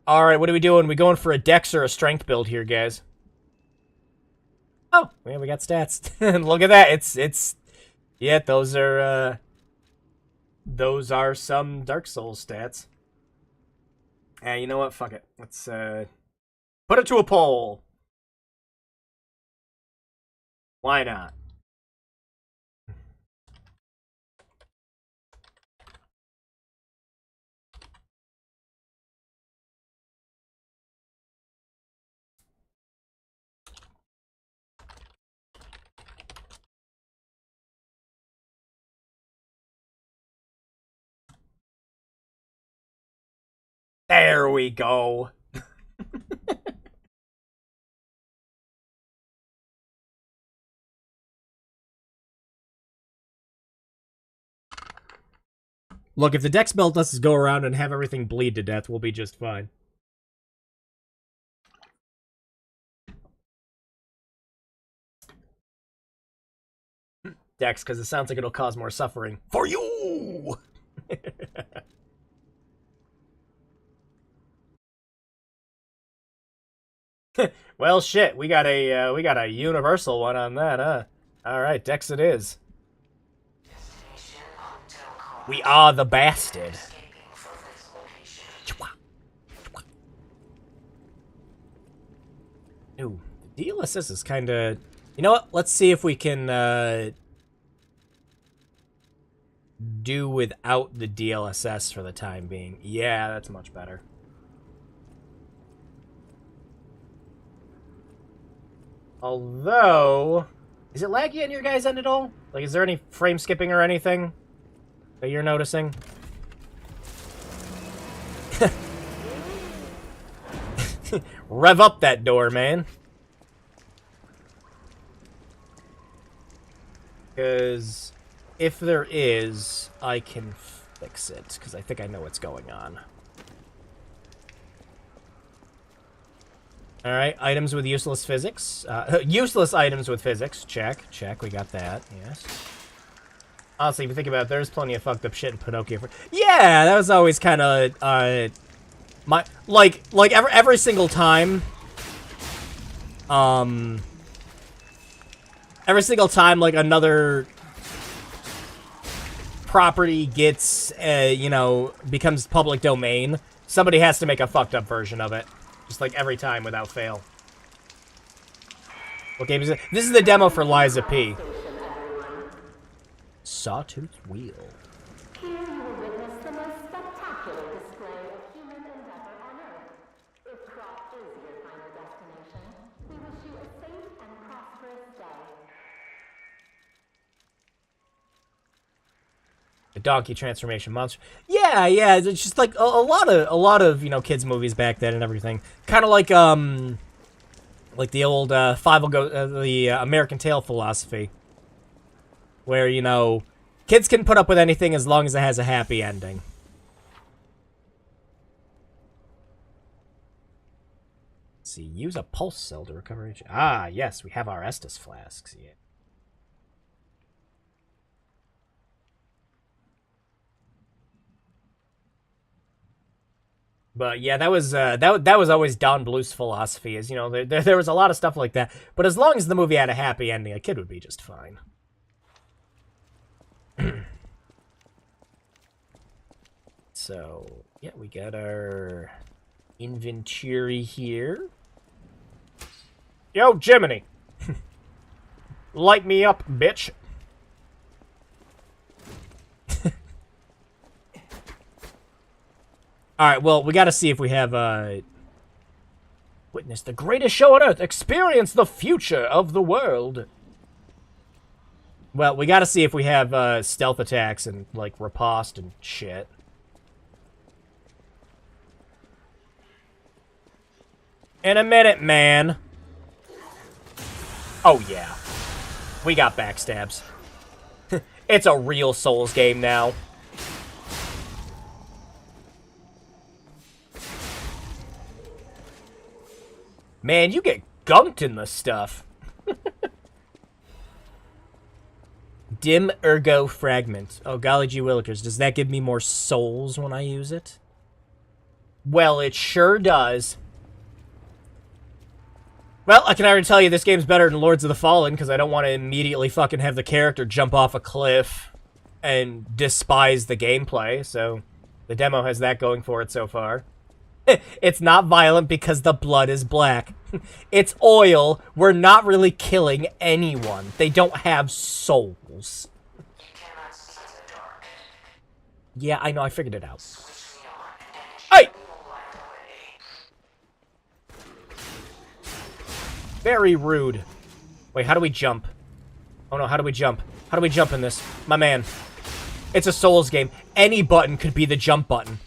Alright, what are we doing? We going for a dex or a strength build here, guys? Oh, yeah, we got stats. Look at that. It's... Yeah, those are some Dark Souls stats. You know what? Fuck it. Let's, put it to a poll. Why not? There we go. Look, if the dex belt lets us go around and have everything bleed to death, we'll be just fine. Dex, because it sounds like it'll cause more suffering. For you! Well, shit, we got a universal one on that, huh? Alright, Dex it is. We are the bastard. Ooh, the DLSS is kind of... You know what? Let's see if we can do without the DLSS for the time being. Yeah, that's much better. Although... Is it laggy on your guys' end at all? Like, is there any frame skipping or anything that you're noticing? Rev up that door, man. Because if there is, I can fix it, because I think I know what's going on. Alright, items with useless physics. Useless items with physics. Check, check, we got that, yes. Honestly, if you think about it, there's plenty of fucked up shit in Pinocchio. Yeah, that was always kind of, every single time, like, another property gets, you know, becomes public domain, somebody has to make a fucked up version of it. Just, like, every time without fail. What game is it? This is the demo for Liza P. Sawtooth Wheel. Here you will witness the most spectacular display of human endeavor on Earth. If Crop is your final destination, we wish you a safe and prosperous day. The donkey transformation monster. Yeah, yeah, it's just like a lot of, you know, kids movies back then and everything. Kind of like the old the American Tail philosophy. Where, you know, kids can put up with anything as long as it has a happy ending. Let's see, use a pulse cell to recover each. Ah, yes, we have our Estus flasks. Yeah. But yeah, that was always Don Bluth's philosophy. Is, you know, there was a lot of stuff like that. But as long as the movie had a happy ending, a kid would be just fine. So, yeah, we got our inventory here. Yo, Jiminy! Light me up, bitch! Alright, well, we gotta see if we have, witness the greatest show on Earth! Experience the future of the world! Well, we gotta see if we have, stealth attacks and, like, riposte and shit. In a minute, man. Oh, yeah. We got backstabs. It's a real Souls game now. Man, you get gunked in this stuff. Dim Ergo Fragment. Oh, golly gee willikers. Does that give me more souls when I use it? Well, it sure does. Well, I can already tell you this game's better than Lords of the Fallen, because I don't want to immediately fucking have the character jump off a cliff and despise the gameplay, so the demo has that going for it so far. It's not violent because the blood is black. It's oil. We're not really killing anyone. They don't have souls. Yeah, I know. I figured it out. Hey! Very rude. Wait, how do we jump? Oh no, how do we jump? How do we jump in this? My man. It's a Souls game. Any button could be the jump button.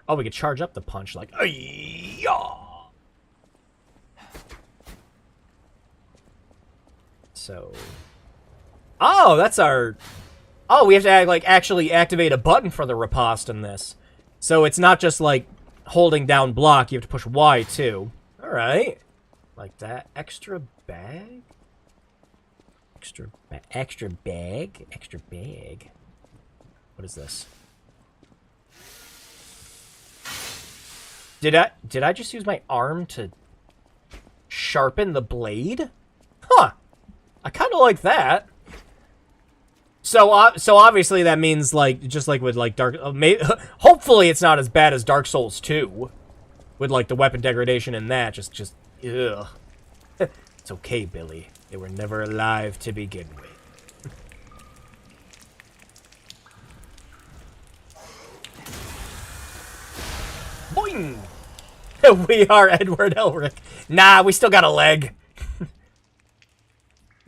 Oh, we could charge up the punch like, "Ay-ya!" So, oh, that's our. Oh, we have to actually activate a button for the riposte in this. So it's not just like holding down block. You have to push Y too. All right, like that. Extra bag. Extra bag. Extra bag. What is this? Did I just use my arm to sharpen the blade? Huh. I kind of like that. So obviously that means, like, just like with, like, hopefully it's not as bad as Dark Souls 2. With, like, the weapon degradation in that. Just, ugh. It's okay, Billy. They were never alive to begin with. Boing! We are Edward Elric. Nah, we still got a leg.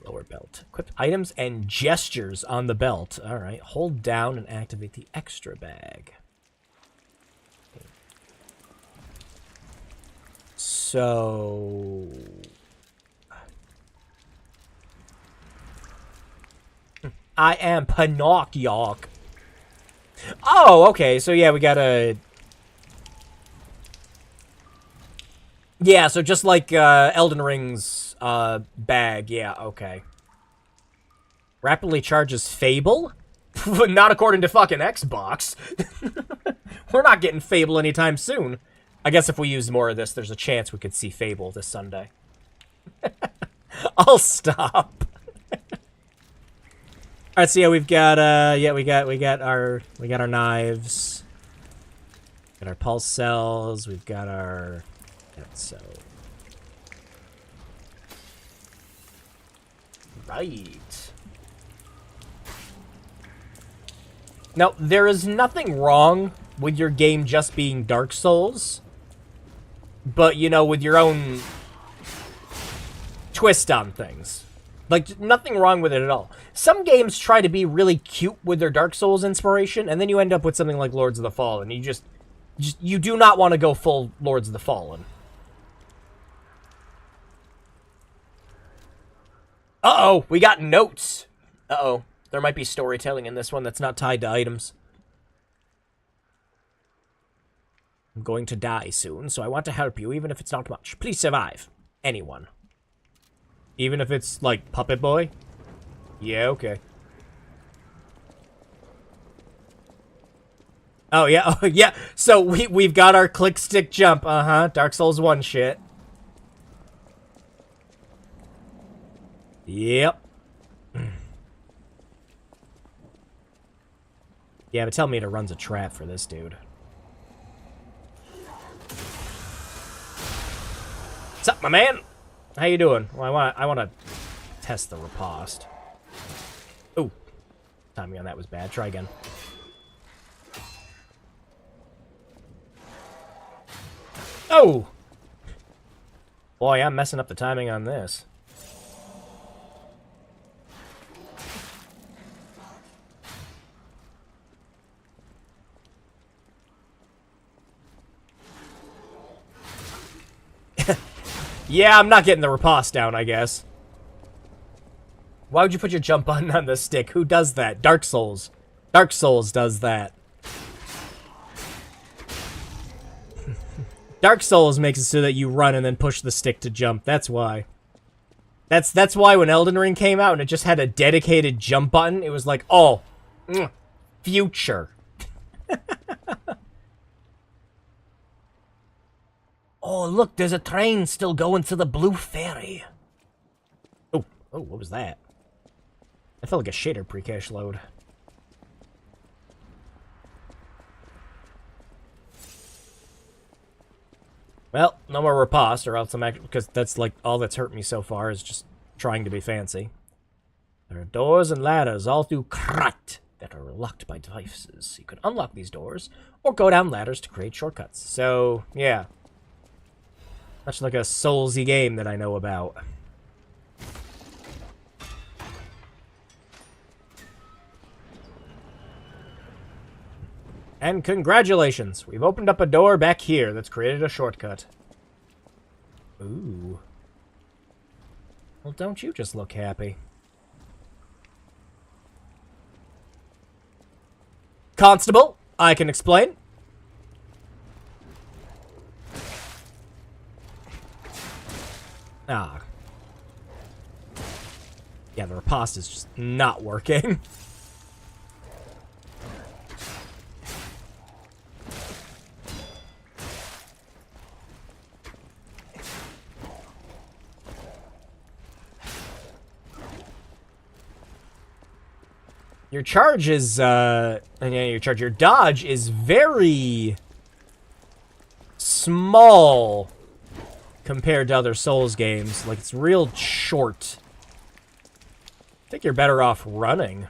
Lower belt. Equipped items and gestures on the belt. Alright, hold down and activate the extra bag. So... I am Pinocchio. Oh, okay, so yeah, we got a... Yeah, so just like Elden Ring's bag, yeah, okay. Rapidly charges Fable? Not according to fucking Xbox. We're not getting Fable anytime soon. I guess if we use more of this, there's a chance we could see Fable this Sunday. I'll stop. Alright, so yeah, we've got we got our knives. Got our pulse cells, we've got our so right. Now, there is nothing wrong with your game just being Dark Souls, but, you know, with your own twist on things. Like, nothing wrong with it at all. Some games try to be really cute with their Dark Souls inspiration, and then you end up with something like Lords of the Fallen. You do not want to go full Lords of the Fallen. Uh-oh, we got notes. Uh-oh, there might be storytelling in this one that's not tied to items. I'm going to die soon, so I want to help you, even if it's not much. Please survive. Anyone. Even if it's, like, Puppet Boy? Yeah, okay. Oh, yeah, oh, yeah. So, we've got our click, stick, jump. Uh-huh, Dark Souls 1 shit. Yep. Yeah, but tell me it runs a trap for this dude. What's up, my man? How you doing? Well, I want to test the riposte. Ooh. Timing on that was bad. Try again. Oh! Boy, I'm messing up the timing on this. Yeah, I'm not getting the riposte down, I guess. Why would you put your jump button on the stick? Who does that? Dark Souls. Dark Souls does that. Dark Souls makes it so that you run and then push the stick to jump. That's why. That's why when Elden Ring came out and it just had a dedicated jump button, it was like, oh, future. Oh, look, there's a train still going to the Blue Ferry. Oh, what was that? I felt like a shader pre-cache load. Well, no more riposte, or else I'm actually, because that's like all that's hurt me so far is just trying to be fancy. There are doors and ladders all through Krat that are locked by devices. You can unlock these doors or go down ladders to create shortcuts. So, yeah. Much like a Soulsy game that I know about. And congratulations! We've opened up a door back here that's created a shortcut. Ooh. Well, don't you just look happy. Constable, I can explain. Ah. Yeah, the riposte is just not working. Your charge is, your dodge is very small compared to other Souls games. Like, it's real short. I think you're better off running.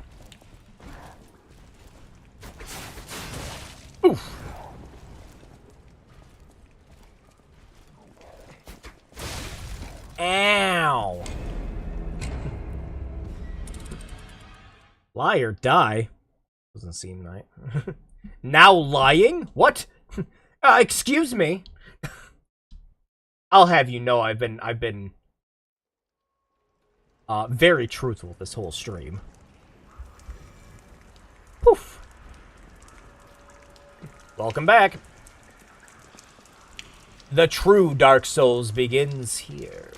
Oof. Lie or die? Doesn't seem right. Now lying? What? Excuse me. I'll have you know I've been very truthful this whole stream. Poof. Welcome back. The true Dark Souls begins here.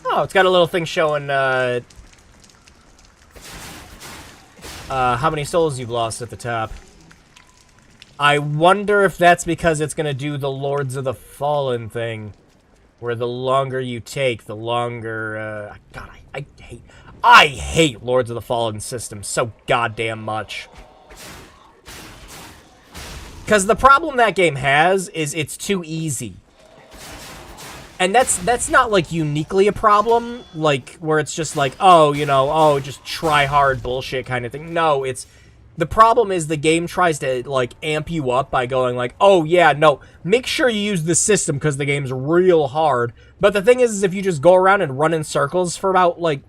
Oh, it's got a little thing showing how many souls you've lost at the top. I wonder if that's because it's going to do the Lords of the Fallen thing, where the longer you take, the longer... God, I hate Lords of the Fallen system so goddamn much. Because the problem that game has is it's too easy. And that's not, like, uniquely a problem, like, where it's just like, oh, you know, oh, just try hard bullshit kind of thing. No, it's... The problem is the game tries to, like, amp you up by going like, oh, yeah, no, make sure you use the system because the game's real hard. But the thing is if you just go around and run in circles for about, like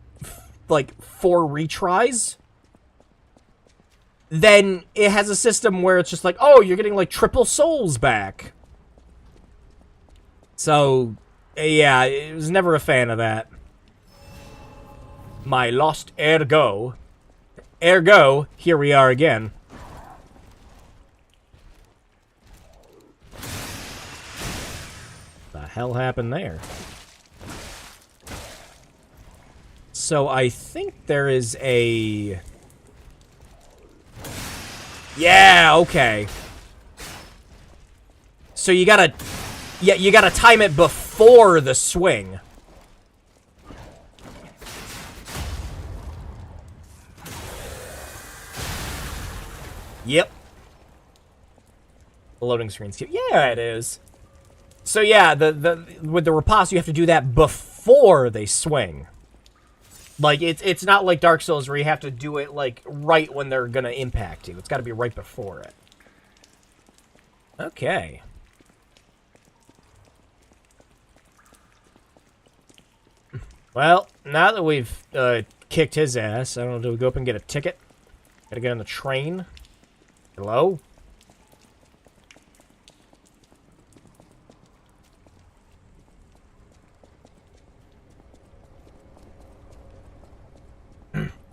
4 retries, then it has a system where it's just like, oh, you're getting, like, triple souls back. So, yeah, I was never a fan of that. My lost ergo... Ergo, here we are again. The hell happened there? So I think there is a... Yeah, okay. So you gotta... Yeah, you gotta time it before the swing. Yep. The loading screen's cute. Yeah, it is. So yeah, with the riposte, you have to do that before they swing. Like, it's not like Dark Souls where you have to do it, like, right when they're gonna impact you. It's gotta be right before it. Okay. Well, now that we've kicked his ass, I don't know, do we go up and get a ticket? Gotta get on the train? Hello?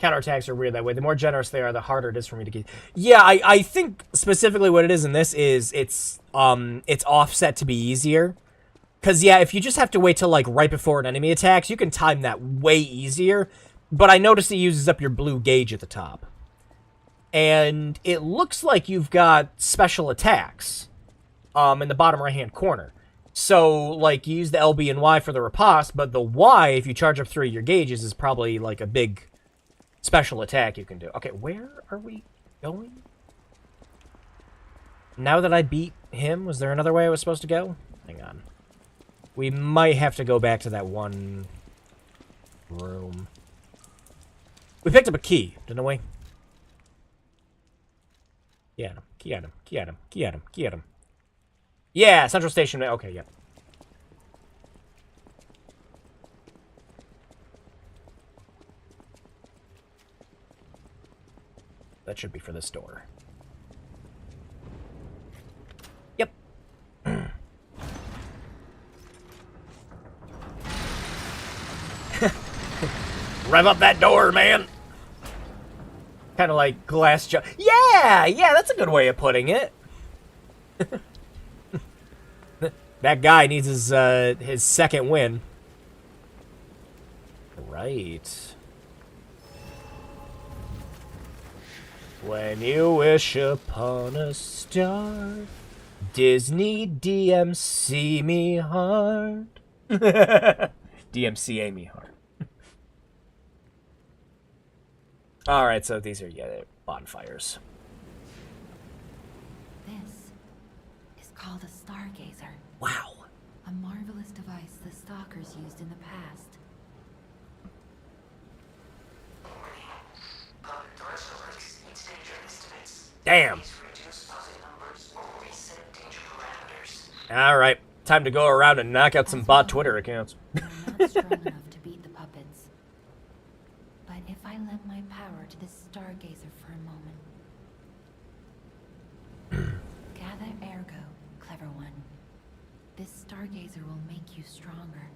Counterattacks are weird that way. The more generous they are, the harder it is for me to get. Yeah, I think specifically what it is in this is it's offset to be easier. Cause yeah, if you just have to wait till like right before an enemy attacks, you can time that way easier. But I noticed it uses up your blue gauge at the top. And it looks like you've got special attacks in the bottom right-hand corner. So, like, you use the LB and Y for the riposte, but the Y, if you charge up 3 of your gauges, is probably, like, a big special attack you can do. Okay, where are we going? Now that I beat him, was there another way I was supposed to go? Hang on. We might have to go back to that one room. We picked up a key, didn't we? Key at him, key at him, key at him, key at him, key at him. Yeah, Central Station. Okay, yep. That should be for this door. Yep. Rev up that door, man! Kind of like glass jug. Yeah, that's a good way of putting it. That guy needs his second win. Right. When you wish upon a star, Disney DMC me hard. DMCA me hard. Alright, so these are, yeah, bonfires. This is called a stargazer. Wow. A marvelous device the stalkers used in the past. Damn. Alright, time to go around and knock out some bot Twitter accounts. We're not strong enough to beat the puppets. lend my power to this stargazer for a moment. Gather ergo, clever one. This stargazer will make you stronger.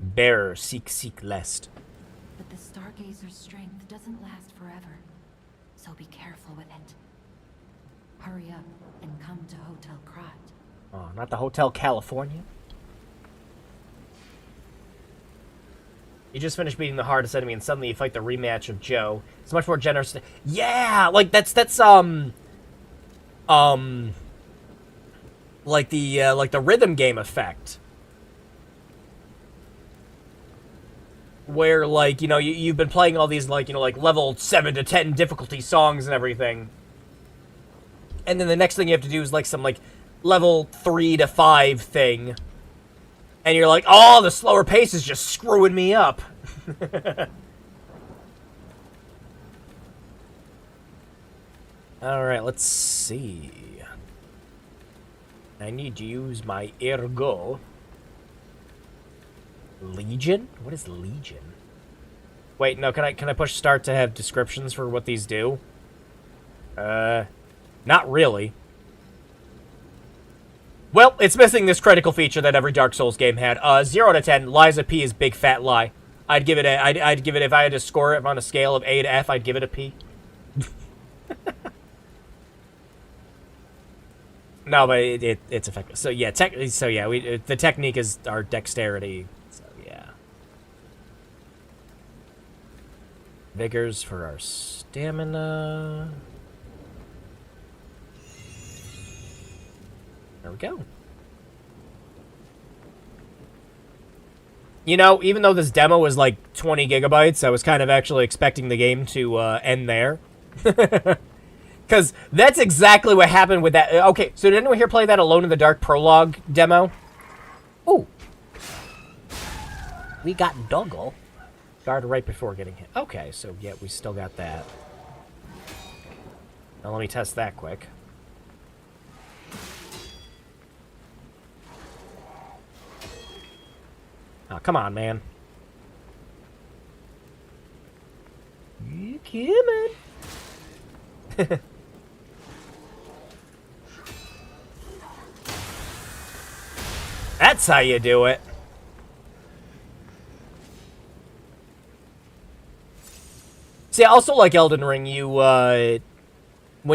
Bearer, seek lest. But the stargazer's strength doesn't last forever, so be careful with it. Hurry up and come to Hotel Krat. Oh, not the Hotel California? You just finished beating the hardest enemy and suddenly you fight the rematch of Joe. It's much more generous. Yeah! Like, that's, like the rhythm game effect. Where, like, you know, you've been playing all these, like, you know, like, level 7 to 10 difficulty songs and everything. And then the next thing you have to do is, like, some, like, level 3 to 5 thing. And you're like, oh, the slower pace is just screwing me up. Alright, let's see. I need to use my ergo. Legion? What is Legion? Wait, no, can I push start to have descriptions for what these do? Not really. Well, it's missing this critical feature that every Dark Souls game had. 0 to 10, Liza P is big fat lie. I'd give it if I had to score it on a scale of A to F, I'd give it a P. No, but it's effective. So yeah, the technique is our dexterity. So yeah. Vigors for our stamina. There we go. You know, even though this demo was like 20 gigabytes, I was kind of actually expecting the game to end there. Because that's exactly what happened with that. Okay, so did anyone here play that Alone in the Dark prologue demo? Ooh. We got Doggle. Guard right before getting hit. Okay, so yeah, we still got that. Now let me test that quick. Oh, come on, man. You coming? That's how you do it. See, I also like Elden Ring, you, when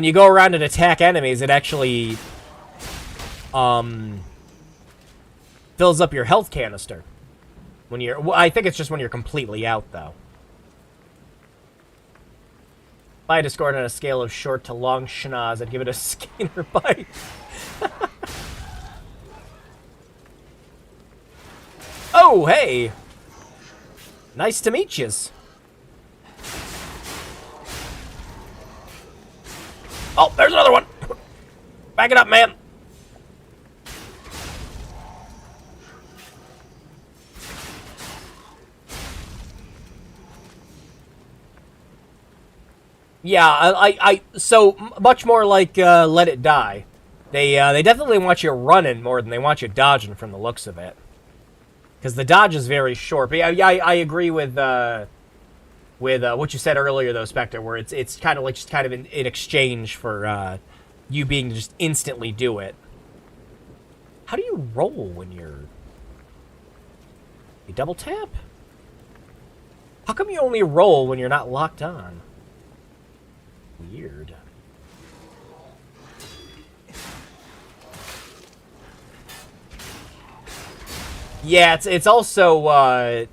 you go around and attack enemies, it actually, fills up your health canister. When you're, well, I think it's just when you're completely out, though. If I had to score it on a scale of short to long schnoz, I'd give it a Skinner bite. Oh, hey! Nice to meet yous. Oh, there's another one! Back it up, man! Yeah, so much more like Let It Die. They definitely want you running more than they want you dodging from the looks of it. Because the dodge is very short. But yeah, I agree with what you said earlier, though, Spectre, where it's kind of like just kind of in exchange for you being to just instantly do it. How do you roll when you double tap? How come you only roll when you're not locked on? Weird. Yeah, it's also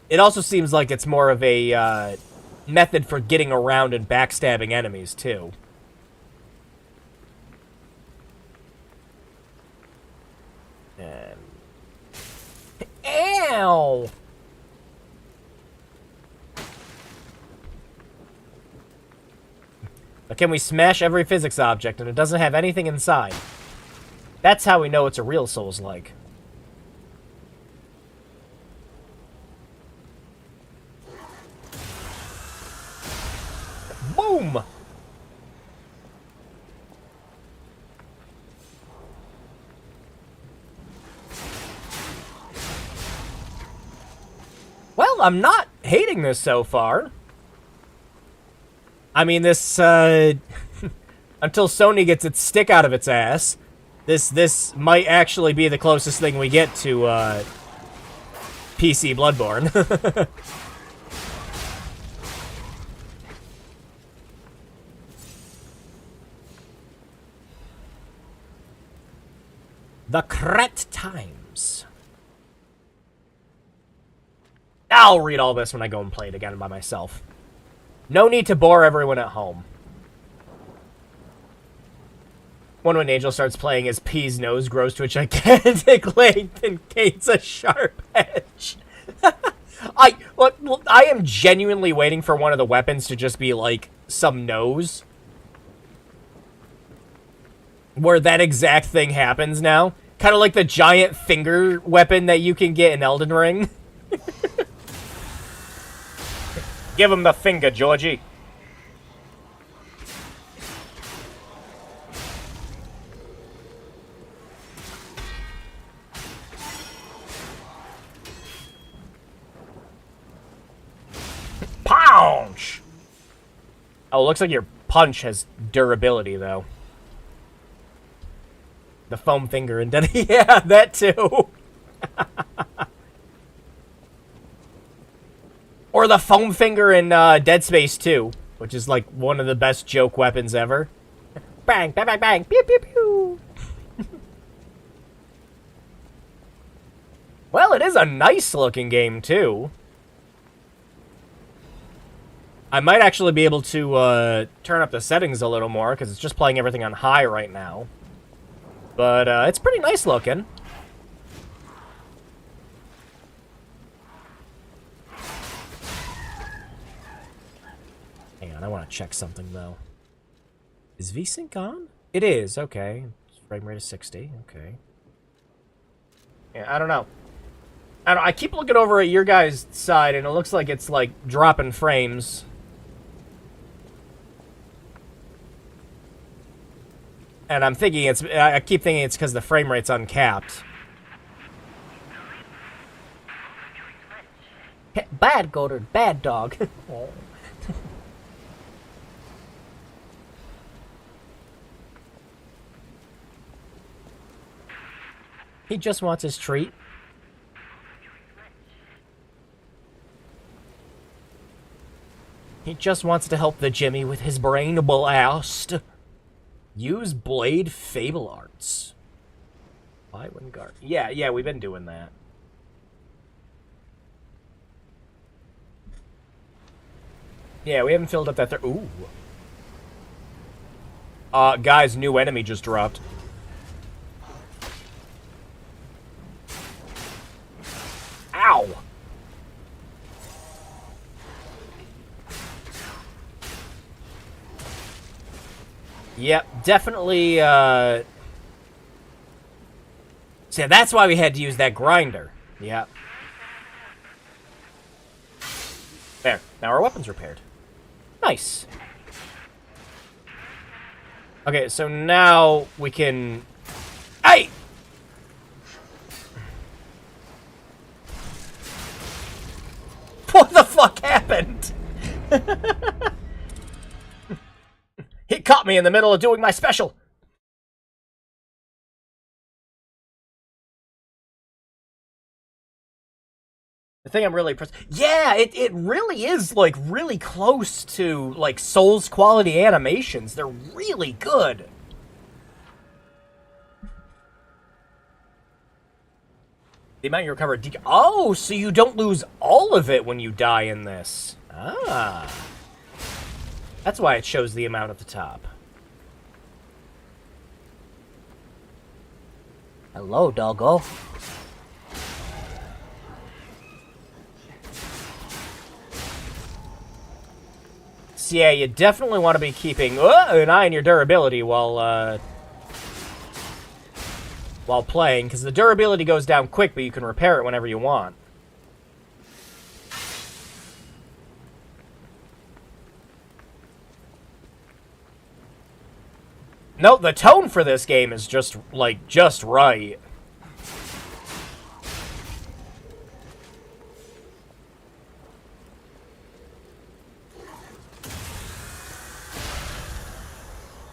it also seems like it's more of a method for getting around and backstabbing enemies too. Ow! But can we smash every physics object and it doesn't have anything inside? That's how we know it's a real Souls-like. Boom! Well, I'm not hating this so far. I mean, this, until Sony gets its stick out of its ass, this might actually be the closest thing we get to, PC Bloodborne. The Correct Times. I'll read all this when I go and play it again by myself. No need to bore everyone at home. When Angel starts playing, his P's nose grows to a gigantic length and gains a sharp edge. I am genuinely waiting for one of the weapons to just be like some nose. Where that exact thing happens now. Kind of like the giant finger weapon that you can get in Elden Ring. Give him the finger, Georgie. Punch! Oh, looks like your punch has durability, though. The foam finger and then yeah, that too. Or the foam finger in Dead Space 2, which is like one of the best joke weapons ever. Bang, bang, bang, bang, pew, pew, pew. Well, it is a nice looking game too. I might actually be able to turn up the settings a little more because it's just playing everything on high right now. But it's pretty nice looking. Hang on, I want to check something though. Is VSync on? It is, okay. Frame rate is 60, okay. Yeah, I don't know. I keep looking over at your guys' side and it looks like it's like dropping frames. And I'm thinking I keep thinking it's because the frame rate's uncapped. Bad Goddard, bad dog. Oh. He just wants his treat. He just wants to help the Jimmy with his brain blast. Use Blade Fable Arts. Why wouldn't guard? Yeah, we've been doing that. Yeah, we haven't filled up that ooh. Guys, new enemy just dropped. Ow! Yep, definitely, so that's why we had to use that grinder. Yep. There. Now our weapon's repaired. Nice. Okay, so now we can... Hey! What the fuck happened? He caught me in the middle of doing my special. The thing I'm really yeah, it really is like really close to like Souls quality animations. They're really good. The amount you recover. Oh, so you don't lose all of it when you die in this. Ah. That's why it shows the amount at the top. Hello, doggo. So yeah, you definitely want to be keeping an eye on your durability while playing, because the durability goes down quick, but you can repair it whenever you want. No, the tone for this game is just, like, just right.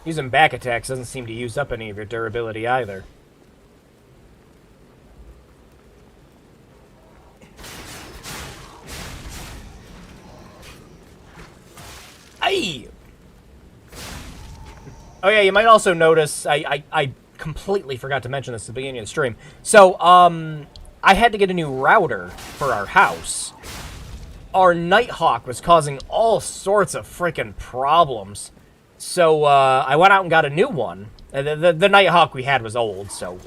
Using back attacks doesn't seem to use up any of your durability either. Aye! Oh yeah, you might also notice, I completely forgot to mention this at the beginning of the stream. So, I had to get a new router for our house. Our Nighthawk was causing all sorts of freaking problems. So, I went out and got a new one. The Nighthawk we had was old, so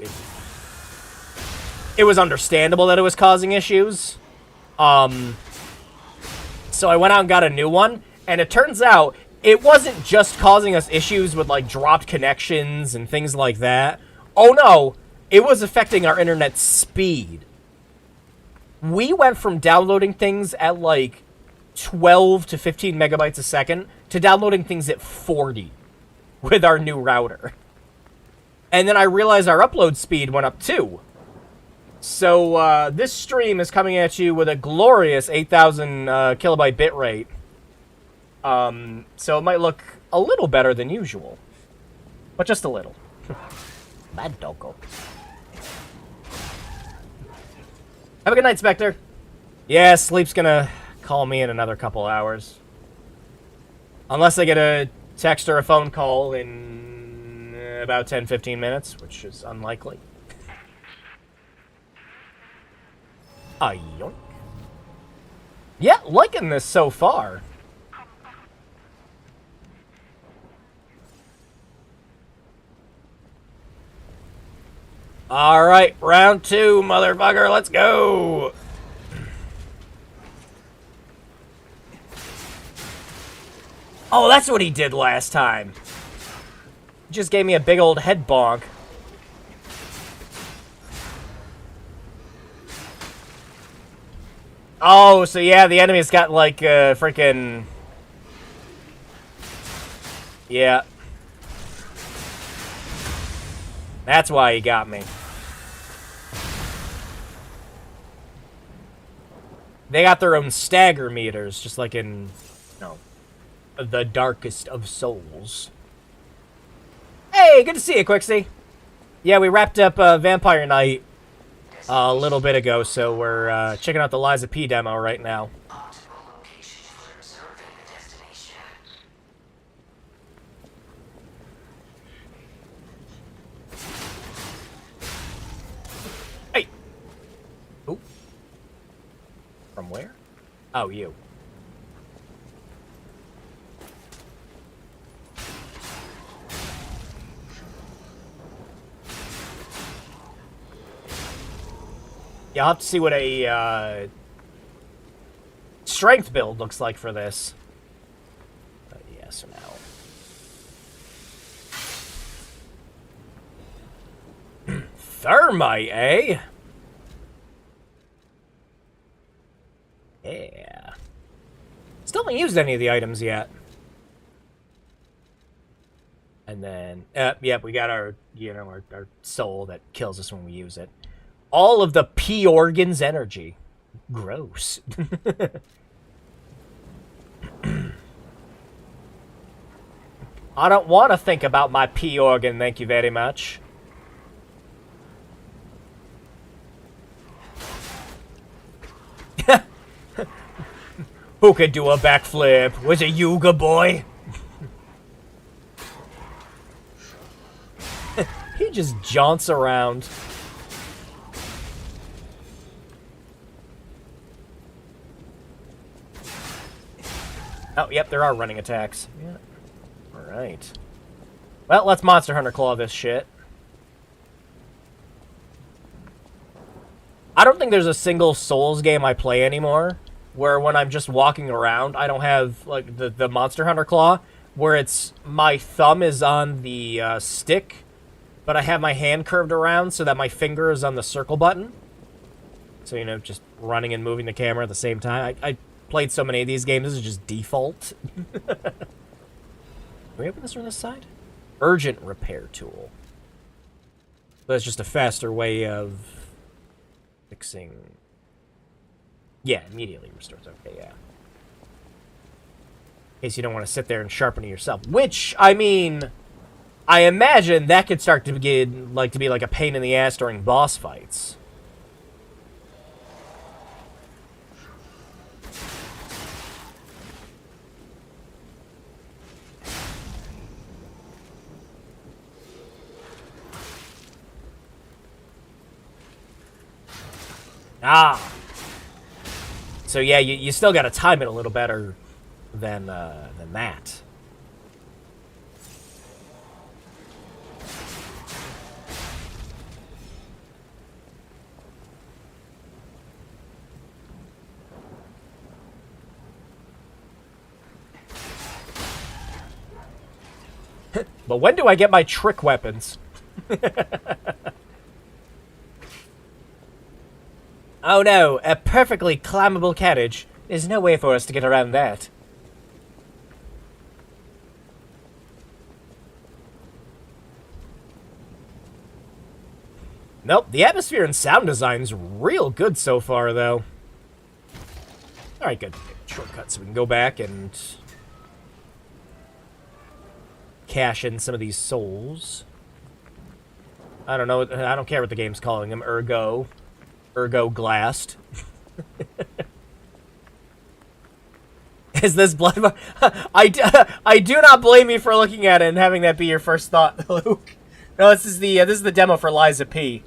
it was understandable that it was causing issues. So I went out and got a new one, and it turns out it wasn't just causing us issues with, like, dropped connections and things like that. Oh, no. It was affecting our internet speed. We went from downloading things at, like, 12 to 15 megabytes a second to downloading things at 40 with our new router. And then I realized our upload speed went up, too. So, this stream is coming at you with a glorious 8,000 kilobyte bitrate. So it might look a little better than usual. But just a little. Bad doggo. Have a good night, Spectre. Yeah, sleep's gonna call me in another couple hours. Unless I get a text or a phone call in about 10-15 minutes, which is unlikely. Yoink. Yeah, liking this so far. Alright, round 2, motherfucker, let's go! Oh, that's what he did last time. He just gave me a big old head bonk. Oh, so yeah, the enemy's got, like, freaking... Yeah. That's why he got me. They got their own stagger meters, just like in, you know, the Darkest of Souls. Hey, good to see you, Quixie. Yeah, we wrapped up Vampire Knight a little bit ago, so we're checking out the Liza P demo right now. Hey! Ooh. From where? Oh, you. Yeah, I'll have to see what a strength build looks like for this. Yeah, so now. Thermite, eh? Yeah. Still haven't used any of the items yet. And then, yep, we got our, you know, our soul that kills us when we use it. All of the P organs energy. Gross. I don't want to think about my P organ, thank you very much. Who could do a backflip? Was it Yuga boy? He just jaunts around. Oh, yep, there are running attacks. Yeah. Alright. Well, let's Monster Hunter Claw this shit. I don't think there's a single Souls game I play anymore where when I'm just walking around, I don't have, like, the Monster Hunter Claw, where it's, my thumb is on the stick, but I have my hand curved around so that my finger is on the circle button. So, you know, just running and moving the camera at the same time. I played so many of these games, this is just default. Can we open this from this side? Urgent repair tool. That's just a faster way of fixing. Yeah, immediately restores. Okay, yeah. In case you don't want to sit there and sharpen it yourself. Which, I mean, I imagine that could start to be like a pain in the ass during boss fights. Ah. So yeah, you still got to time it a little better than that. But when do I get my trick weapons? Oh no, a perfectly climbable carriage. There's no way for us to get around that. Nope, the atmosphere and sound design's real good so far, though. Alright, good. Shortcut so we can go back and cash in some of these souls. I don't know, I don't care what the game's calling them. Ergo glassed. Is this blood? I do not blame you for looking at it and having that be your first thought, Luke. No, this is the demo for Liza P.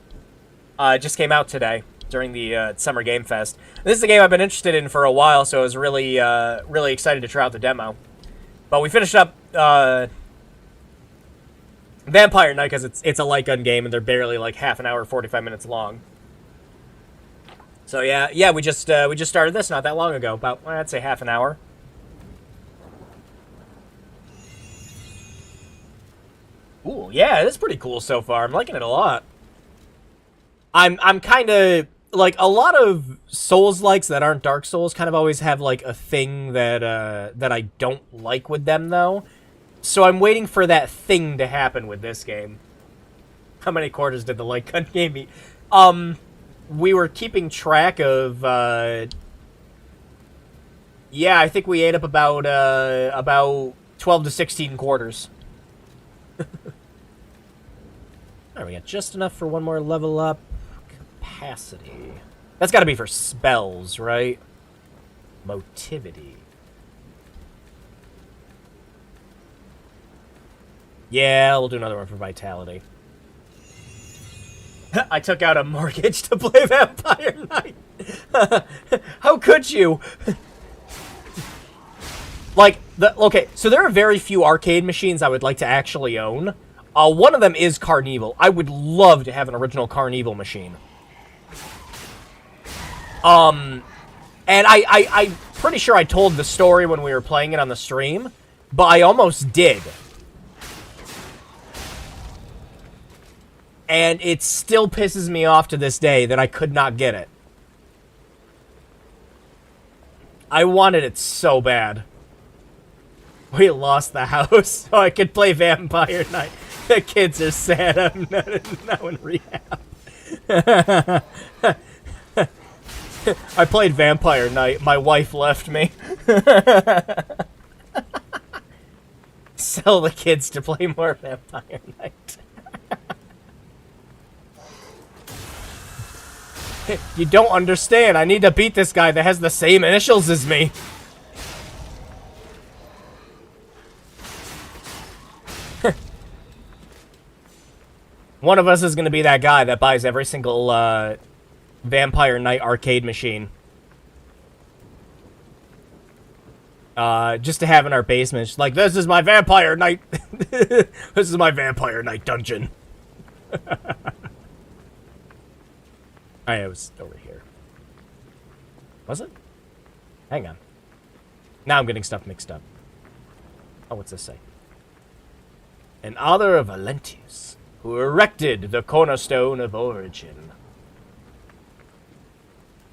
It just came out today during the Summer Game Fest. This is a game I've been interested in for a while, so I was really really excited to try out the demo. But we finished up Vampire Knight because it's a light gun game and they're barely like half an hour, 45 minutes long. So yeah, we just started this not that long ago, about I'd say half an hour. Ooh, yeah, it's pretty cool so far. I'm liking it a lot. I'm kind of like a lot of Souls-likes that aren't Dark Souls kind of always have like a thing that that I don't like with them though. So I'm waiting for that thing to happen with this game. How many quarters did the light gun game eat? We were keeping track of yeah, I think we ate up about 12 to 16 quarters. Alright, we got just enough for one more level up. Capacity. That's got to be for spells, right? Motivity. Yeah, we'll do another one for vitality. I took out a mortgage to play Vampire Knight. How could you? Like, okay, so there are very few arcade machines I would like to actually own. One of them is Carnival. I would love to have an original Carnival machine. And I'm pretty sure I told the story when we were playing it on the stream, but I almost did. And it still pisses me off to this day that I could not get it. I wanted it so bad. We lost the house so I could play Vampire Knight. The kids are sad. I'm now in rehab. I played Vampire Knight. My wife left me. Sell the kids to play more Vampire Knight. You don't understand. I need to beat this guy that has the same initials as me. One of us is going to be that guy that buys every single Vampire Knight arcade machine. Just to have in our basement. It's like, this is my Vampire Knight. This is my Vampire Knight dungeon. I was over here. Was it? Hang on. Now I'm getting stuff mixed up. Oh, what's this say? In honor of Valentius, who erected the cornerstone of origin.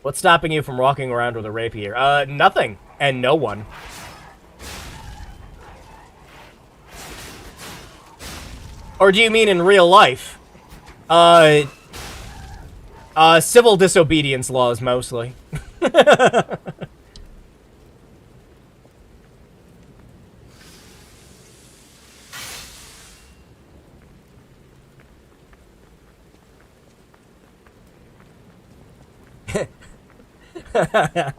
What's stopping you from walking around with a rapier? Nothing. And no one. Or do you mean in real life? Civil disobedience laws, mostly. I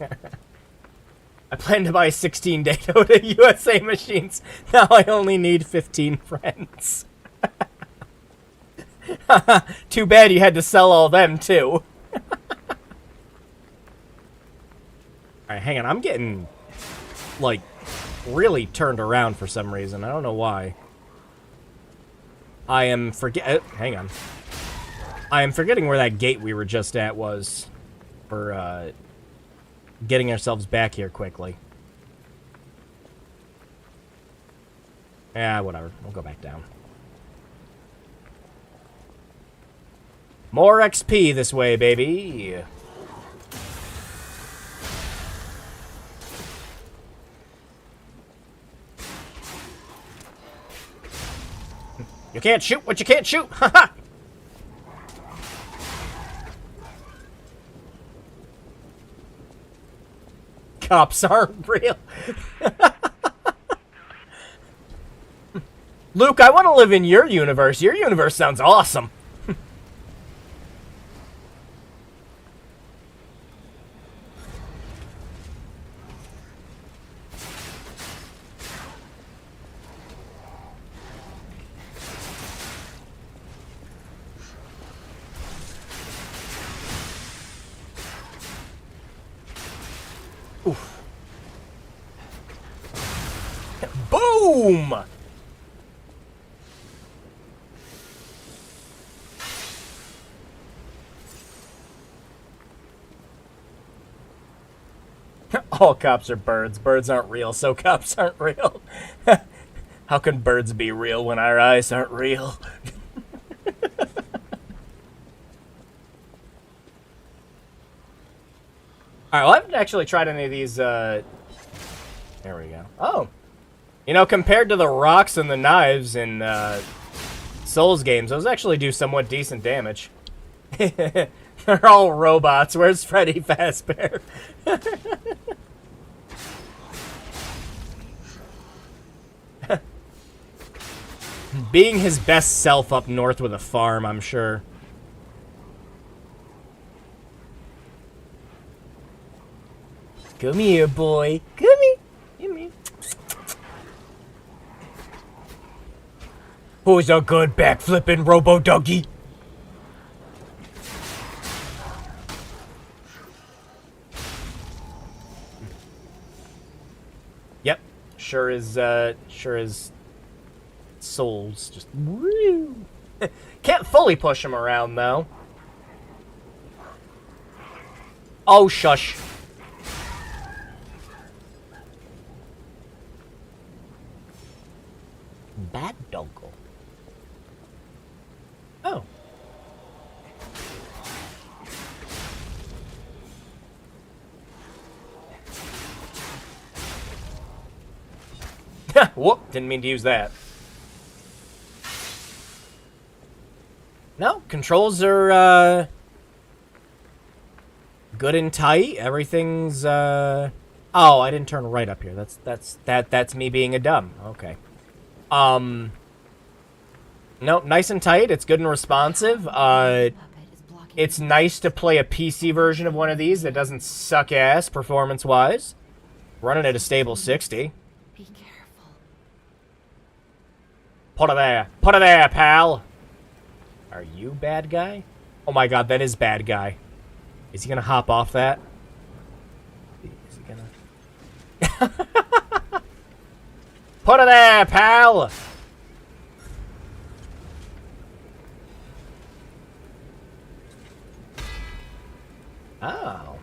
plan to buy 16 Daytona USA machines. Now I only need 15 friends. Too bad you had to sell all them, too. Alright, hang on. I'm getting, like, really turned around for some reason. I don't know why. I am hang on. I am forgetting where that gate we were just at was for, getting ourselves back here quickly. Yeah, whatever. We'll go back down. More XP this way, baby. You can't shoot what you can't shoot. Haha. Cops aren't real. Luke, I want to live in your universe. Your universe sounds awesome. Oof. Boom! All cops are birds. Birds aren't real, so cops aren't real. How can birds be real when our eyes aren't real? Alright, well, I haven't actually tried any of these, There we go. Oh. You know, compared to the rocks and the knives in, Souls games, those actually do somewhat decent damage. They're all robots. Where's Freddy Fazbear? Being his best self up north with a farm, I'm sure. Come here, boy. Come here. Come here. Who's a good backflipping robo-doggy? Yep. Sure is Souls. Just woo. Can't fully push him around, though. Oh, shush. Bad doggo. Oh. Whoop, didn't mean to use that. No, controls are, good and tight. Everything's, Oh, I didn't turn right up here. That's me being a dumb. Okay. Nope, nice and tight. It's good and responsive. It's nice to play a PC version of one of these that doesn't suck ass performance-wise. Running at a stable 60. Be careful. Put it there. Put it there, pal. Are you bad guy? Oh my god, that is bad guy. Is he gonna hop off that? Is he gonna... Put it there, pal! Oh.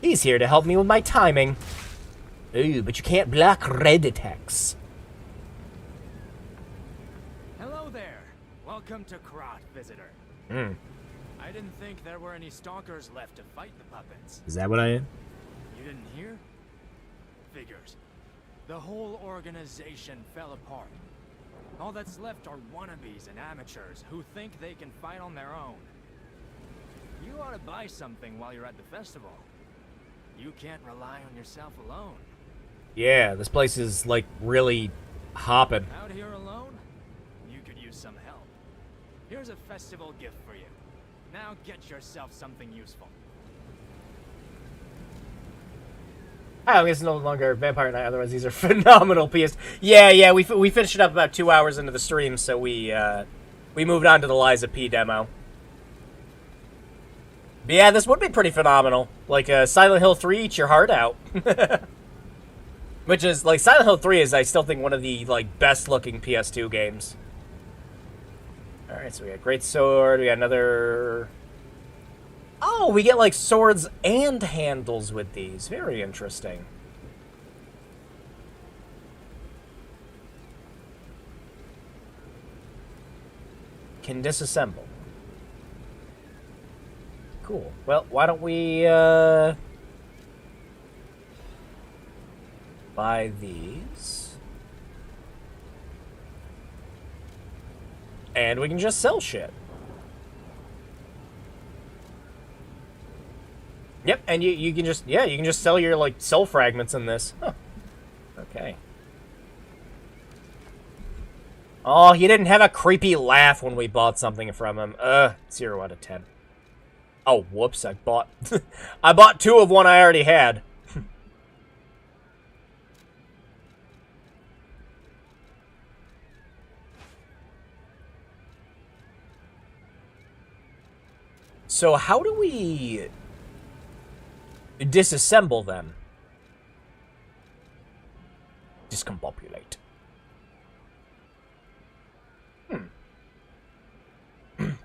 He's here to help me with my timing. Ooh, but you can't block red attacks. Hello there. Welcome to Krot, visitor. I didn't think there were any stalkers left to fight the puppets. Is that what I am? You didn't hear? Figures. The whole organization fell apart. All that's left are wannabes and amateurs who think they can fight on their own. You ought to buy something while you're at the festival. You can't rely on yourself alone. Yeah, this place is, like, really hopping. Out here alone? You could use some help. Here's a festival gift for you. Now get yourself something useful. I guess no longer Vampire Night. Otherwise, these are phenomenal PS. Yeah. We finished it up about 2 hours into the stream, so we moved on to the Liza P demo. But yeah, this would be pretty phenomenal. Like Silent Hill 3, eat your heart out. Which is like Silent Hill 3 is, I still think, one of the like best looking PS2 games. All right, so we got great sword. We got another. Oh, we get like swords and handles with these. Very interesting. Can disassemble. Cool. Well, why don't we buy these? And we can just sell shit. Yep, and you can just, yeah, you can just sell your, like, soul fragments in this. Huh. Okay. Oh, he didn't have a creepy laugh when we bought something from him. 0 out of 10. Oh, whoops, I bought... I bought 2 of one I already had. So how do we disassemble them? Discombobulate.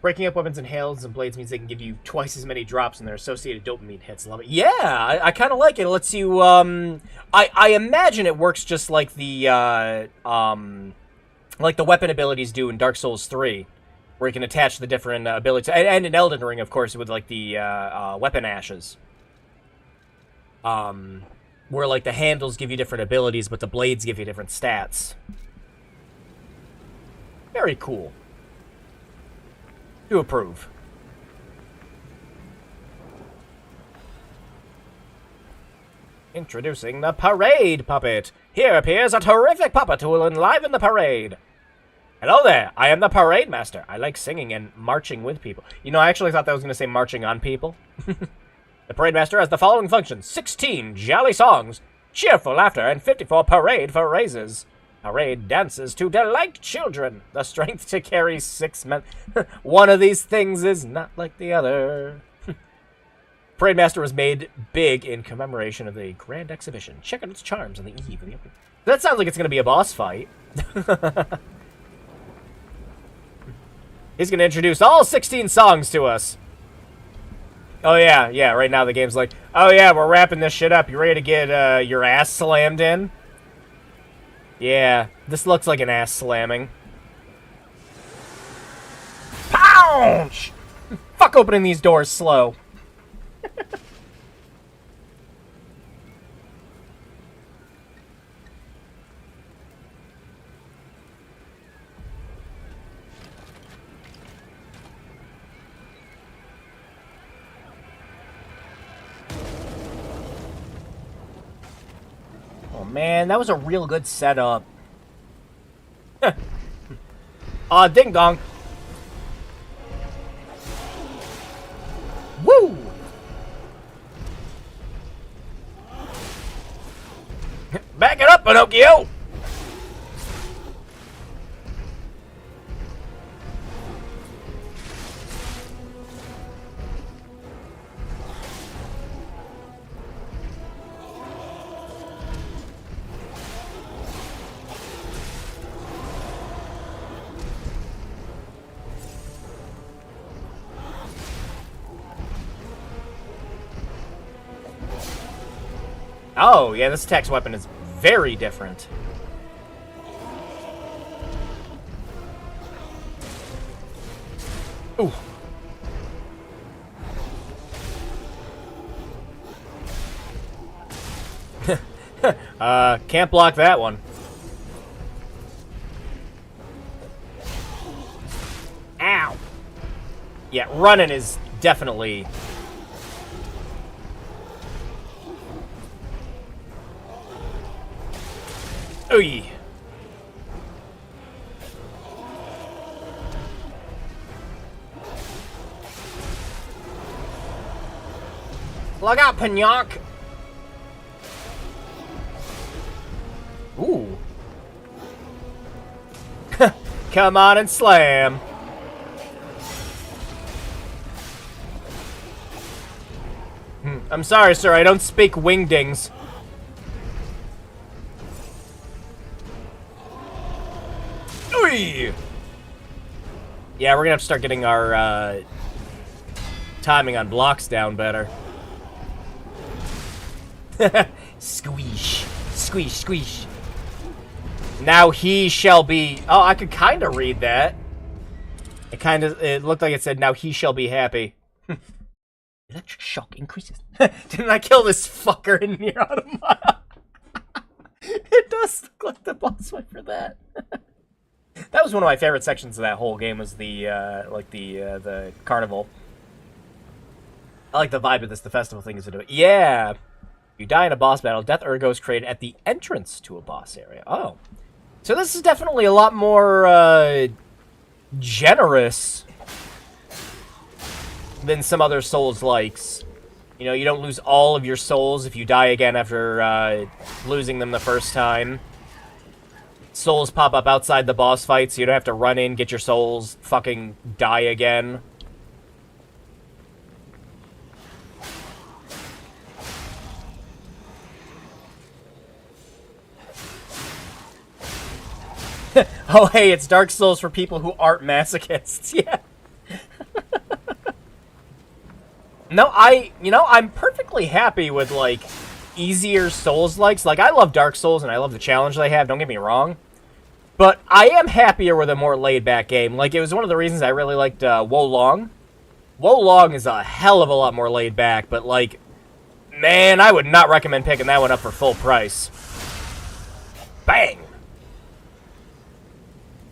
Breaking up weapons and hails and blades means they can give you twice as many drops and their associated dopamine hits. Love it. Yeah, I kind of like it. It lets you, I imagine it works just like the weapon abilities do in Dark Souls 3, where you can attach the different abilities, and in Elden Ring, of course, with, like, the weapon ashes. Where, like, the handles give you different abilities, but the blades give you different stats. Very cool. To approve. Introducing the Parade Puppet. Here appears a terrific puppet who will enliven the parade. Hello there, I am the Parade Master. I like singing and marching with people. You know, I actually thought that was going to say marching on people. The Parade Master has the following functions: 16 jolly songs, cheerful laughter, and 54 parade for raises. Parade dances to delight children. The strength to carry 6 men. One of these things is not like the other. Parade Master was made big in commemoration of the Grand Exhibition. Check out its charms on the eve of the opening. That sounds like it's going to be a boss fight. He's going to introduce all 16 songs to us. Oh, yeah, right now the game's like, oh, yeah, we're wrapping this shit up. You ready to get your ass slammed in? Yeah, this looks like an ass slamming. Pounce! Fuck opening these doors slow. Man, that was a real good setup. Ding dong. Woo! Back it up, Pinocchio! Oh, yeah, this attack's weapon is very different. Ooh. Can't block that one. Ow. Yeah, running is definitely... Ooh. Look out, Pignoc! Come on and slam. I'm sorry, sir. I don't speak wingdings. Ooh! Yeah, we're gonna have to start getting our timing on blocks down better. Squeesh. Squeesh, squeesh. Now he shall be... Oh, I could kind of read that. It looked like it said, now he shall be happy. Electric shock increases. Didn't I kill this fucker in Nier Automata? It does look like the boss fight for that. That was one of my favorite sections of that whole game, was the, the carnival. I like the vibe of this, the festival thing is to do it. Yeah! You die in a boss battle, Death Ergo is created at the entrance to a boss area. Oh. So this is definitely a lot more, generous than some other Souls-likes. You know, you don't lose all of your souls if you die again after, losing them the first time. Souls pop up outside the boss fight, so you don't have to run in, get your souls, fucking die again. Oh, hey, it's Dark Souls for people who aren't masochists. Yeah. No, I'm perfectly happy with, like, easier Souls-likes. Like, I love Dark Souls, and I love the challenge they have, don't get me wrong. But I am happier with a more laid-back game. Like, it was one of the reasons I really liked, Wo Long. Wo Long is a hell of a lot more laid-back, but, like, man, I would not recommend picking that one up for full price. Bang!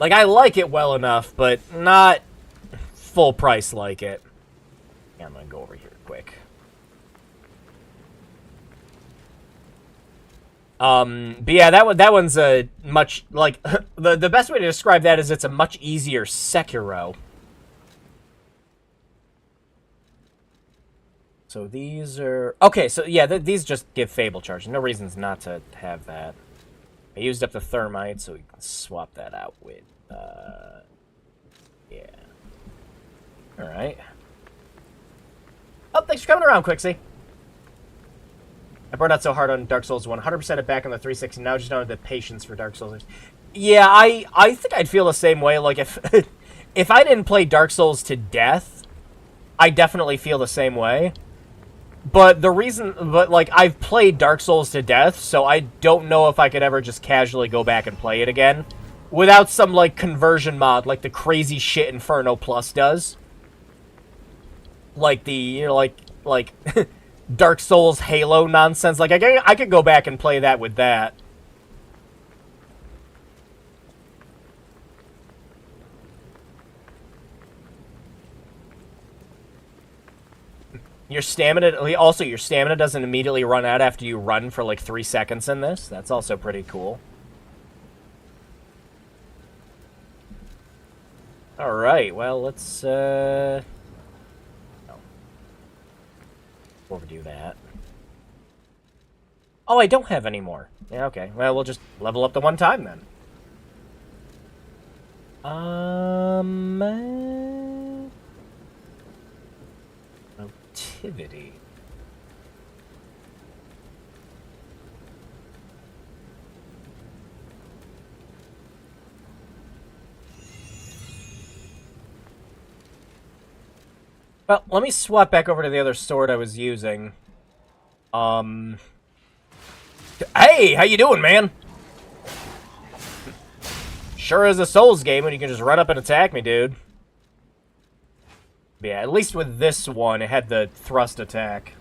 Like, I like it well enough, but not full price like it. Yeah, I'm gonna go over here quick. But yeah, that one's a much, like, the best way to describe that is it's a much easier Sekiro. So these are... Okay, so yeah, these just give Fable charge. No reasons not to have that. I used up the Thermite, so we can swap that out with, yeah. Alright. Oh, thanks for coming around, Quixie. I burned out so hard on Dark Souls 1. 100% it back on the 360. Now I just don't have the patience for Dark Souls. Yeah, I think I'd feel the same way. Like, if I didn't play Dark Souls to death, I definitely feel the same way. But like, I've played Dark Souls to death, so I don't know if I could ever just casually go back and play it again. Without some, like, conversion mod, like the crazy shit Inferno Plus does. Like the, you know, like Dark Souls Halo nonsense. Like, I could go back and play that with that. Your stamina doesn't immediately run out after you run for like 3 seconds in this. That's also pretty cool. Alright, well, let's, overdo that. Oh, I don't have any more. Yeah, okay. Well, we'll just level up the one time, then. Motivity. Well, let me swap back over to the other sword I was using. Hey, how you doing, man? Sure is a Souls game, and you can just run up and attack me, dude. But yeah, at least with this one, it had the thrust attack,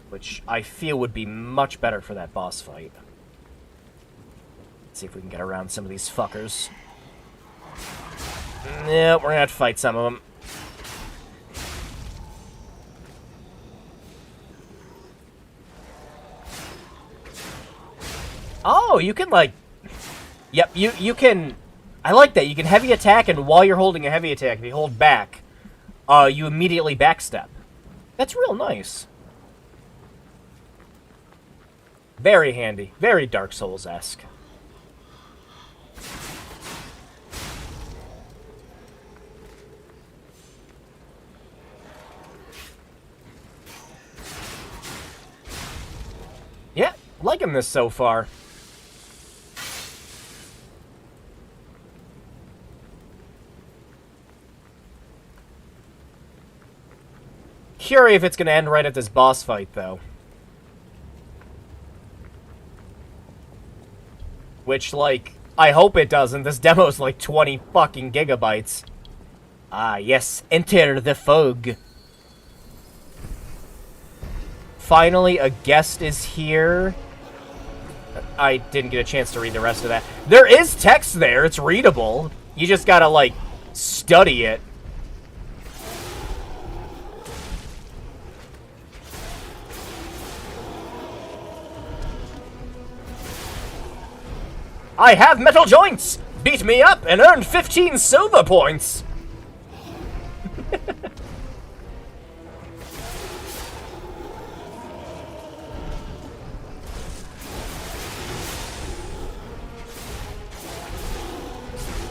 which I feel would be much better for that boss fight. Let's see if we can get around some of these fuckers. Yeah, we're gonna have to fight some of them. Oh, you can, like... Yep, you can... I like that. You can heavy attack, and while you're holding a heavy attack, if you hold back, you immediately backstep. That's real nice. Very handy. Very Dark Souls-esque. Liking this so far. Curious if it's gonna end right at this boss fight, though. Which, like, I hope it doesn't. This demo's like 20 fucking gigabytes. Ah, yes. Enter the fog. Finally, a guest is here. I didn't get a chance to read the rest of that. There is text there. It's readable. You just gotta, like, study it. I have metal joints! Beat me up and earned 15 silver points!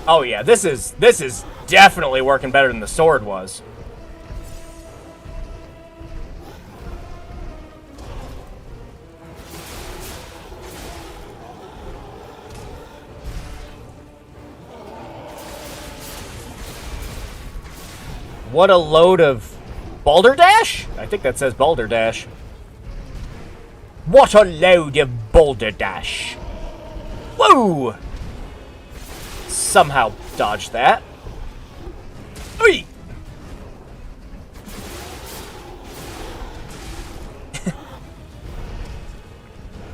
Oh yeah, this is definitely working better than the sword was. What a load of balderdash? I think that says balderdash. What a load of balderdash. Whoa! Somehow dodged that. Oi!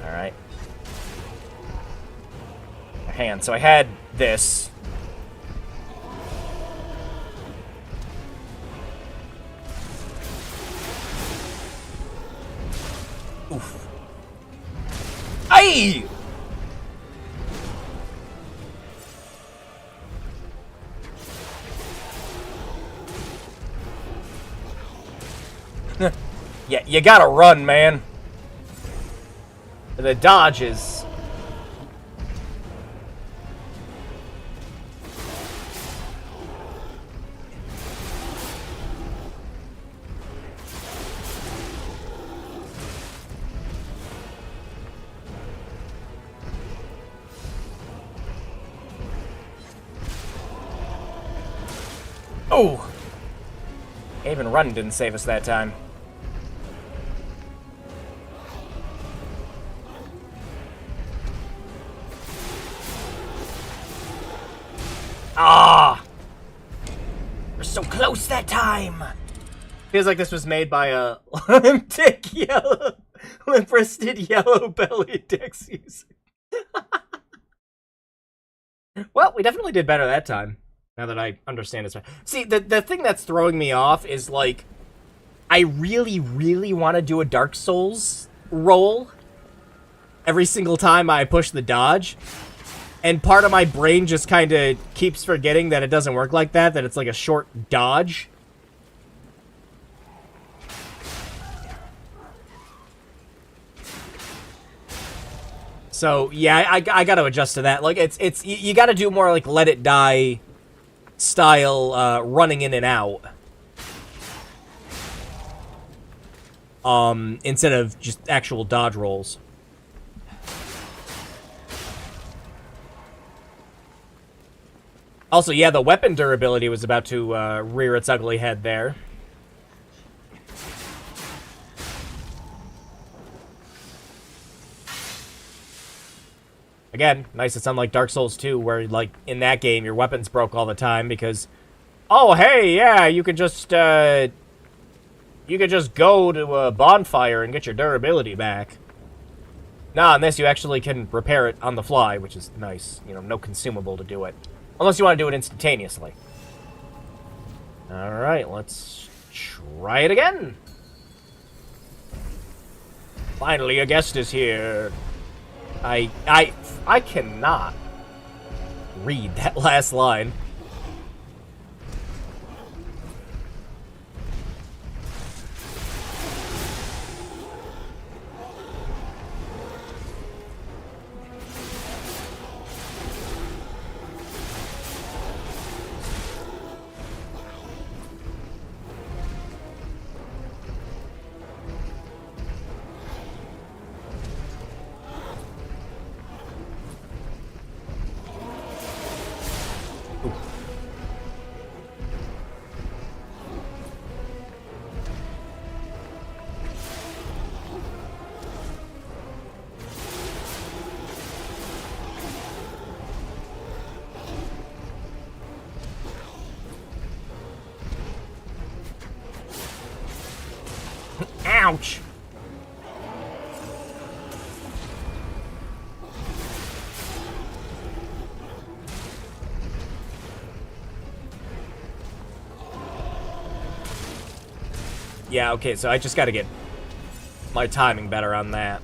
Alright. Hang on, so I had this. Oof. Aye! Yeah, you gotta run, man. The dodge is... Oh! Even running didn't save us that time. Ah! We're so close that time! Feels like this was made by a limp-wristed yellow-bellied Dex user. Well, we definitely did better that time. Now that I understand it. See, the thing that's throwing me off is, like, I really, really want to do a Dark Souls roll every single time I push the dodge. And part of my brain just kind of keeps forgetting that it doesn't work like that, that it's like a short dodge. So, yeah, I got to adjust to that. Like, it's you got to do more like Let It Die style running in and out. Instead of just actual dodge rolls. Also, yeah, the weapon durability was about to rear its ugly head there. Again, nice it's unlike Dark Souls 2, where, like, in that game, your weapons broke all the time because... Oh, hey, yeah, you could just go to a bonfire and get your durability back. Nah, in this, you actually can repair it on the fly, which is nice. You know, no consumable to do it. Unless you want to do it instantaneously. Alright, let's try it again. Finally, a guest is here. I cannot read that last line. Ouch. Yeah, okay, so I just gotta get my timing better on that.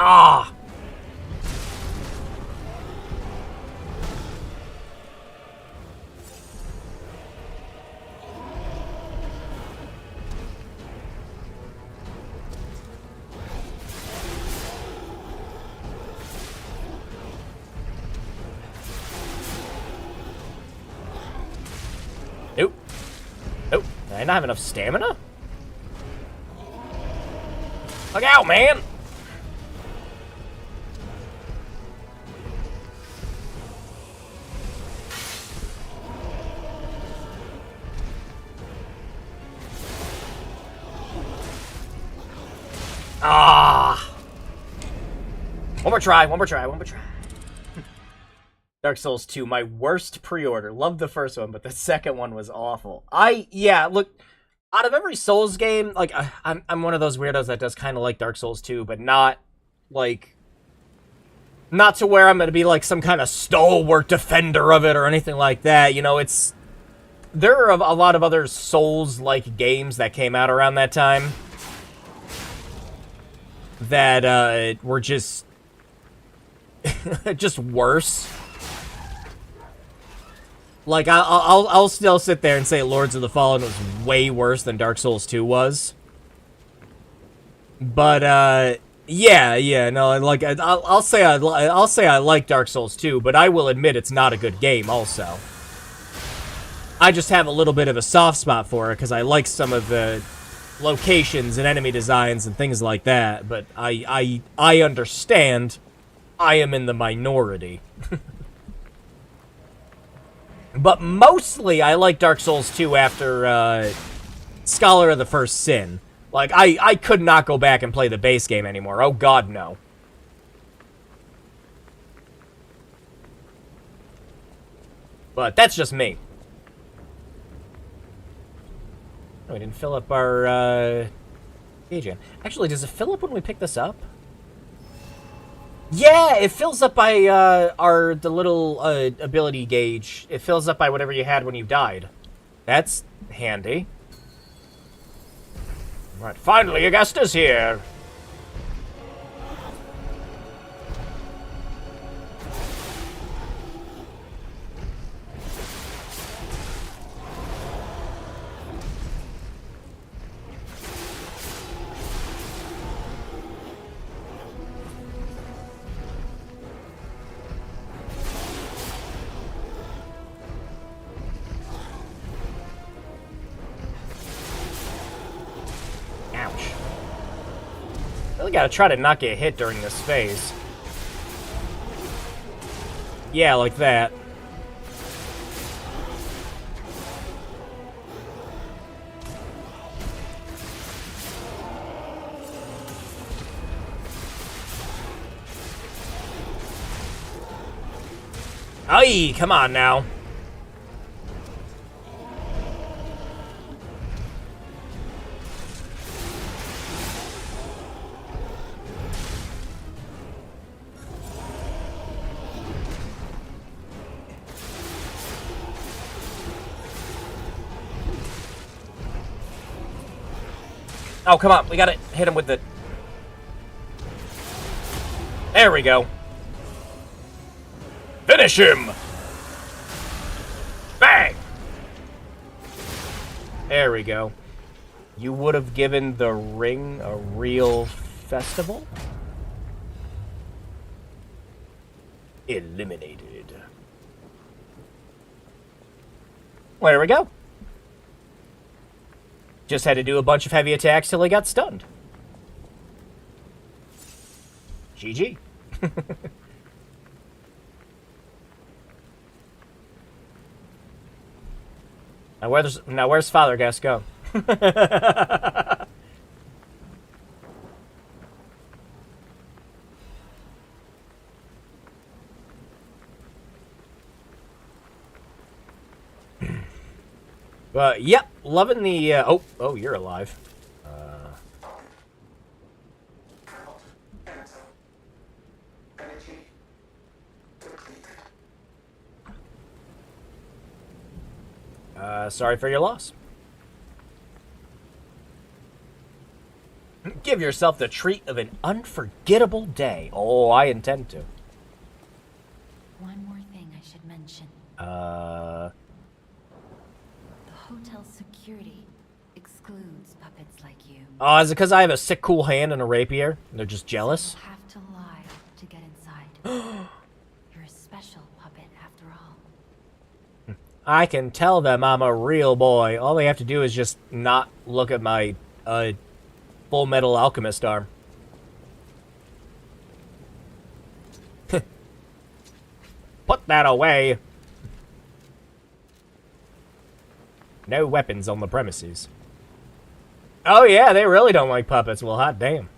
Ah! Nope. Nope. Did I not have enough stamina? Look out, man! Ah! One more try, one more try, one more try. Dark Souls 2, my worst pre-order. Loved the first one, but the second one was awful. Yeah, look, out of every Souls game, like, I'm one of those weirdos that does kind of like Dark Souls 2, but not, like, not to where I'm going to be, like, some kind of stalwart defender of it or anything like that. You know, it's... There are a lot of other Souls-like games that came out around that time that were just... just worse. Like, I'll still sit there and say Lords of the Fallen was way worse than Dark Souls 2 was. But, yeah, no, like, I'll say I like Dark Souls 2, but I will admit it's not a good game also. I just have a little bit of a soft spot for it, because I like some of the locations and enemy designs and things like that, but I understand I am in the minority. But mostly, I like Dark Souls 2 after Scholar of the First Sin. Like, I could not go back and play the base game anymore. Oh, God, no. But that's just me. Oh, we didn't fill up our gauge yet. Actually, does it fill up when we pick this up? Yeah, it fills up by the little ability gauge. It fills up by whatever you had when you died. That's handy. Right, finally, your guest is here. Ouch. Really gotta try to not get hit during this phase. Yeah, like that. Aye, come on now. Oh, come on. We gotta hit him with it. There we go. Finish him! Bang! There we go. You would have given the ring a real festival? Eliminated. Well, there we go. Just had to do a bunch of heavy attacks till he got stunned. GG. Where's Father Gas go? Yep, loving the, oh, you're alive. Sorry for your loss. Give yourself the treat of an unforgettable day. Oh, I intend to. One more thing I should mention. The hotel security excludes puppets like you. Oh, is it because I have a sick, cool hand and a rapier? And they're just jealous? You'll have to lie to get inside. You're a special puppet after all. I can tell them I'm a real boy. All they have to do is just not look at my, Full Metal Alchemist arm. Put that away. No weapons on the premises. Oh yeah, they really don't like puppets. Well, hot damn.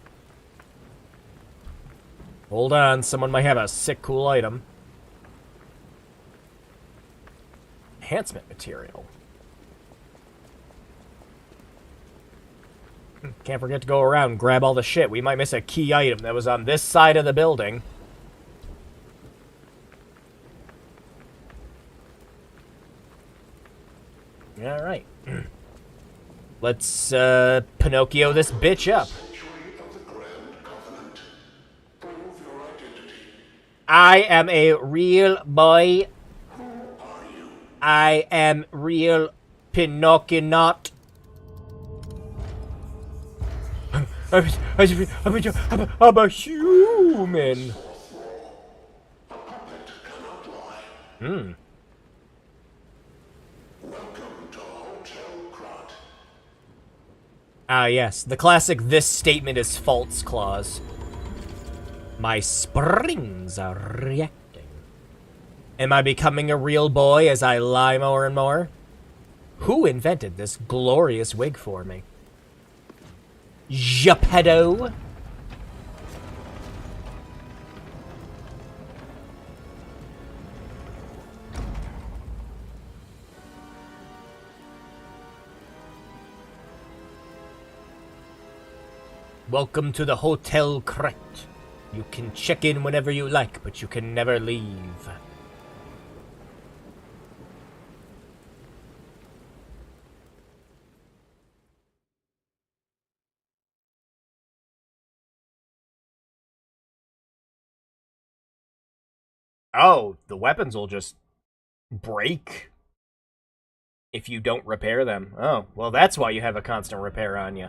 Hold on, someone might have a sick, cool item. Enhancement material. Can't forget to go around and grab all the shit. We might miss a key item that was on this side of the building. Alright. Let's, Pinocchio this bitch up. I am a real boy. I am real Pinocchio not. I'm a human. Hmm. Ah, yes. The classic "this statement is false" clause. My springs are reacting. Am I becoming a real boy as I lie more and more? Who invented this glorious wig for me? Geppetto? Welcome to the Hotel Crete. You can check in whenever you like, but you can never leave. Oh, the weapons will just break if you don't repair them. Oh, well, that's why you have a constant repair on you.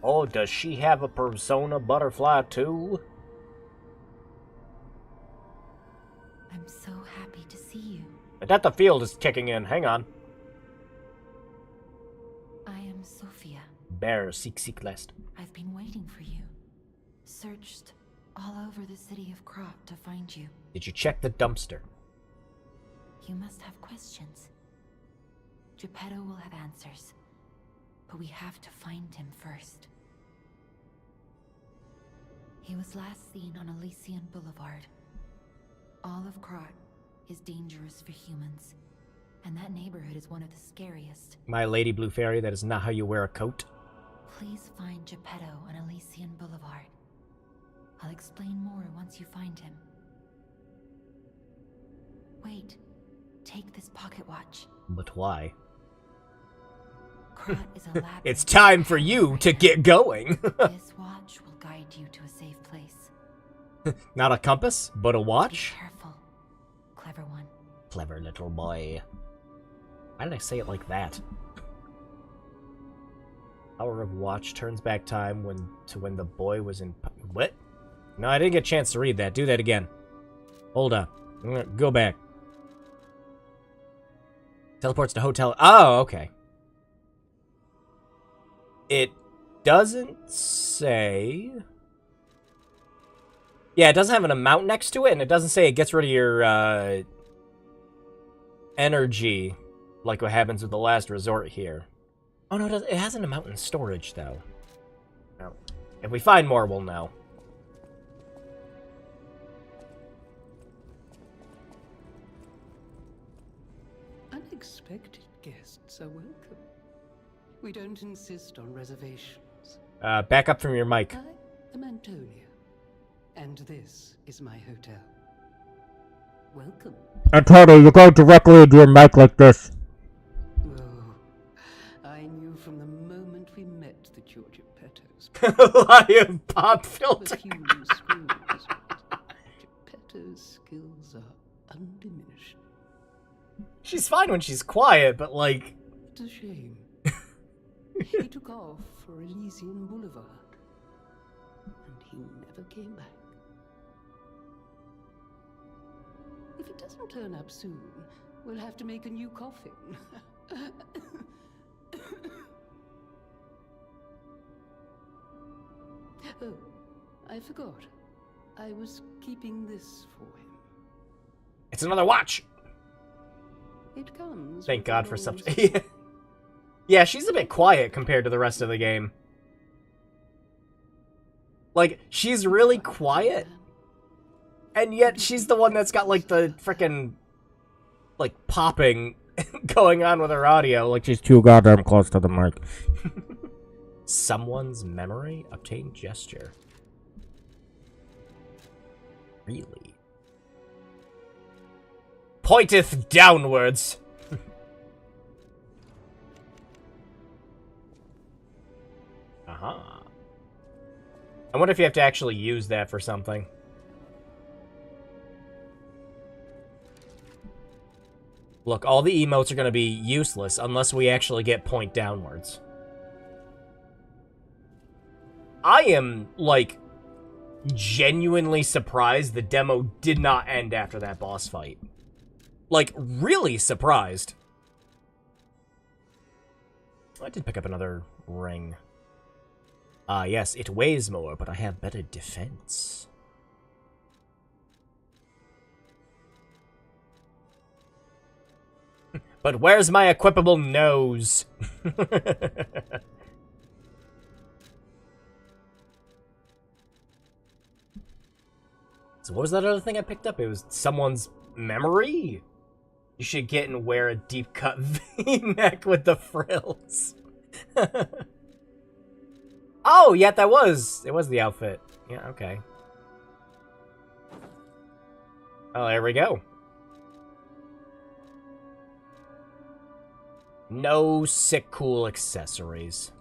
Oh, does she have a persona butterfly too? I'm so happy to see you. That the field is kicking in. Hang on. I am Sophia. Bear, seek lest. I've been waiting for you. Searched all over the city of Krot to find you. Did you check the dumpster? You must have questions. Geppetto will have answers. But we have to find him first. He was last seen on Elysian Boulevard. All of Krot is dangerous for humans, and that neighborhood is one of the scariest. My Lady Blue Fairy, that is not how you wear a coat. Please find Geppetto on Elysian Boulevard. I'll explain more once you find him. Wait, take this pocket watch. But why? Krot is a lab. It's time for you to get going. This watch will guide you to a safe place. Not a compass, but a watch? Be careful. Clever one. Clever little boy. Why did I say it like that? Power of watch turns back time when the boy was in... What? No, I didn't get a chance to read that. Do that again. Hold up. Go back. Teleports to hotel... Oh, okay. It doesn't say... Yeah, it doesn't have an amount next to it, and it doesn't say it gets rid of your, energy, like what happens with the last resort here. Oh, no, it has an amount in storage, though. No. If we find more, we'll know. Unexpected guests are welcome. We don't insist on reservations. Back up from your mic. I am Antonia, and this is my hotel. Welcome. Antonio, you go directly into your mic like this. Oh, I knew from the moment we met that you're Geppetto's. Lion pop filter. But human screws, but Geppetto's skills are undiminished. She's fine when she's quiet, but like... It's a shame. He took off for Elysian Boulevard, and he never came back. If it doesn't turn up soon, we'll have to make a new coffin. Oh, I forgot. I was keeping this for him. It's another watch! It comes. Thank with God a for long such... Yeah, she's a bit quiet compared to the rest of the game. Like, she's really quiet, and yet she's the one that's got, like, the frickin', like, popping going on with her audio. Like, she's too goddamn close to the mic. Someone's memory? Obtain gesture. Really? Pointeth downwards! Aha. I wonder if you have to actually use that for something. Look, all the emotes are going to be useless unless we actually get point downwards. I am, like, genuinely surprised the demo did not end after that boss fight. Like, really surprised. I did pick up another ring. Ah, yes, it weighs more, but I have better defense. But where's my equipable nose? So what was that other thing I picked up? It was someone's memory? You should get and wear a deep cut V-neck with the frills. Oh, yeah, it was the outfit. Yeah, okay. Oh, there we go. No sick cool accessories.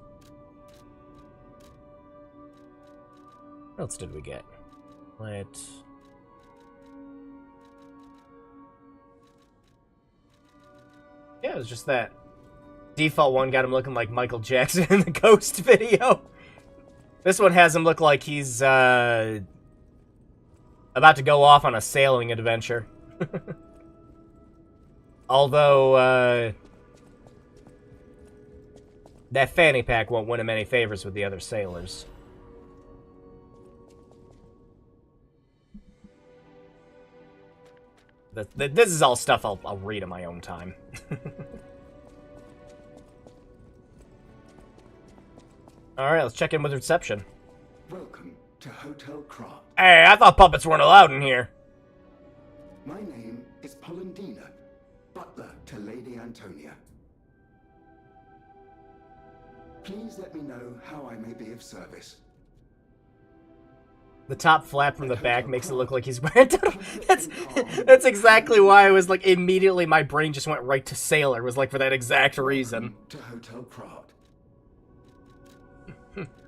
What else did we get? Yeah, it was just that. Default one got him looking like Michael Jackson in the Ghost video. This one has him look like he's, about to go off on a sailing adventure. Although, that fanny pack won't win him any favors with the other sailors. This is all stuff I'll read in my own time. Alright, let's check in with reception. Welcome to Hotel Krat. Hey, I thought puppets weren't allowed in here. My name is Polendina, butler to Lady Antonia. Please let me know how I may be of service. The top flap from the back makes it look like he's wearing... That's exactly why I was like, immediately my brain just went right to sailor, was like for that exact reason. To Hotel Krat.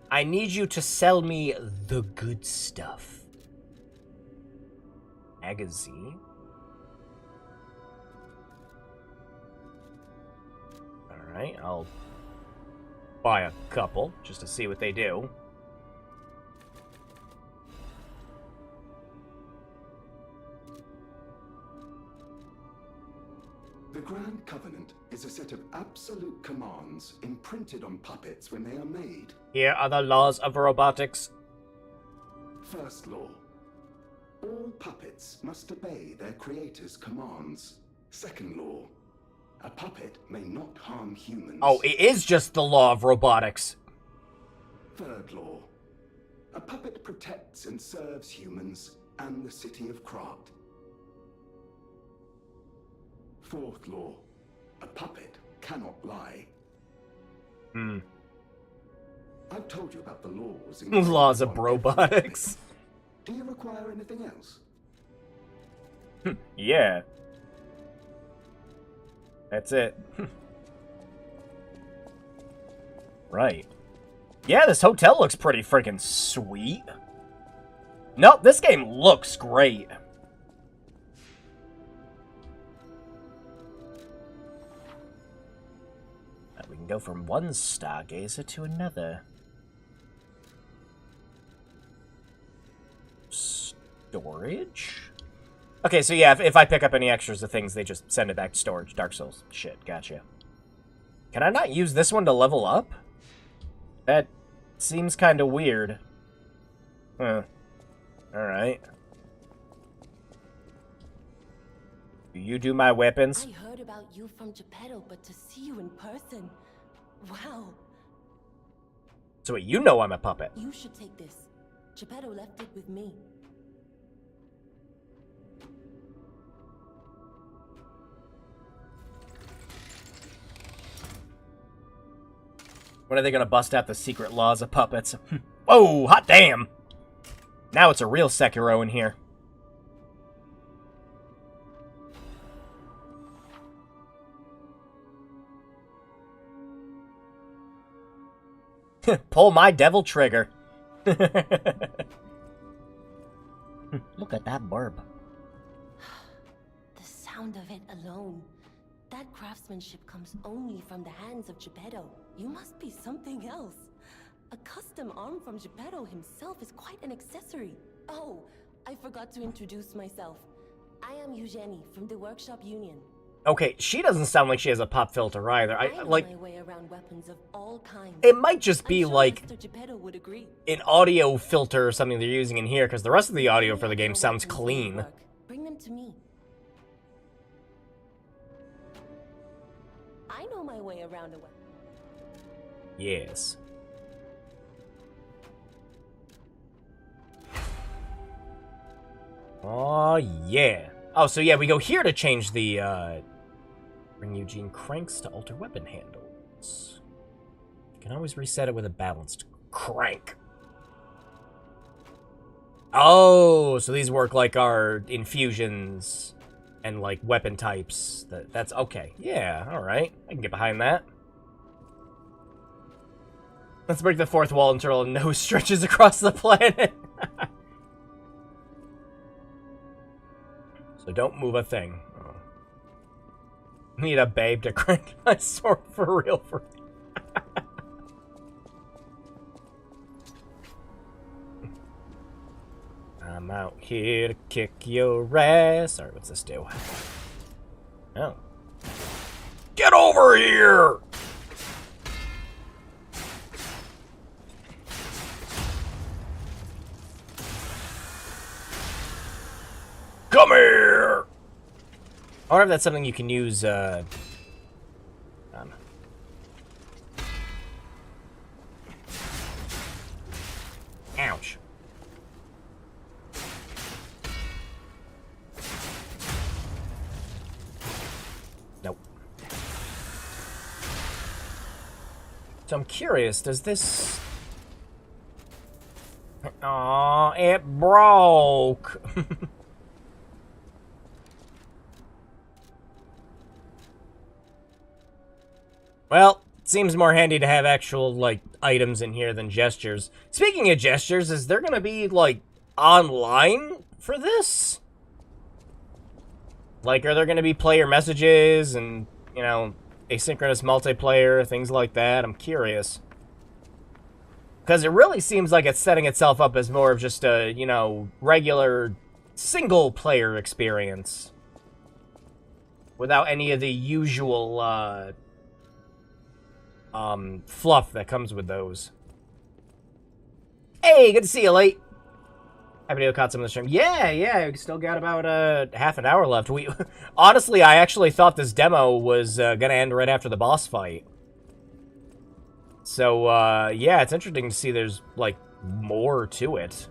I need you to sell me the good stuff. Magazine? Alright, I'll buy a couple, just to see what they do. The Grand Covenant is a set of absolute commands imprinted on puppets when they are made. Here are the laws of robotics. First law. All puppets must obey their creator's commands. Second law. A puppet may not harm humans. Oh, it is just the law of robotics. Third law. A puppet protects and serves humans and the city of Krat. Fourth law. A puppet cannot lie. I've told you about the laws. Laws of robotics. Do you require anything else? Yeah. That's it. Right. Yeah, this hotel looks pretty freaking sweet. Nope, this game looks great. We can go from one stargazer to another. Storage? Okay, so yeah, if I pick up any extras of things, they just send it back to storage. Dark Souls. Shit, gotcha. Can I not use this one to level up? That seems kind of weird. Huh. Alright. Do you do my weapons? I heard about you from Geppetto, but to see you in person... Wow. So wait, you know I'm a puppet. You should take this. Geppetto left it with me. When are they gonna bust out the secret laws of puppets? Whoa, hot damn! Now it's a real Sekiro in here. Pull my devil trigger. Look at that burb. The sound of it alone. That craftsmanship comes only from the hands of Geppetto. You must be something else. A custom arm from Geppetto himself is quite an accessory. Oh, I forgot to introduce myself. I am Eugenie from the Workshop Union. Okay, she doesn't sound like she has a pop filter either. I know like my way around weapons of all kinds. it might just be I'm sure like Mr. Geppetto would agree. an audio filter or something they're using in here, because the rest of the audio for the game sounds clean. Bring them to me. I know my way around a weapon. Yes. Oh yeah. Oh, so yeah, we go here to change the bring Eugene cranks to alter weapon handles. You can always reset it with a balanced crank. Oh, so these work like our infusions and like weapon types. That's okay. Yeah, all right. I can get behind that. Let's break the fourth wall until a nose stretches across the planet. So don't move a thing. Oh. Need a babe to crank my sword for real. I'm out here to kick your ass. Alright, what's this do? Oh. Get over here! Come here! I wonder if that's something you can use, Ouch. Nope. So I'm curious, does this... Aw, it broke! Well, it seems more handy to have actual, like, items in here than gestures. Speaking of gestures, is there gonna be, like, online for this? Like, are there gonna be player messages and, you know, asynchronous multiplayer, things like that? I'm curious. Because it really seems like it's setting itself up as more of just a, you know, regular single-player experience. Without any of the usual, fluff that comes with those. Hey, good to see you, Late. I video caught some of the stream. Yeah, we still got about half an hour left. We honestly, I actually thought this demo was gonna end right after the boss fight. So yeah, it's interesting to see there's like more to it.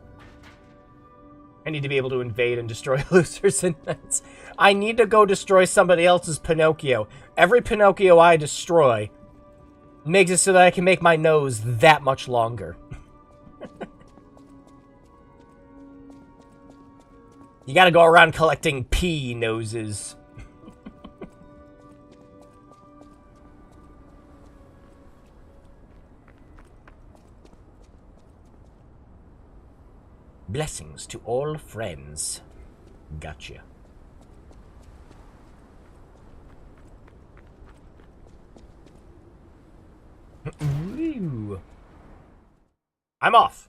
I need to be able to invade and destroy losers and knights. I need to go destroy somebody else's Pinocchio. Every Pinocchio I destroy makes it so that I can make my nose that much longer. You gotta go around collecting pea noses. Blessings to all friends. Gotcha. Ooh. I'm off.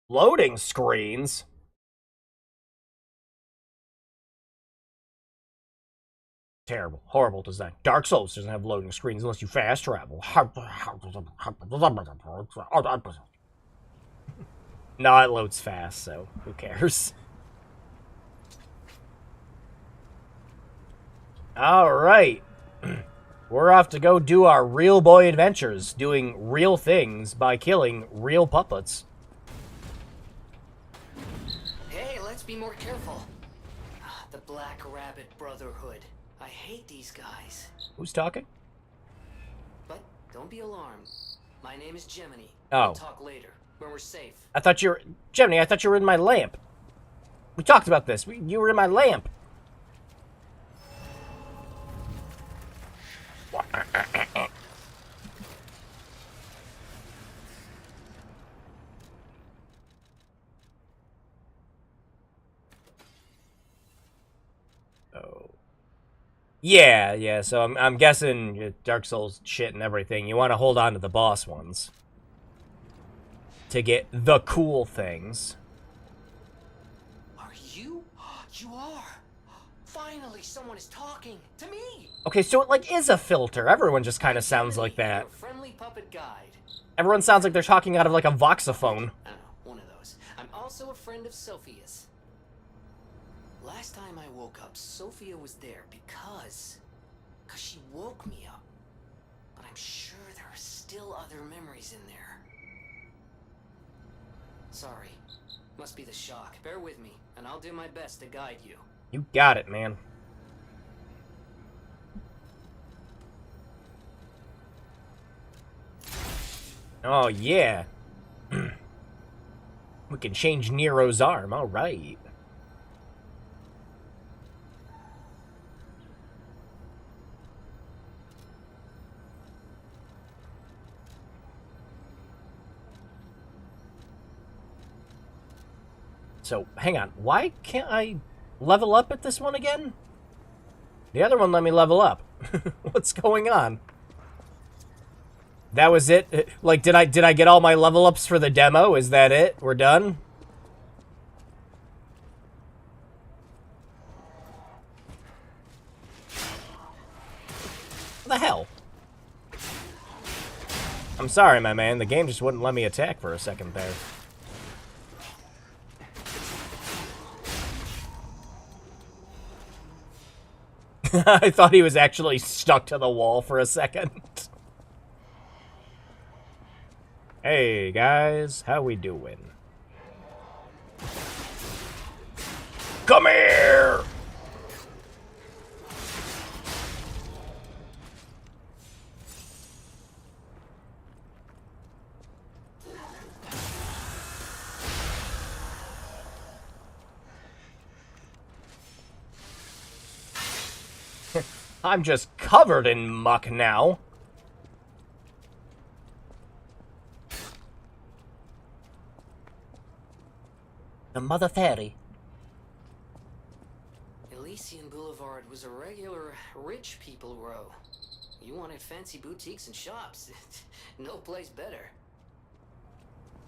Loading screens? Terrible. Horrible design. Dark Souls doesn't have loading screens unless you fast travel. No, it loads fast, so who cares? Alright. We're off to go do our real boy adventures, doing real things by killing real puppets. Hey, let's be more careful. The Black Rabbit Brotherhood. I hate these guys. Who's talking? But don't be alarmed. My name is Gemini. Oh. We'll talk later, when we're safe. I thought you were... Gemini, I thought you were in my lamp. We talked about this. You were in my lamp. Oh. Yeah, so I'm guessing Dark Souls shit and everything. You want to hold on to the boss ones to get the cool things. Are you? You are. Finally, someone is talking to me. Okay, so it like is a filter. Everyone just kind of sounds like that. Your friendly puppet guide. Everyone sounds like they're talking out of like a voxophone. I don't know, one of those. I'm also a friend of Sophia's. Last time I woke up, Sophia was there because she woke me up. But I'm sure there are still other memories in there. Sorry. Must be the shock. Bear with me, and I'll do my best to guide you. You got it, man. Oh, yeah. We can change Nero's arm. All right. So, hang on. Why can't I level up at this one again? The other one let me level up. What's going on? That was it? Like, did I get all my level ups for the demo? Is that it? We're done? What the hell? I'm sorry, my man. The game just wouldn't let me attack for a second there. I thought he was actually stuck to the wall for a second. Hey, guys. How we doing? Come here! I'm just covered in muck now. The Mother Fairy. Elysian Boulevard was a regular rich people row. You wanted fancy boutiques and shops. No place better.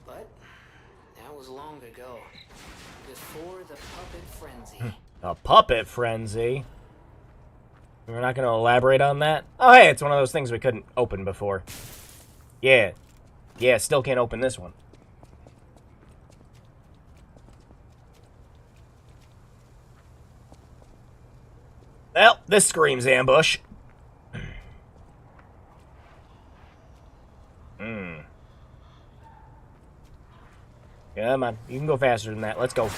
But that was long ago. Before the puppet frenzy. A puppet frenzy? We're not going to elaborate on that? Oh, hey, it's one of those things we couldn't open before. Yeah. Yeah, still can't open this one. Well, this screams ambush. Come on, you can go faster than that. Let's go.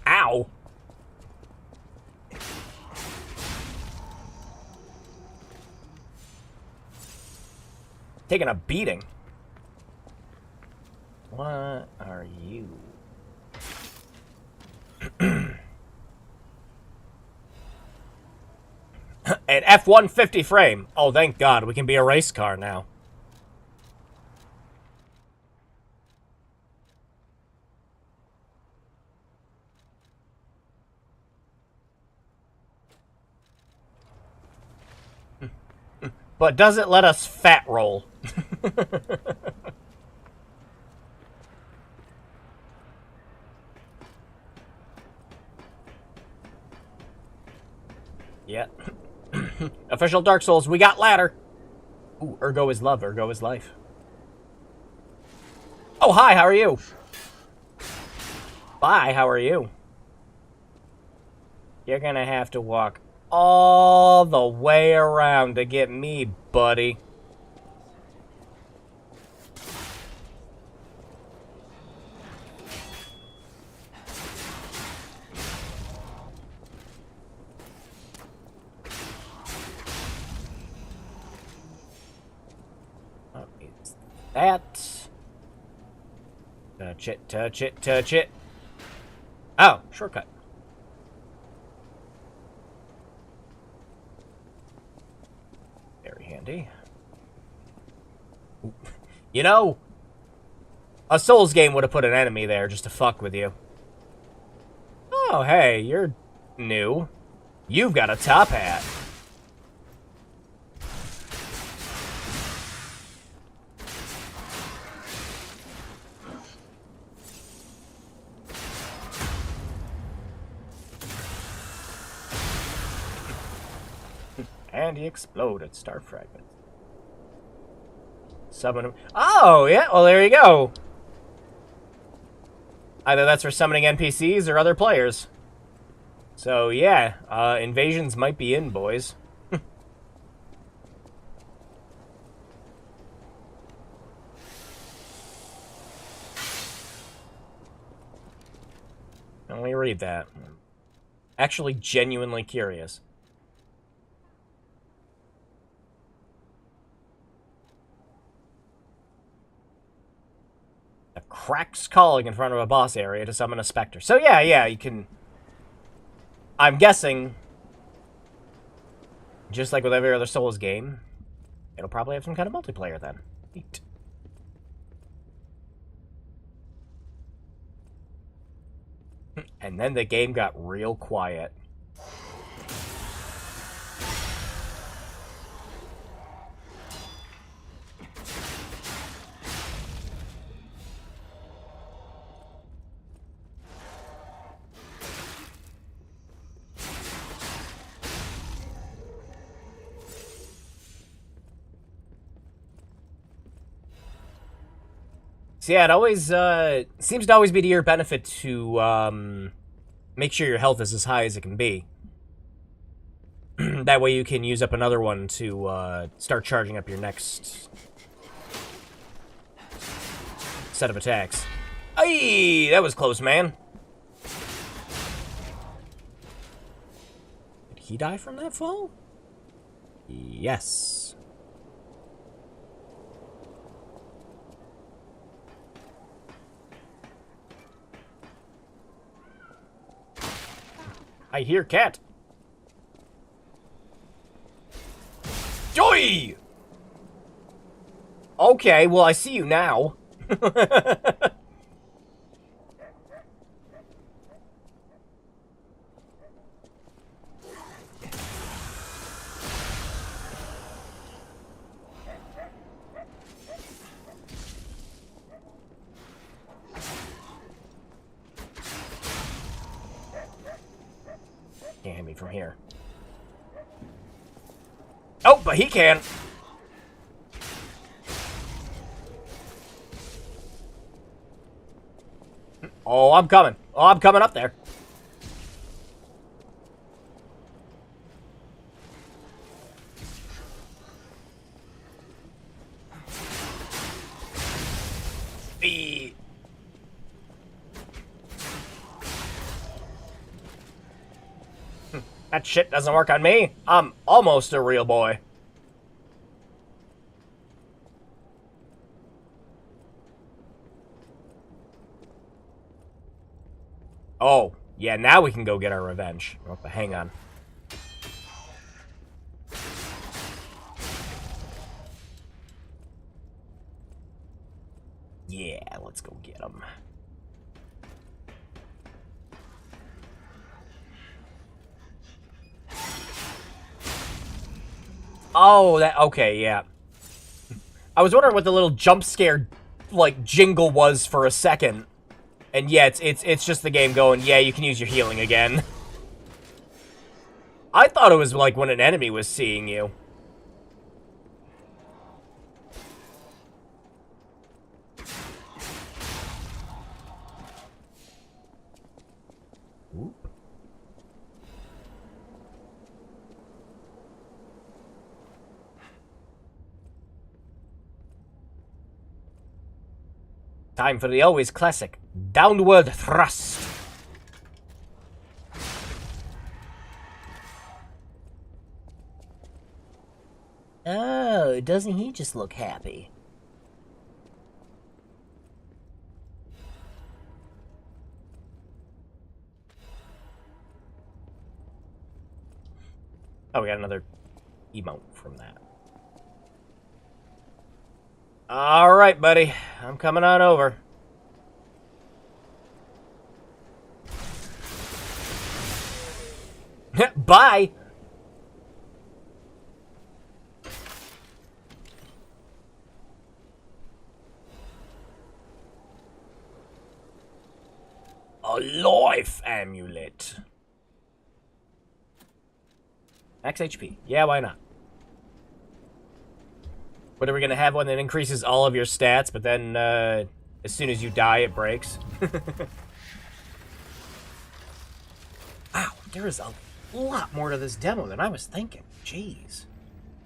Ow! Taking a beating. What are you? An F-150 frame. Oh, thank God. We can be a race car now. But does it let us fat roll? Yeah. Official Dark Souls, we got ladder. Ooh, ergo is love, ergo is life. Oh, hi, how are you? Bye, how are you? You're gonna have to walk all the way around to get me, buddy. What is that? Touch it, touch it, touch it. Oh, shortcut. Very handy. Ooh. You know, a Souls game would have put an enemy there just to fuck with you. Oh, hey, you're new. You've got a top hat. And he exploded. Star fragment. Summon him. Oh, yeah. Well, there you go. Either that's for summoning NPCs or other players. So, yeah. Invasions might be in, boys. Let me read that. Actually, genuinely curious. A crack's calling in front of a boss area to summon a specter. So yeah, you can... I'm guessing, just like with every other Souls game, it'll probably have some kind of multiplayer then. Neat. And then the game got real quiet. So yeah, it always seems to always be to your benefit to make sure your health is as high as it can be. That way you can use up another one to start charging up your next set of attacks. Ay, that was close, man. Did he die from that fall? Yes. I hear cat. Joy! Okay, well, I see you now. from here. Oh, but he can. Oh, I'm coming. Oh, I'm coming up there. E That shit doesn't work on me. I'm almost a real boy. Oh, yeah, now we can go get our revenge. Oh, but hang on. Yeah, let's go get him. Oh, that, okay, yeah. I was wondering what the little jump scare, like, jingle was for a second. And yeah, it's just the game going, yeah, you can use your healing again. I thought it was like when an enemy was seeing you. Oop. Time for the always classic downward thrust. Oh, doesn't he just look happy? Oh, we got another emote from that. Alright, buddy. I'm coming on over. Bye! A life amulet. Max HP. Yeah, why not? What, are we gonna have one that increases all of your stats, but then, as soon as you die, it breaks? Wow, there is a lot more to this demo than I was thinking. Jeez.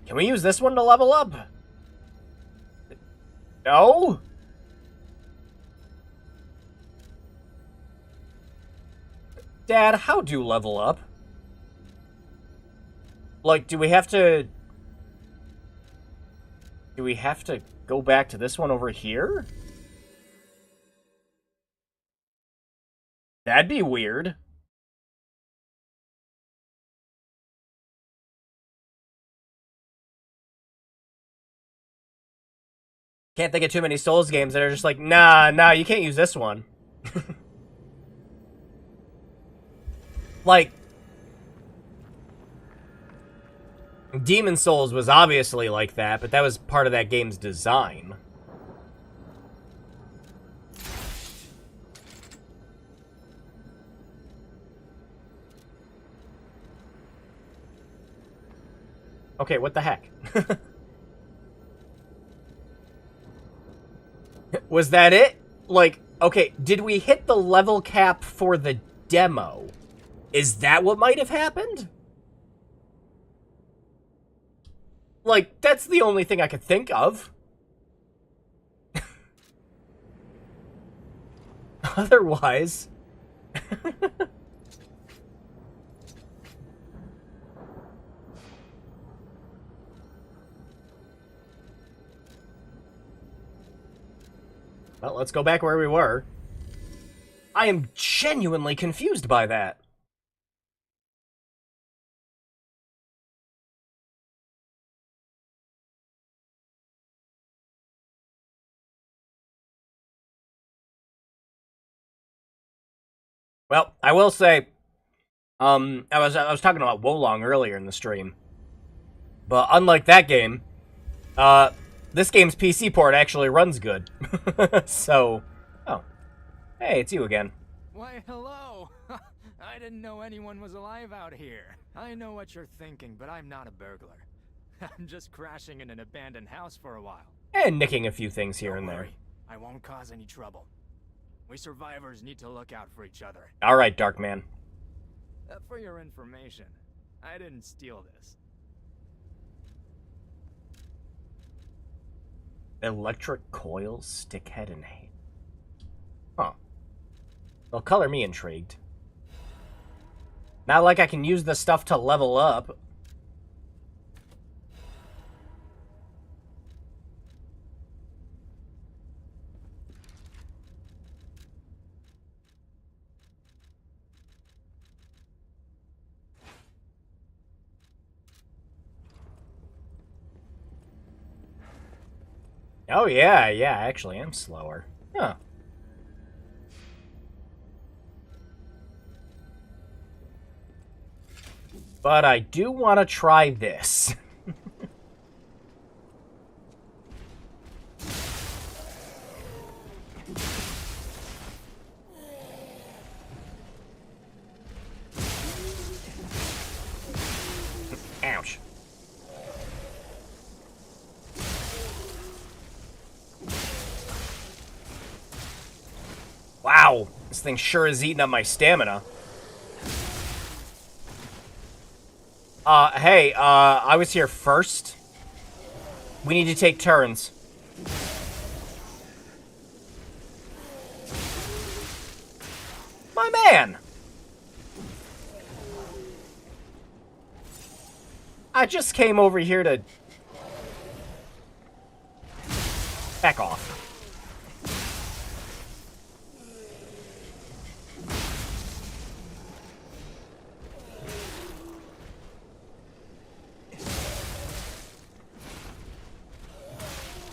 Can we use this one to level up? No? Dad, how do you level up? Like, do we have to... Do we have to go back to this one over here? That'd be weird. Can't think of too many Souls games that are just like, nah, you can't use this one. Like, Demon Souls was obviously like that, but that was part of that game's design. Okay, what the heck? Was that it? Like, okay, did we hit the level cap for the demo? Is that what might have happened? Like, that's the only thing I could think of. Otherwise... Well, let's go back where we were. I am genuinely confused by that. Well, I will say, I was talking about Wolong earlier in the stream, but unlike that game, this game's PC port actually runs good. So, oh, hey, it's you again. Why, hello. I didn't know anyone was alive out here. I know what you're thinking, but I'm not a burglar. I'm just crashing in an abandoned house for a while. And nicking a few things here Don't and there. worry. I won't cause any trouble. We survivors need to look out for each other. Alright, Dark Man. For your information, I didn't steal this. Electric coils, stickhead, and hand. Huh. Well, color me intrigued. Not like I can use the stuff to level up. Oh, yeah, I actually am slower. Huh. But I do want to try this. Ouch. Wow, this thing sure is eating up my stamina. Hey, I was here first. We need to take turns. My man! I just came over here to... back off.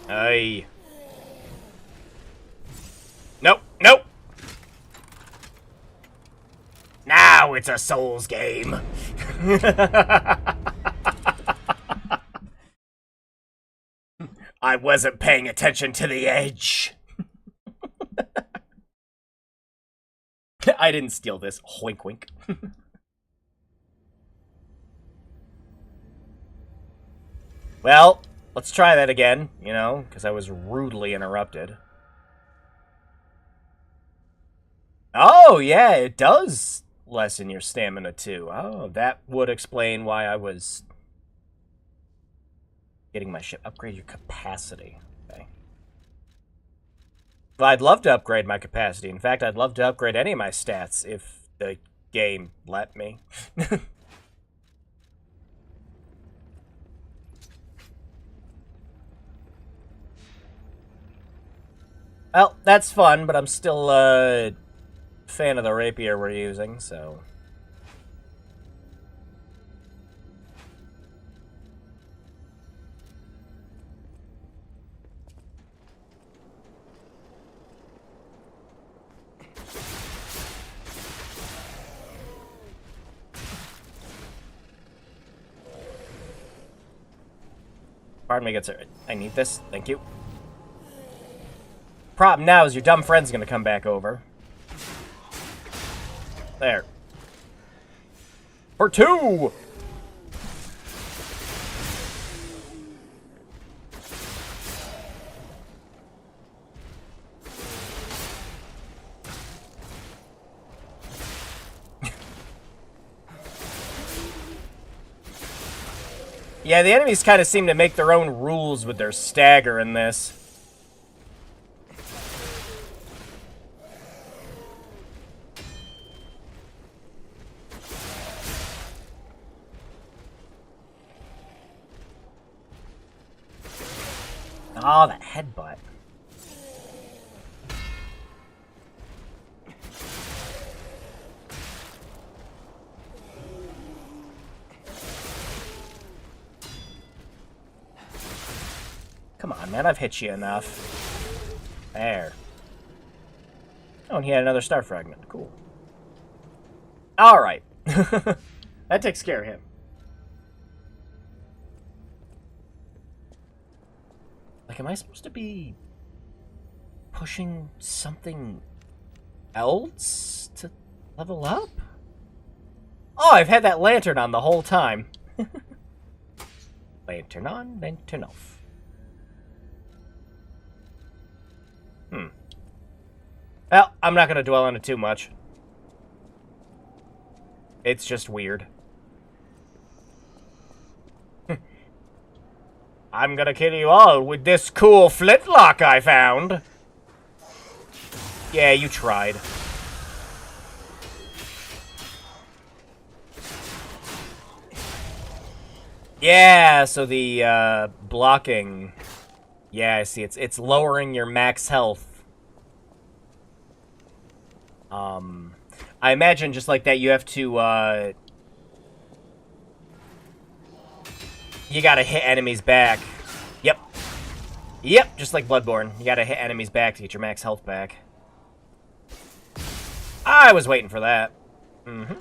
Aye. Nope, nope. Now it's a Souls game. I wasn't paying attention to the edge. I didn't steal this. Wink, wink. Well, let's try that again, you know, because I was rudely interrupted. Oh, yeah, it does lessen your stamina, too. Oh, that would explain why I was getting my ship. Upgrade your capacity. Okay. Well, I'd love to upgrade my capacity. In fact, I'd love to upgrade any of my stats if the game let me. Well, that's fun, but I'm still a fan of the rapier we're using, so... Pardon me, good sir. I need this. Thank you. Problem now is your dumb friend's gonna come back over. There. For two! Yeah, the enemies kind of seem to make their own rules with their stagger in this. Oh, that headbutt. Come on, man, I've hit you enough. There. Oh, and he had another star fragment. Cool. Alright. That takes care of him. Like, am I supposed to be pushing something else to level up? Oh, I've had that lantern on the whole time. Lantern on, lantern off. Well, I'm not gonna dwell on it too much. It's just weird. I'm gonna kill you all with this cool flintlock I found. Yeah, you tried. Yeah, so the blocking. Yeah, I see. It's lowering your max health. I imagine just like that you have to you gotta hit enemies back. Yep. Yep, just like Bloodborne. You gotta hit enemies back to get your max health back. I was waiting for that. Mm-hmm.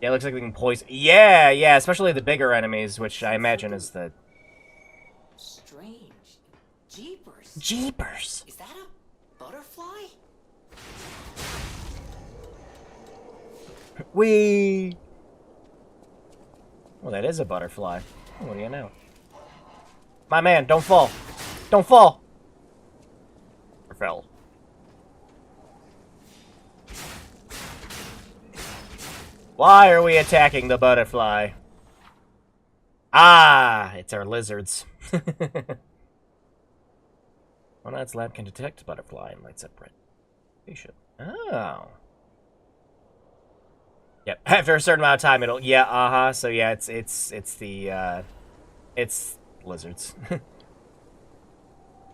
Yeah, it looks like we can poison. Yeah, yeah, especially the bigger enemies, which I imagine is the... Strange. Jeepers. Jeepers. Is that a butterfly? Whee! Well, that is a butterfly. What do you know? My man, don't fall. Don't fall. Or fell. Why are we attacking the butterfly? Ah, it's our lizards. Well, its lab can detect butterfly and lights up red. Oh. Yep. After a certain amount of time, it'll. Yeah. So yeah, it's the it's lizards.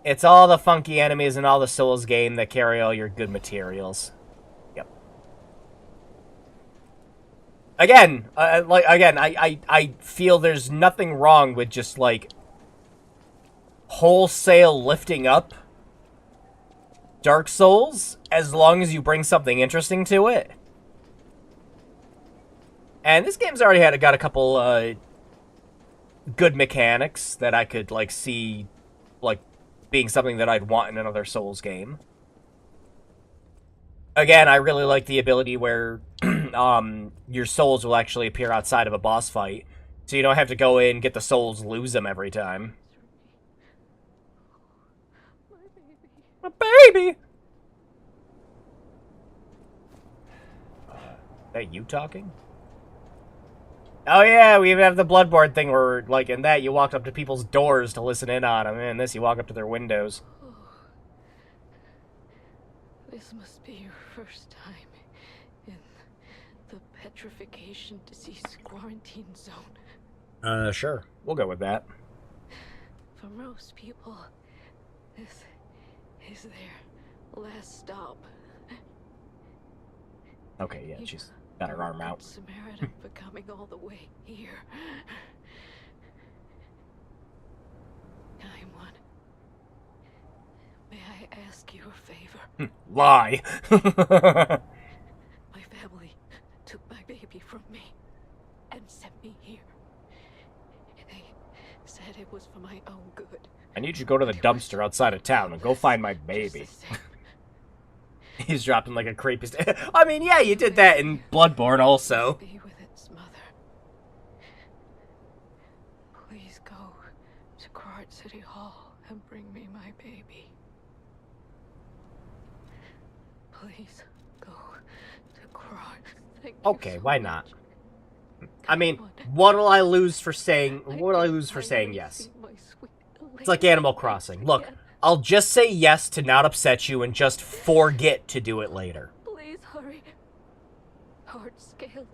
It's all the funky enemies in all the Souls game that carry all your good materials. Yep. Again, I feel there's nothing wrong with just like wholesale lifting up Dark Souls as long as you bring something interesting to it. And this game's already got a couple good mechanics that I could like see like being something that I'd want in another Souls game. Again, I really like the ability where your souls will actually appear outside of a boss fight, so you don't have to go in, get the souls, lose them every time. My baby! Is that you talking? Oh yeah, we even have the Bloodborne thing where, like, in that, you walked up to people's doors to listen in on them, and in this, you walk up to their windows. Oh, this must be your first time in the petrification disease quarantine zone. Sure. We'll go with that. For most people, this is their last stop. Okay, yeah, she's got her arm out. Samaritan for coming all the way here. I'm one. May I ask you a favor? Lie. My family took my baby from me and sent me here. They said it was for my own good. I need you to go to the dumpster outside of town and go find my baby. He's dropping like a creepy I mean, yeah, you did that in Bloodborne also. Be with its mother. Please go to Krat City Hall and bring me my baby. Please go to Krat. Thank you Okay, so why much. not? I mean, what'll I lose for saying yes? It's like Animal Crossing. Look, I'll just say yes to not upset you and just forget to do it later. Please hurry. Hard scales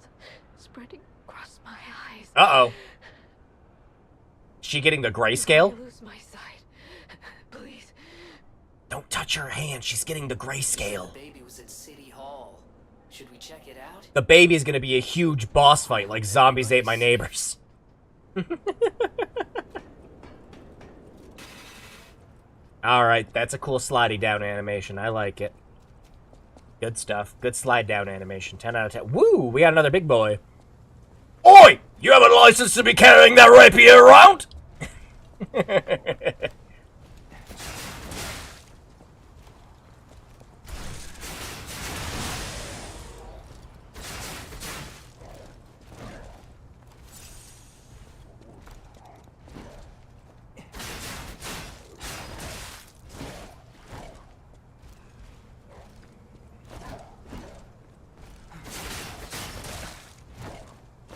spreading across my eyes. Uh-oh. She getting the grayscale? I lose my sight. Please. Don't touch her hand. She's getting the grayscale. The baby was at City Hall. Should we check it out? The baby is going to be a huge boss fight like Zombies Ate My Neighbors. Alright, that's a cool slidey down animation. I like it. Good stuff. Good slide down animation. 10 out of 10. Woo! We got another big boy. Oi! You have a license to be carrying that rapier around?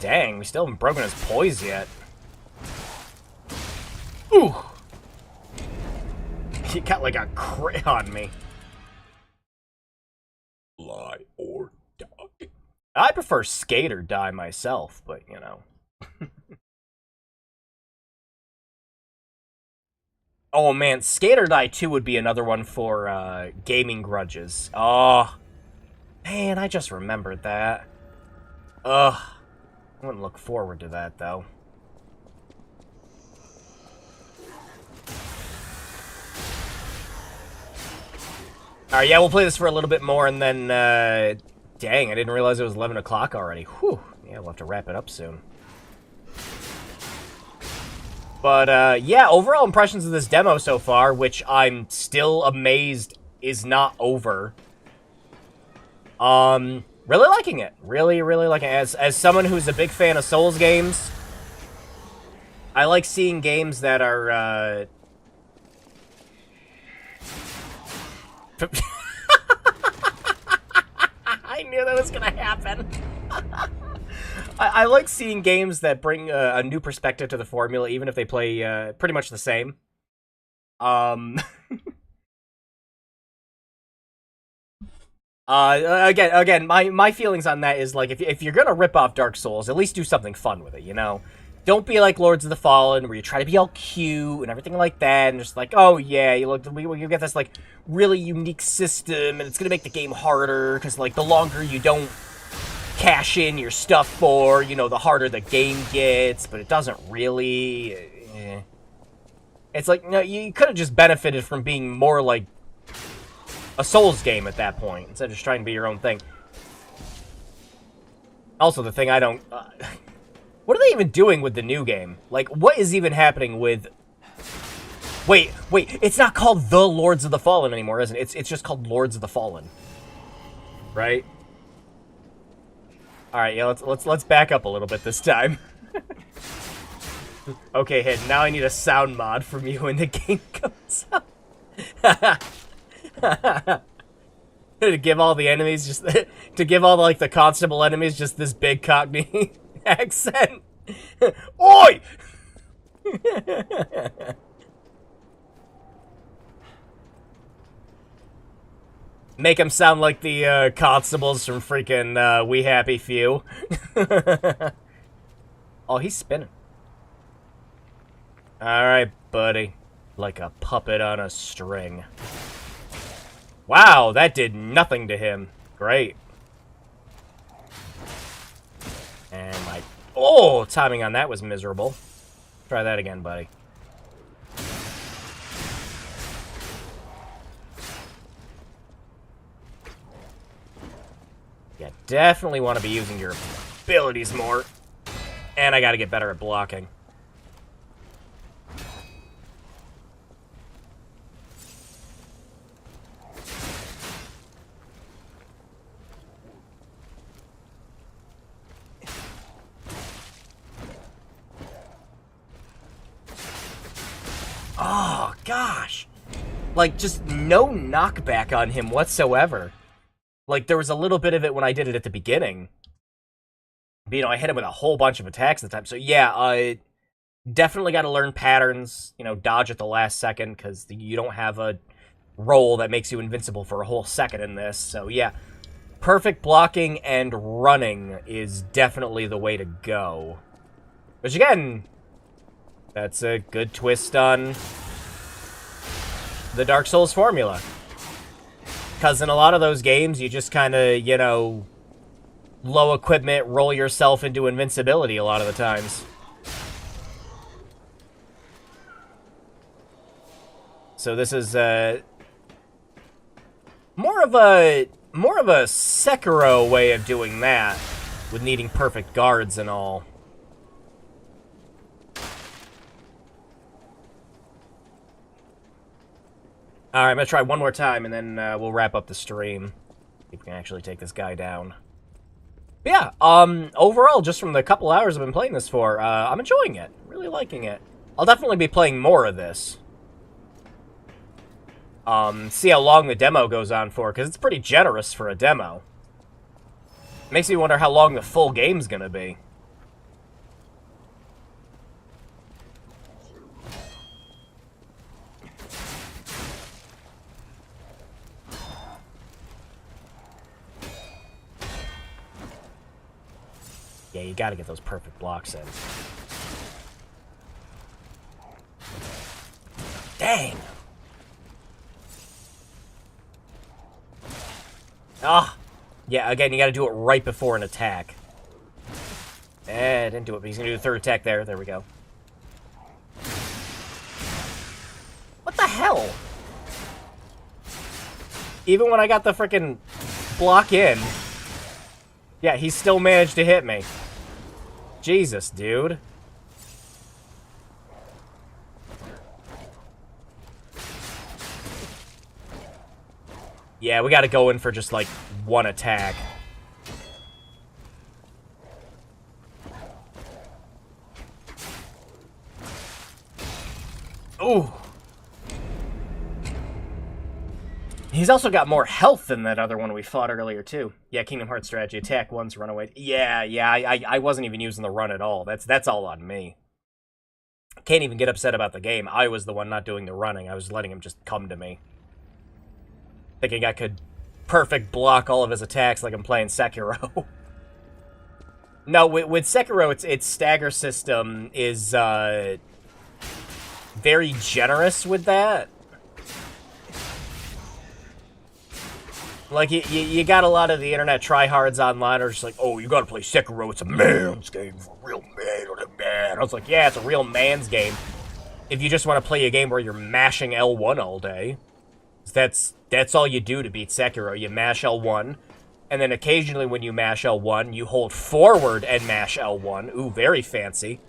Dang, we still haven't broken his poise yet. Ooh! He got like a crit on me. Fly or die. I prefer skate or die myself, but you know. Oh man, Skate or Die 2 would be another one for gaming grudges. Oh, man, I just remembered that. Ugh. I wouldn't look forward to that, though. Alright, yeah, we'll play this for a little bit more, and then, dang, I didn't realize it was 11 o'clock already. Whew. Yeah, we'll have to wrap it up soon. But, yeah, overall impressions of this demo so far, which I'm still amazed is not over. Really liking it. Really, really liking it. As someone who's a big fan of Souls games, I like seeing games that are, I knew that was gonna happen. I like seeing games that bring a new perspective to the formula, even if they play pretty much the same. Again, my feelings on that is like if you're gonna rip off Dark Souls, at least do something fun with it, you know. Don't be like Lords of the Fallen, where you try to be all cute and everything like that, and just like, oh yeah, you get this like really unique system, and it's gonna make the game harder because like the longer you don't cash in your stuff for, you know, the harder the game gets, but it doesn't really. It's like, no, you could have just benefited from being more like a Souls game at that point instead of just trying to be your own thing. Also, the thing I don't. What are they even doing with the new game? Like, what is even happening with... Wait, it's not called The Lords of the Fallen anymore, isn't it? It's just called Lords of the Fallen. Right? Alright, yeah, let's back up a little bit this time. Okay, Hidden, now I need a sound mod from you when the game comes out. To give all the enemies just... to give all, like, the constable enemies just this big Cockney... accent. Oi! Make him sound like the constables from freaking We Happy Few. Oh, he's spinning. Alright, buddy. Like a puppet on a string. Wow, that did nothing to him. Great. And my... Oh! Timing on that was miserable. Try that again, buddy. Yeah, definitely want to be using your abilities more. And I gotta get better at blocking. Oh, gosh. Like, just no knockback on him whatsoever. Like, there was a little bit of it when I did it at the beginning. But, you know, I hit him with a whole bunch of attacks at the time. So, yeah, definitely got to learn patterns. You know, dodge at the last second, because you don't have a roll that makes you invincible for a whole second in this. So, yeah. Perfect blocking and running is definitely the way to go. Which, again... That's a good twist on the Dark Souls formula. Because in a lot of those games, you just kind of, you know, low equipment, roll yourself into invincibility a lot of the times. So this is more of a Sekiro way of doing that, with needing perfect guards and all. Alright, I'm gonna try one more time, and then we'll wrap up the stream. See if we can actually take this guy down. But yeah, overall, just from the couple hours I've been playing this for, I'm enjoying it. Really liking it. I'll definitely be playing more of this. See how long the demo goes on for, because it's pretty generous for a demo. Makes me wonder how long the full game's gonna be. Yeah, you gotta get those perfect blocks in. Dang! Ah! Yeah, again, you gotta do it right before an attack. Didn't do it, but he's gonna do the third attack there. There we go. What the hell? Even when I got the frickin' block in, yeah, he still managed to hit me. Jesus, dude. Yeah, we gotta go in for just, like, one attack. Ooh. He's also got more health than that other one we fought earlier, too. Yeah, Kingdom Hearts strategy. Attack once, run away. Yeah, I wasn't even using the run at all. That's all on me. Can't even get upset about the game. I was the one not doing the running. I was letting him just come to me. Thinking I could perfect block all of his attacks like I'm playing Sekiro. No, with Sekiro, its stagger system is very generous with that. Like, you got a lot of the internet tryhards online are just like, oh, you gotta play Sekiro, it's a man's game for a real man on a man. I was like, yeah, it's a real man's game. If you just want to play a game where you're mashing L1 all day. That's all you do to beat Sekiro. You mash L1, and then occasionally when you mash L1, you hold forward and mash L1. Ooh, very fancy.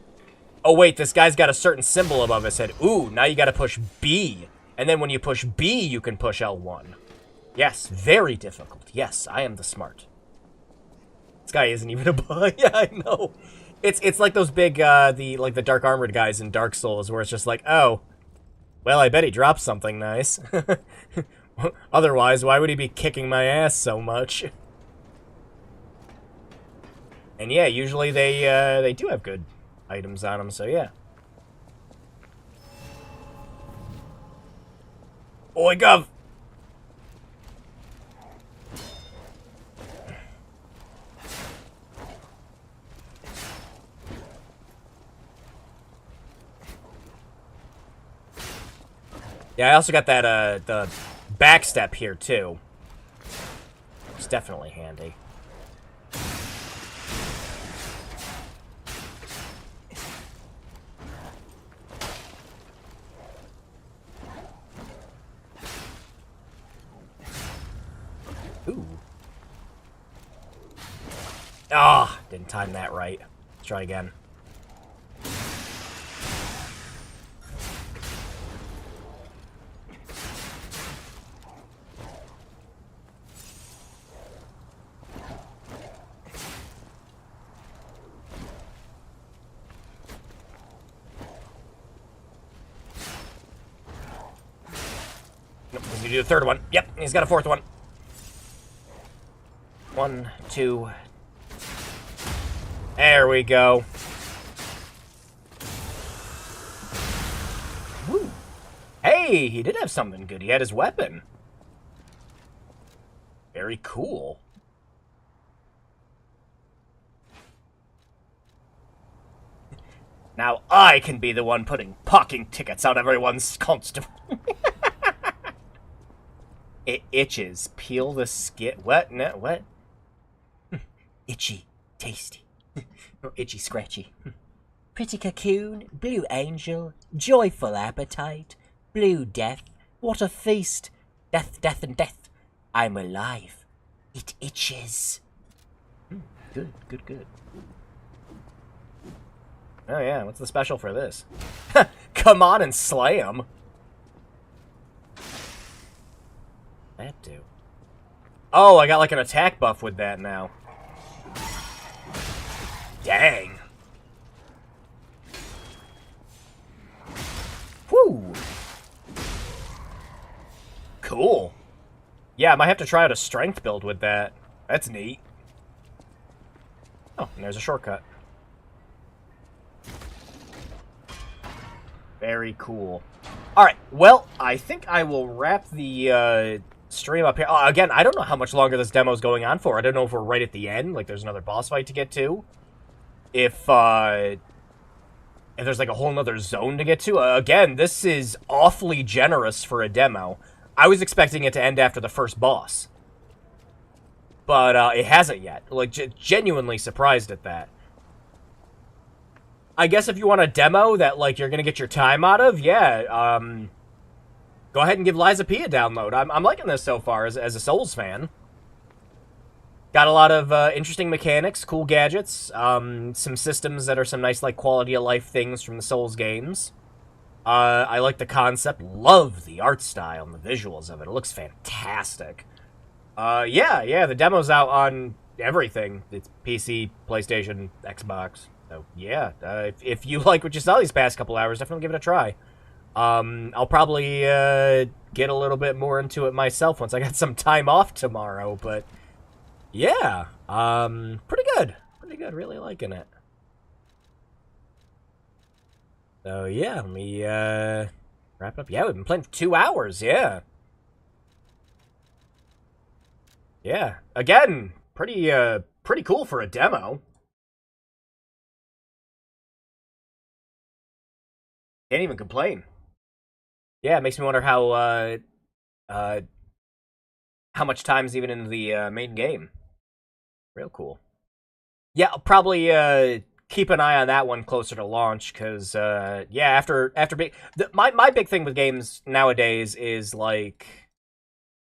Oh, wait, this guy's got a certain symbol above his head. Ooh, now you gotta push B. And then when you push B, you can push L1. Yes, very difficult. Yes, I am the smart. This guy isn't even a boy. Yeah, I know. It's like those big, the dark armored guys in Dark Souls, where it's just like, oh, well, I bet he dropped something nice. Otherwise, why would he be kicking my ass so much? And yeah, usually they do have good items on them, so yeah. Oi, Gov! Yeah, I also got that, the backstep here, too. It's definitely handy. Ooh. Ah, didn't time that right. Let's try again. Nope, he's gonna do the third one. Yep, he's got a fourth one. 1, 2. There we go. Woo. Hey, he did have something good. He had his weapon. Very cool. Now I can be the one putting parking tickets on everyone's constable. It itches. Peel the skin. What? No, what? Itchy. Tasty. Or itchy scratchy. Pretty cocoon. Blue angel. Joyful appetite. Blue death. What a feast. Death, death, and death. I'm alive. It itches. Good, good, good. Oh yeah, what's the special for this? Come on and slay him. That do. Oh, I got like an attack buff with that now. Dang. Whew. Cool. Yeah, I might have to try out a strength build with that. That's neat. Oh, and there's a shortcut. Very cool. Alright, well, I think I will wrap the stream up here. Again, I don't know how much longer this demo is going on for. I don't know if we're right at the end, like there's another boss fight to get to. If there's like a whole nother zone to get to. Again, this is awfully generous for a demo. I was expecting it to end after the first boss. But it hasn't yet. Like, genuinely surprised at that. I guess if you want a demo that, like, you're gonna get your time out of, yeah, go ahead and give Liza P a download. I'm liking this so far as a Souls fan. Got a lot of interesting mechanics, cool gadgets, some systems that are some nice, like, quality-of-life things from the Souls games. I like the concept, love the art style and the visuals of it. It looks fantastic. Yeah, the demo's out on everything. It's PC, PlayStation, Xbox. So, yeah, if you like what you saw these past couple hours, definitely give it a try. I'll probably get a little bit more into it myself once I got some time off tomorrow, but yeah, pretty good. Pretty good, really liking it. So, yeah, let me wrap up. Yeah, we've been playing for 2 hours, yeah. Yeah, again, pretty cool for a demo. Can't even complain. Yeah, it makes me wonder how much time's even in the main game. Real cool. Yeah, I'll probably keep an eye on that one closer to launch, because yeah, after my big thing with games nowadays is like,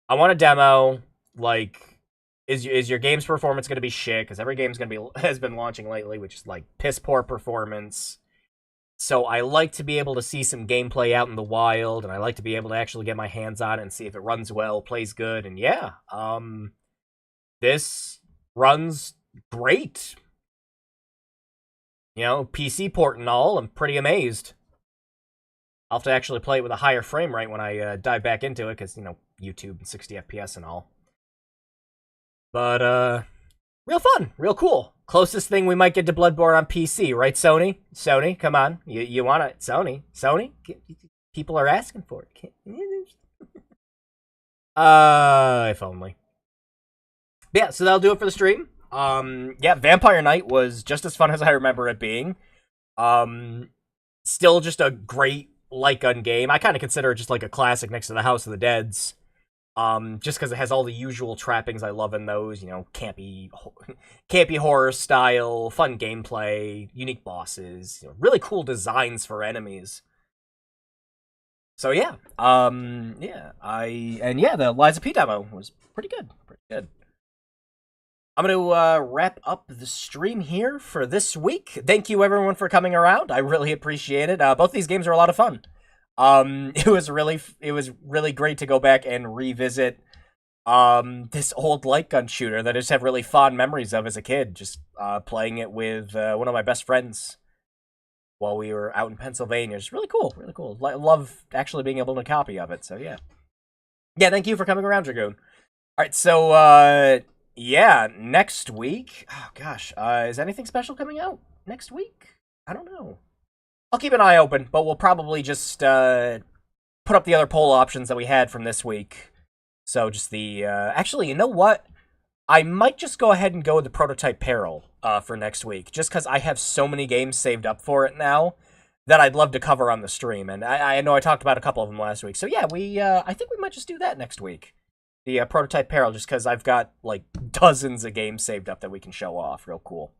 I want a demo. Like, is your game's performance going to be shit? Because every game's going to be has been launching lately, which is like piss poor performance. So I like to be able to see some gameplay out in the wild, and I like to be able to actually get my hands on it and see if it runs well, plays good, and yeah, this runs great. You know, PC port and all, I'm pretty amazed. I'll have to actually play it with a higher frame rate when I dive back into it, because, you know, YouTube and 60 FPS and all. But, real fun, real cool. Closest thing we might get to Bloodborne on PC, right, Sony? Sony, come on. You want it? Sony? People are asking for it. If only. But yeah, so that'll do it for the stream. Yeah, Vampire Knight was just as fun as I remember it being. Still just a great light gun game. I kind of consider it just like a classic next to the House of the Deads. Just because it has all the usual trappings I love in those, you know, campy horror style, fun gameplay, unique bosses, you know, really cool designs for enemies. So yeah, the Liza P demo was pretty good. I'm going to wrap up the stream here for this week. Thank you everyone for coming around. I really appreciate it. Both these games are a lot of fun. It was really great to go back and revisit this old light gun shooter that I just have really fond memories of as a kid. Just playing it with one of my best friends while we were out in Pennsylvania. It's really cool, really cool. Love actually being able to copy of it. So yeah, thank you for coming around, Dragoon. All right, so yeah, next week. Oh gosh, is anything special coming out next week? I don't know. I'll keep an eye open, but we'll probably just put up the other poll options that we had from this week. So just the... actually, you know what? I might just go ahead and go with the Prototype Peril for next week, just because I have so many games saved up for it now that I'd love to cover on the stream. And I know I talked about a couple of them last week. So yeah, I think we might just do that next week. The Prototype Peril, just because I've got, like, dozens of games saved up that we can show off. Real cool.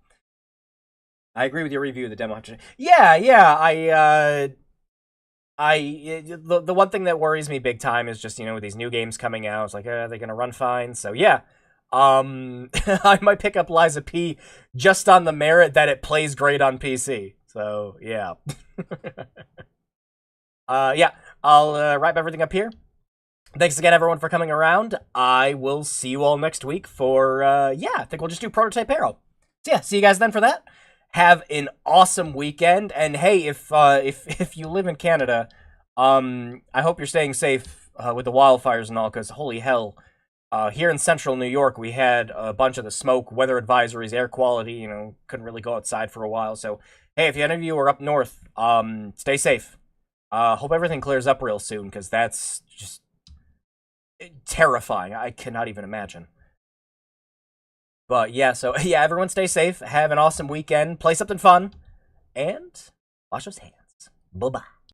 I agree with your review of the demo. Yeah, the one thing that worries me big time is just, you know, with these new games coming out, it's like, are they gonna run fine? So yeah, I might pick up Liza P just on the merit that it plays great on PC. So yeah, yeah, I'll wrap everything up here. Thanks again, everyone, for coming around. I will see you all next week for yeah, I think we'll just do Prototype Peril. So yeah, see you guys then for that. Have an awesome weekend, and hey, if you live in Canada, I hope you're staying safe with the wildfires and all, because holy hell, here in central New York, we had a bunch of the smoke, weather advisories, air quality, you know, couldn't really go outside for a while. So hey, if any of you are up north, stay safe. Hope everything clears up real soon, because that's just terrifying. I cannot even imagine. But yeah, so yeah, everyone stay safe, have an awesome weekend, play something fun, and wash those hands. Bye-bye.